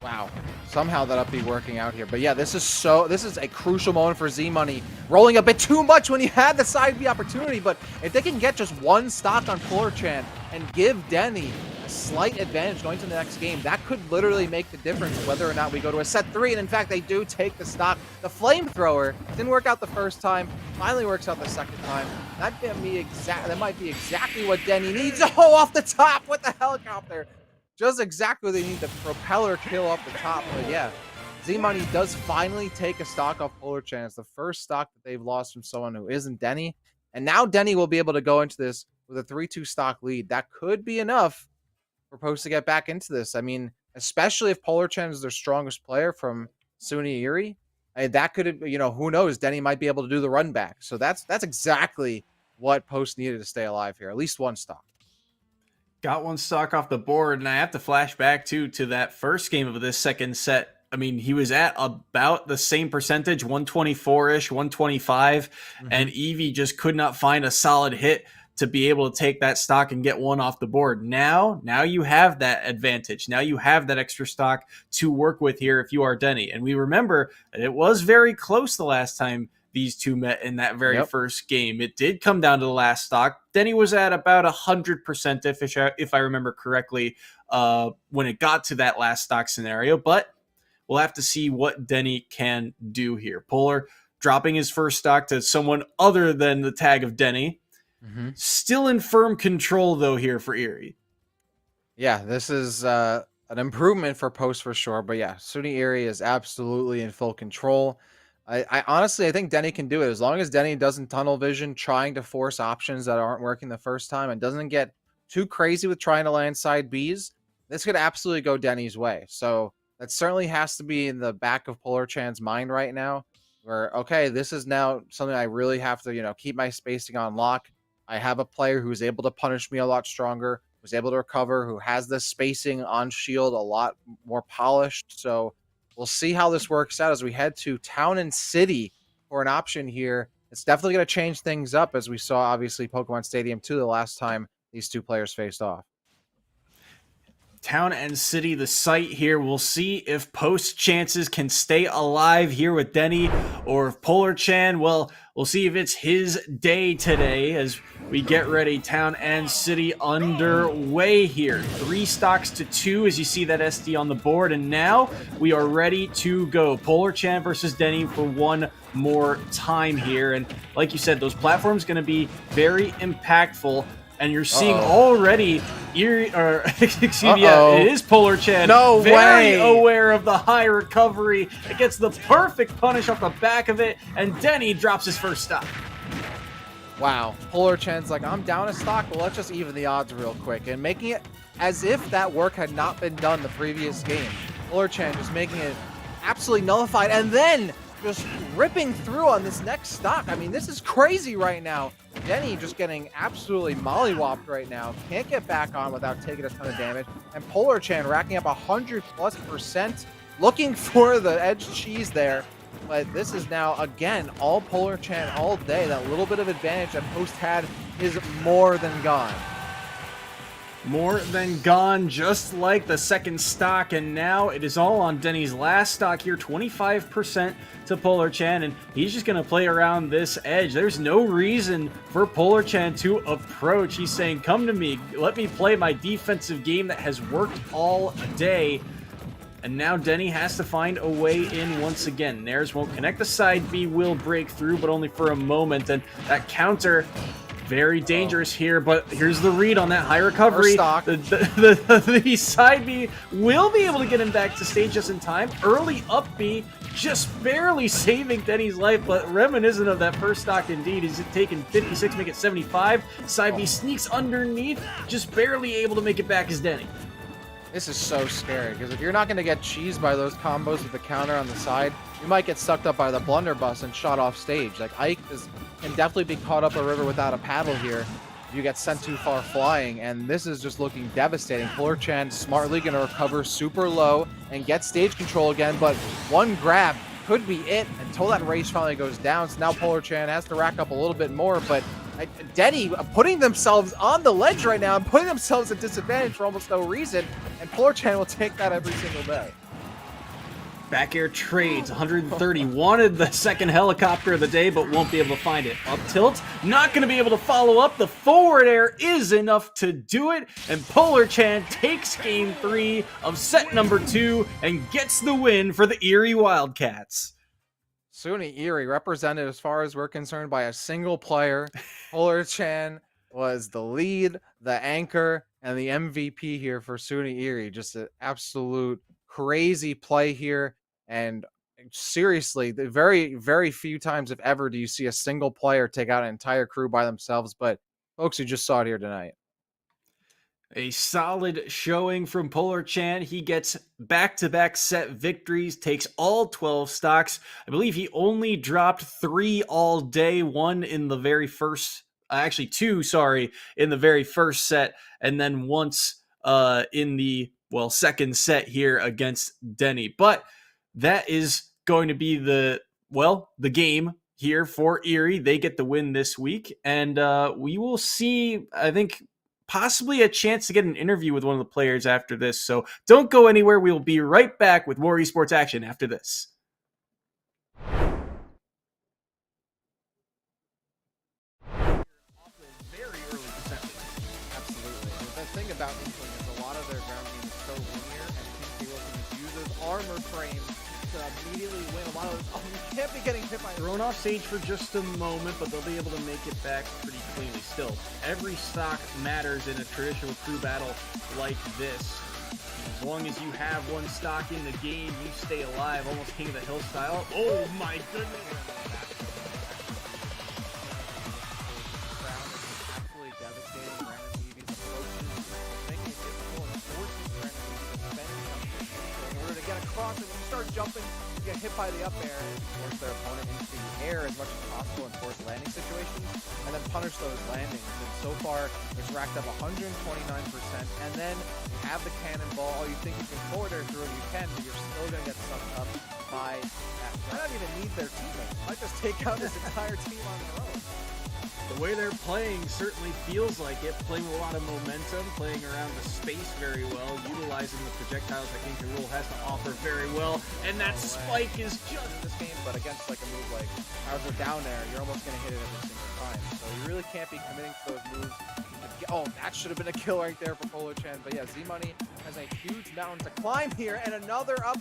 Wow. Somehow that up B working out here. But yeah, this is a crucial moment for Z-Money. Rolling a bit too much when he had the side B opportunity, but if they can get just one stock on Polar Chan and give Denny a slight advantage going to the next game, that could literally make the difference whether or not we go to a set 3. And in fact, they do take the stock. The flamethrower didn't work out the first time, finally works out the second time. That might be exactly what Denny needs. Oh, off the top with the helicopter. Just exactly what they need, the propeller kill off the top. But yeah, Z-Money does finally take a stock off Polar Chan. It's the first stock that they've lost from someone who isn't Denny. And now Denny will be able to go into this with a 3-2 stock lead. That could be enough for Post to get back into this. I mean, especially if Polar Chan is their strongest player from SUNY Erie. That could, who knows? Denny might be able to do the run back. So that's exactly what Post needed to stay alive here. At least one stock. Got one stock off the board, and I have to flash back to that first game of this second set. I mean, he was at about the same percentage, 124-ish, 125, and Eevee just could not find a solid hit to be able to take that stock and get one off the board. Now you have that advantage. Now you have that extra stock to work with here if you are Denny. And we remember that it was very close the last time these two met in that very Yep. first game. It did come down to the last stock. Denny was at about 100% if I remember correctly when it got to that last stock scenario, but we'll have to see what Denny can do here. Polar dropping his first stock to someone other than the tag of Denny. Mm-hmm. Still in firm control, though, here for Erie. Yeah, this is an improvement for Post for sure. But yeah, SUNY Erie is absolutely in full control. I honestly, I think Denny can do it as long as Denny doesn't tunnel vision, trying to force options that aren't working the first time, and doesn't get too crazy with trying to land side Bs. This could absolutely go Denny's way. So that certainly has to be in the back of Polar Chan's mind right now. Where okay, this is now something I really have to keep my spacing on lock. I have a player who's able to punish me a lot stronger, who's able to recover, who has the spacing on shield a lot more polished. So we'll see how this works out as we head to Town and City for an option here. It's definitely going to change things up, as we saw, obviously, Pokemon Stadium 2 the last time these two players faced off. Town and City, the site here. We'll see if Post chances can stay alive here with Denny, or if Polar Chan, well, we'll see if it's his day today as we get ready. Town and City underway here. 3 stocks to 2 as you see that SD on the board, and now we are ready to go. Polar Chan versus Denny for one more time here, and like you said, those platforms going to be very impactful. And you're seeing already Erie, or excuse me, yeah, it is Polar Chan. No very way. aware of the high recovery. It gets the perfect punish off the back of it, and Denny drops his first stop. Wow. Polar Chan's like, I'm down a stock, but let's just even the odds real quick. And making it as if that work had not been done the previous game. Polar Chan just making it absolutely nullified, and then just ripping through on this next stock. I mean, this is crazy right now. Denny just getting absolutely mollywopped right now. Can't get back on without taking a ton of damage. And Polar Chan racking up 100+%, looking for the edge cheese there. But this is now, again, all Polar Chan all day. That little bit of advantage that Post had is more than gone. More than gone, just like the second stock, and now it is all on Denny's last stock here, 25% to Polar Chan, and he's just going to play around this edge. There's no reason for Polar Chan to approach. He's saying, come to me, let me play my defensive game that has worked all day. And now Denny has to find a way in once again. Nares won't connect, the side B will break through, but only for a moment, and that counter... very dangerous here, but here's the read on that high recovery. The side B will be able to get him back to stage just in time. Early up B, just barely saving Denny's life, but reminiscent of that first stock indeed. He's taken 56, make it 75. Side B sneaks underneath, just barely able to make it back as Denny. This is so scary, because if you're not going to get cheesed by those combos with the counter on the side, you might get sucked up by the blunderbuss and shot off stage. Like, Ike can definitely be caught up a river without a paddle here. You get sent too far flying, and this is just looking devastating. Polar Chan smartly going to recover super low and get stage control again, but one grab could be it until that race finally goes down. So now Polar Chan has to rack up a little bit more, but Denny putting themselves on the ledge right now and putting themselves at disadvantage for almost no reason, and Polar Chan will take that every single day. Back air trades, 130. Wanted the second helicopter of the day, but won't be able to find it. Up tilt, not going to be able to follow up. The forward air is enough to do it, and Polar Chan takes game 3 of set number 2 and gets the win for the Erie Wildcats. SUNY Erie represented, as far as we're concerned, by a single player. Polar Chan was the lead, the anchor, and the MVP here for SUNY Erie. Just an absolute crazy play here, and seriously, the very, very few times, if ever, do you see a single player take out an entire crew by themselves. But folks, you just saw it here tonight. A solid showing from Polar Chan. He gets back-to-back set victories, takes all 12 stocks. I believe he only dropped 3 all day, one in the very first, actually 2, in the very first set, and then once in the second set here against Denny. But that is going to be the game here for Erie. They get the win this week, and we will see, I think, possibly a chance to get an interview with one of the players after this. So don't go anywhere. We will be right back with more esports action after this. thing about Inkling is a lot of their ground game is so linear, and King Wilson just uses armor frame to immediately win a lot of those. Oh, you can't be getting hit by Thrown off stage for just a moment, but they'll be able to make it back pretty cleanly. Still, every stock matters in a traditional crew battle like this. As long as you have one stock in the game, you stay alive, almost King of the Hill style. Oh my goodness! Absolutely devastating. Brandon Levy's approaches, making it difficult and forces Brandon Levy to spend something in order to get across. And when you start jumping, you get hit by the up air and force their opponent into the air as much as possible and force landing situations, and then punish those landings. And so far, it's racked up 129%. And then you have the cannonball. All you think you can forward air through, you can, but you're still going to get sucked up by that. Might not even need their teammates. Might just take out this entire team on their own. The way they're playing certainly feels like it, playing with a lot of momentum, playing around the space very well, utilizing the projectiles that King K. Rool has to offer very well, and that spike is just in this game, but against like a move like Bowser down there, you're almost going to hit it every single time. So you really can't be committing to those moves. Oh, that should have been a kill right there for Polar Chan. But yeah, Z-Money has a huge mountain to climb here, and another up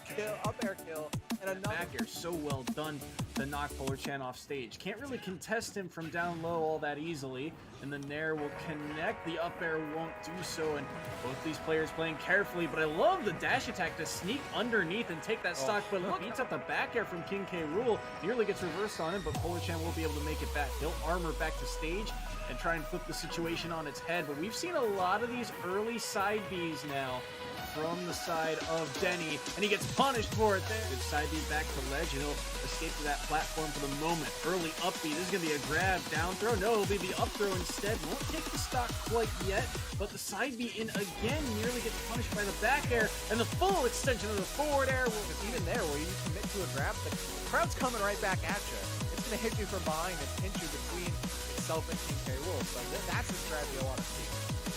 air kill, and another back air so well done to knock Polar Chan off stage. Can't really contest him from down low all that easily, and the Nair will connect. The up air won't do so, and both these players playing carefully, but I love the dash attack to sneak underneath and take that stock, but look, beats up the back air from King K. Rool. Nearly gets reversed on him, but Polar Chan will be able to make it back. He'll armor back to stage and try and flip the situation on its head, but we've seen a lot of these early side Bs now from the side of Denny, and he gets punished for it there. Good side B back to ledge, and he'll escape to that platform for the moment. Early up B, this is going to be a grab, down throw. No, it'll be the up throw instead. Won't take the stock quite yet, but the side B in again, nearly gets punished by the back air, and the full extension of the forward air. Even there, where you commit to a grab, the crowd's coming right back at you. It's going to hit you from behind and pinch you between itself and King K. Rool. So that's the strategy I want to see.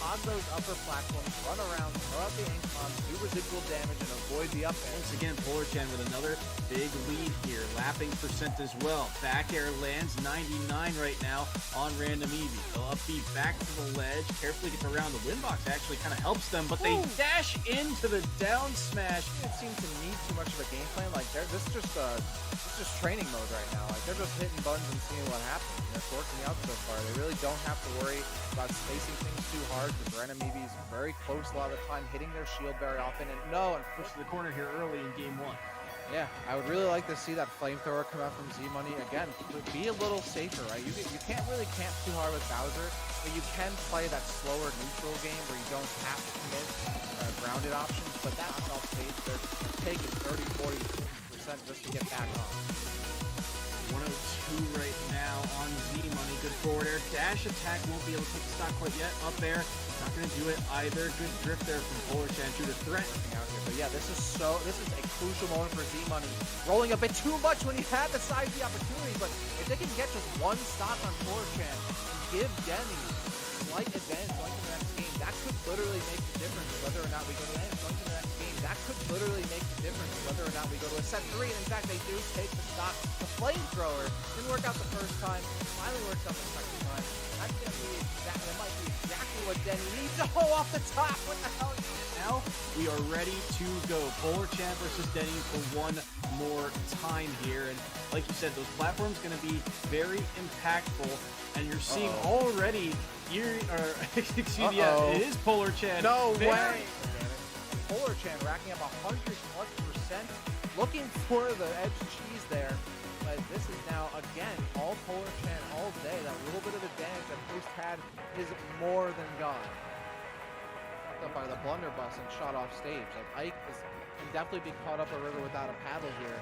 On those upper platforms, run around, throw out the ink bombs, do residual damage, and avoid the up air. Once again, Polar Chan with another big lead here. Lapping percent as well. Back air lands 99 right now on Random Eevee. They'll up B back to the ledge. Carefully gets around. The windbox actually kind of helps them, but they dash into the down smash. It seems to need too much of a game plan. Like this is just training mode right now. Like they're just hitting buttons and seeing what happens. And it's working out so far. They really don't have to worry about spacing things too hard, because Random Eevee is very close a lot of the time, hitting their shield very often. And push to the corner here early in game one. Yeah, I would really like to see that flamethrower come out from Z-Money. Again, be a little safer, right? You can't really camp too hard with Bowser, but you can play that slower neutral game where you don't have to commit grounded options, but that's off stage. They're taking 30, 40, 50% just to get back on. 102 right now on Z-Money. Good forward air. Dash attack won't be able to take the stock quite yet. Up air. Not going to do it either. Good drift there from Polar Chan to the threat. Out here. But yeah, this is a crucial moment for Z-Money. Rolling a bit too much when he had the side B opportunity, but if they can get just one stock on Polar Chan and give Denny slight advantage going to the next game, that could literally make the difference whether or not we go to the next game. That could literally make the difference whether or not we go to a set 3. And in fact, they do take the stock. The flamethrower didn't work out the first time. Finally works out the second time. That's going to be exactly, that might be exactly what Denny needs. Oh, off the top. What the hell? Now we are ready to go. Polar Chan versus Denny for one more time here. And like you said, those platforms going to be very impactful. And you're seeing already Erie, or excuse me, yeah, it is Polar Chan. No way. Polar Chan racking up 100+%, looking for the edge cheese there. But this is now, again, all Polar Chan all day. That little bit of advantage that Post had is more than gone. Fucked up by the blunderbuss and shot off stage. Like, Ike can definitely be caught up a river without a paddle here.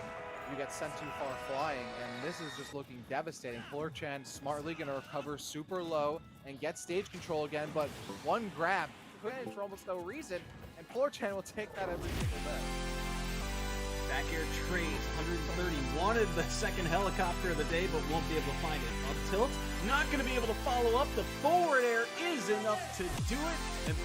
You get sent too far flying, and this is just looking devastating. Polar Chan smartly going to recover super low and get stage control again, but one grab for almost no reason, and Polar Chan will take that every single day. Back air trades 130. Wanted the second helicopter of the day, but won't be able to find it. Up tilt, not going to be able to follow up. The forward air is enough to do it. And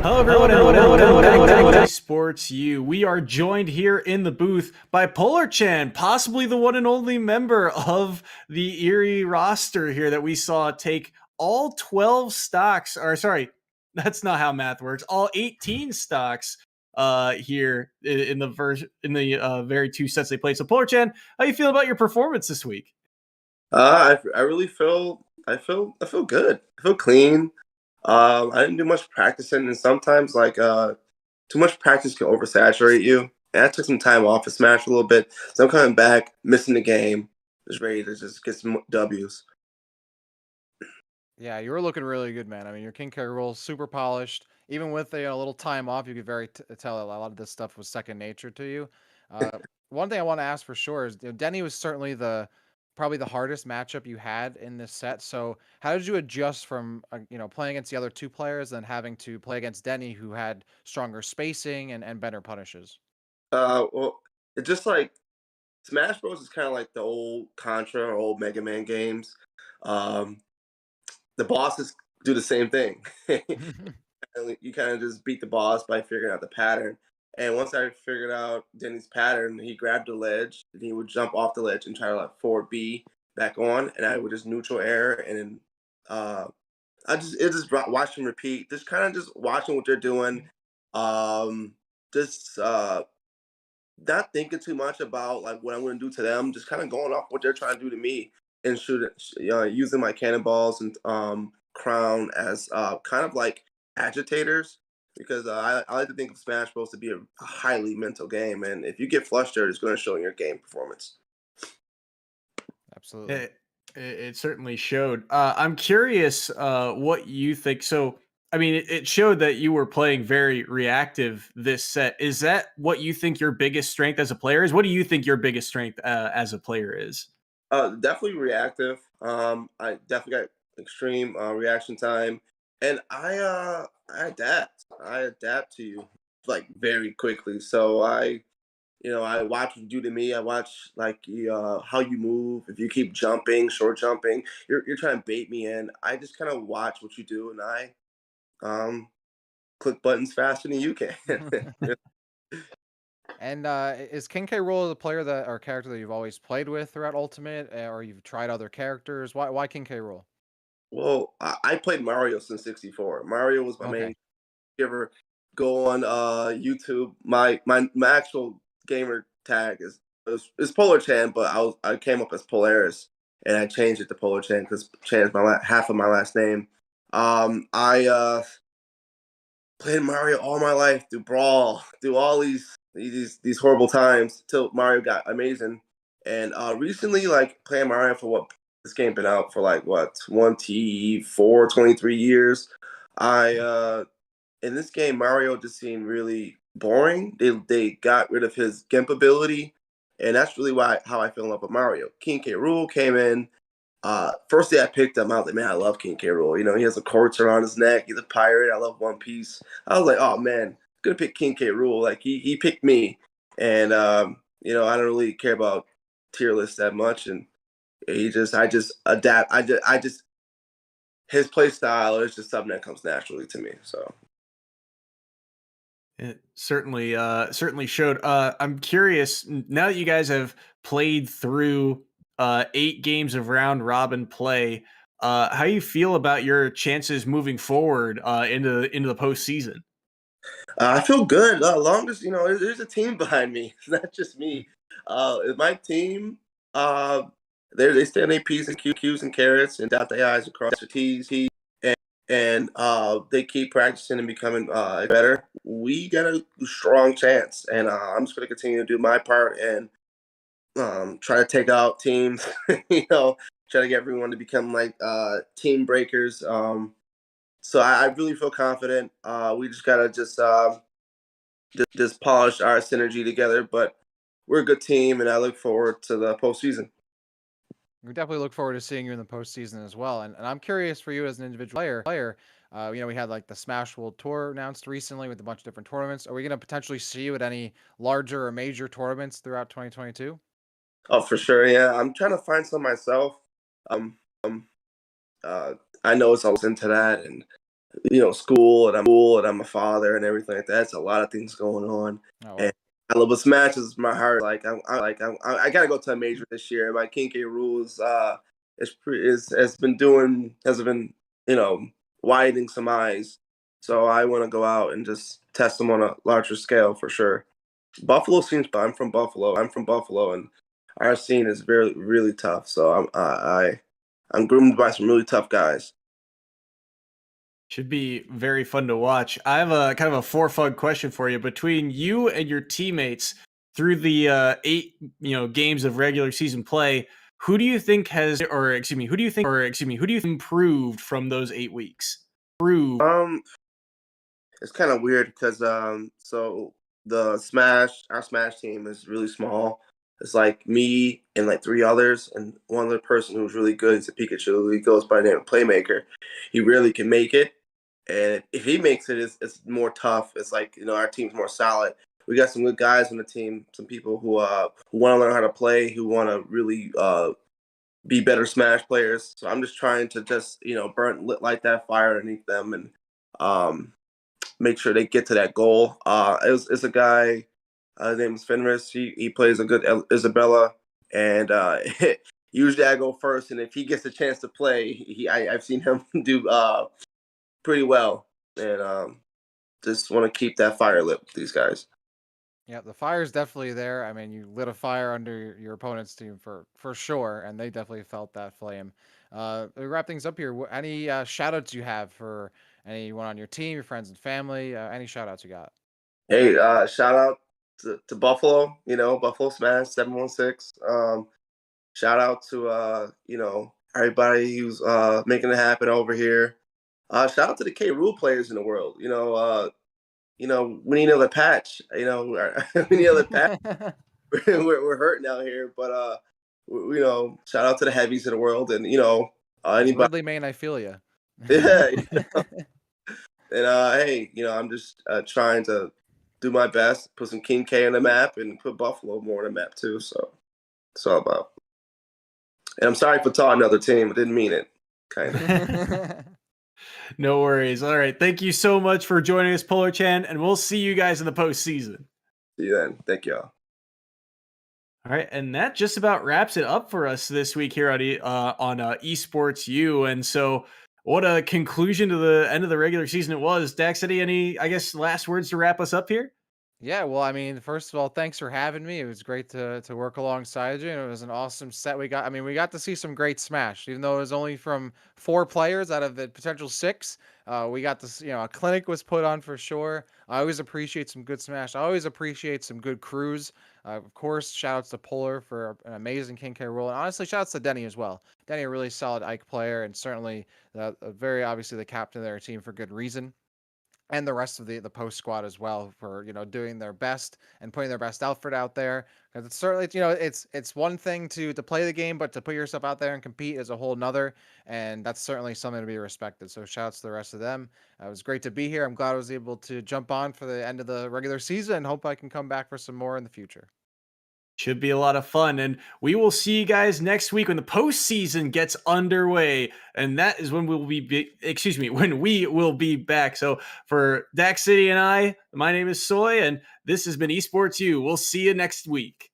Hello, everyone, and welcome back to Sports U. We are joined here in the booth by Polar Chan, possibly the one and only member of the Erie roster here that we saw take all 12 stocks, or sorry, that's not how math works, all 18 stocks here in the very two sets they played. So, Polar Chan, how you feel about your performance this week? I really I feel good. I feel clean. I didn't do much practicing, and sometimes too much practice can oversaturate you. And I took some time off to Smash a little bit, so I'm coming back, missing the game, just ready to just get some W's. Yeah, you were looking really good, man. I mean, your King K. Rool super polished. Even with a little time off, you could tell a lot of this stuff was second nature to you. One thing I want to ask for sure is, Denny was certainly probably the hardest matchup you had in this set. So how did you adjust from playing against the other two players and having to play against Denny, who had stronger spacing and better punishes? Well, it's just like Smash Bros is kind of like the old Contra or old Mega Man games. Um, the bosses do the same thing. You kind of just beat the boss by figuring out the pattern. And once I figured out Denny's pattern, he grabbed the ledge and he would jump off the ledge and try to like forward B back on, and I would just neutral air, and then watch and repeat, just kind of just watching what they're doing, just not thinking too much about like what I'm going to do to them, just kind of going off what they're trying to do to me and using my cannonballs and crown as kind of like agitators, because I like to think of Smash Bros to be a highly mental game, and if you get flustered, it's going to show in your game performance. Absolutely. It certainly showed. I'm curious what you think. So, I mean, it showed that you were playing very reactive this set. Is that what you think your biggest strength as a player is? What do you think your biggest strength as a player is? Definitely reactive. I definitely got extreme reaction time, and I adapt. I adapt to you like very quickly. So I watch what you do to me. I watch how you move. If you keep jumping, short jumping, you're trying to bait me in. I just kind of watch what you do, and I um click buttons faster than you can. And is King K. Rool the player or character that you've always played with throughout Ultimate, or you've tried other characters? Why King K. Rool? Well, I played Mario since '64. Mario was my main. Okay. If you ever go on YouTube, my actual gamer tag is Polar Chan, but I came up as Polaris, and I changed it to Polar Chan because Chan is half of my last name. I played Mario all my life through Brawl, through all these horrible times till Mario got amazing. And recently, like playing Mario for this game been out for like what 23 years. I in this game Mario just seemed really boring. They got rid of his gimp ability, and that's really how I fell in love with Mario. King K. Rool came in. First day I picked him, I was like, man, I love King K. Rool. He has a course around his neck. He's a pirate. I love One Piece. I was like, oh man, gonna pick King K. Rool. Like he picked me, and I don't really care about tier lists that much, and I just adapt. I just his play style is just something that comes naturally to me. So. It certainly showed. I'm curious now that you guys have played through 8 games of round robin play. How you feel about your chances moving forward into the postseason? I feel good. Long as there's a team behind me. It's not just me. My team, uh, they stand their P's and Q's and carrots and dot their I's and cross their T's. And they keep practicing and becoming better. We got a strong chance, and I'm just going to continue to do my part and try to take out teams. Try to get everyone to become like team breakers. So I really feel confident. We just gotta just polish our synergy together. But we're a good team, and I look forward to the postseason. We definitely look forward to seeing you in the postseason as well. And I'm curious for you as an individual player. We had like the Smash World Tour announced recently with a bunch of different tournaments. Are we going to potentially see you at any larger or major tournaments throughout 2022? Oh, for sure. Yeah, I'm trying to find some myself. Um, um, I know it's always into that, and school, and I'm a father and everything like that. It's a lot of things going on. Oh, And I love what smashes my heart. Like I gotta go to a major this year. My Kincaid rules has been widening some eyes. So I want to go out and just test them on a larger scale for sure. Buffalo seems. I'm from Buffalo, and our scene is very really tough. So I'm groomed by some really tough guys. Should be very fun to watch. I have a kind of a fun question for you. Between you and your teammates through the 8 games of regular season play, who do you think who do you think improved from those 8 weeks? It's kind of weird because so our Smash team is really small. It's like me and like 3 others, and one other person who's really good is a Pikachu. He goes by the name of Playmaker. He really can make it, and if he makes it, it's more tough. It's like our team's more solid. We got some good guys on the team, some people who want to learn how to play, who want to really be better Smash players. So I'm just trying to light that fire underneath them and make sure they get to that goal. It's a guy, his name is Fenris. He plays a good Isabella, and usually I go first. And if he gets a chance to play, I've seen him do pretty well, and just want to keep that fire lit with these guys. yeah, the fire's definitely there. I mean, you lit a fire under your opponent's team for sure, and they definitely felt that flame. We wrap things up here. Any shout outs you have for anyone on your team, your friends and family? Any shout outs you got? Hey, shout out to Buffalo, Buffalo Smash 716. Shout out to everybody who's making it happen over here. Shout out to the K Rule players in the world. We need another patch. We need another patch. we're hurting out here, but shout out to the heavies in the world, and anybody. Woodley, Maine, I feel you. Yeah. And hey, I'm just trying to do my best, put some King K on the map, and put Buffalo more on the map too. So it's all about. And I'm sorry for talking another team. I didn't mean it. Kind of. No worries. All right. Thank you so much for joining us, Polar Chan, and we'll see you guys in the postseason. See you then. Thank y'all. All right, and that just about wraps it up for us this week here on Esports U. And so, what a conclusion to the end of the regular season it was. Dax, any last words to wrap us up here? Yeah, well, I mean, first of all, thanks for having me. It was great to work alongside you, and it was an awesome set we got. I mean, we got to see some great Smash, even though it was only from 4 players out of the potential 6. We got this, a clinic was put on for sure. I always appreciate some good Smash. I always appreciate some good crews. Of course, shout outs to Polar for an amazing King K role, and honestly, shout outs to Denny as well. Denny, a really solid Ike player, and certainly very obviously the captain of their team for good reason. And the rest of the post squad as well for doing their best and putting their best outfit out there, because it's certainly it's one thing to play the game, but to put yourself out there and compete is a whole nother, and that's certainly something to be respected. So shouts to the rest of them. It was great to be here. I'm glad I was able to jump on for the end of the regular season, and hope I can come back for some more in the future. Should be a lot of fun, and we will see you guys next week when the postseason gets underway, and that is when when we will be back. So for Dax City and I, my name is Soy, and this has been Esports U. We'll see you next week.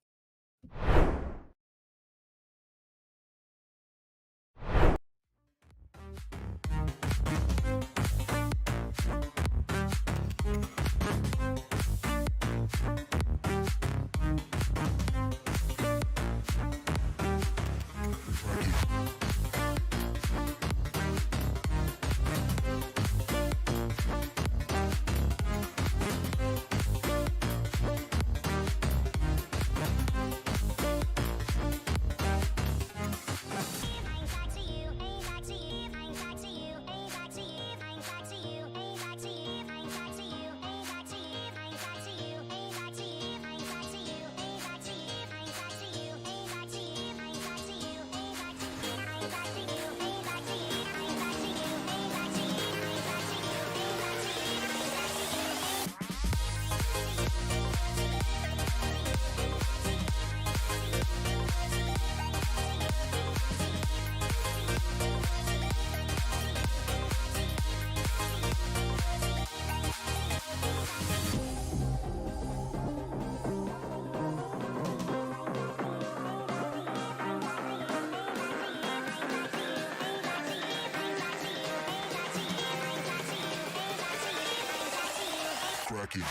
cracking.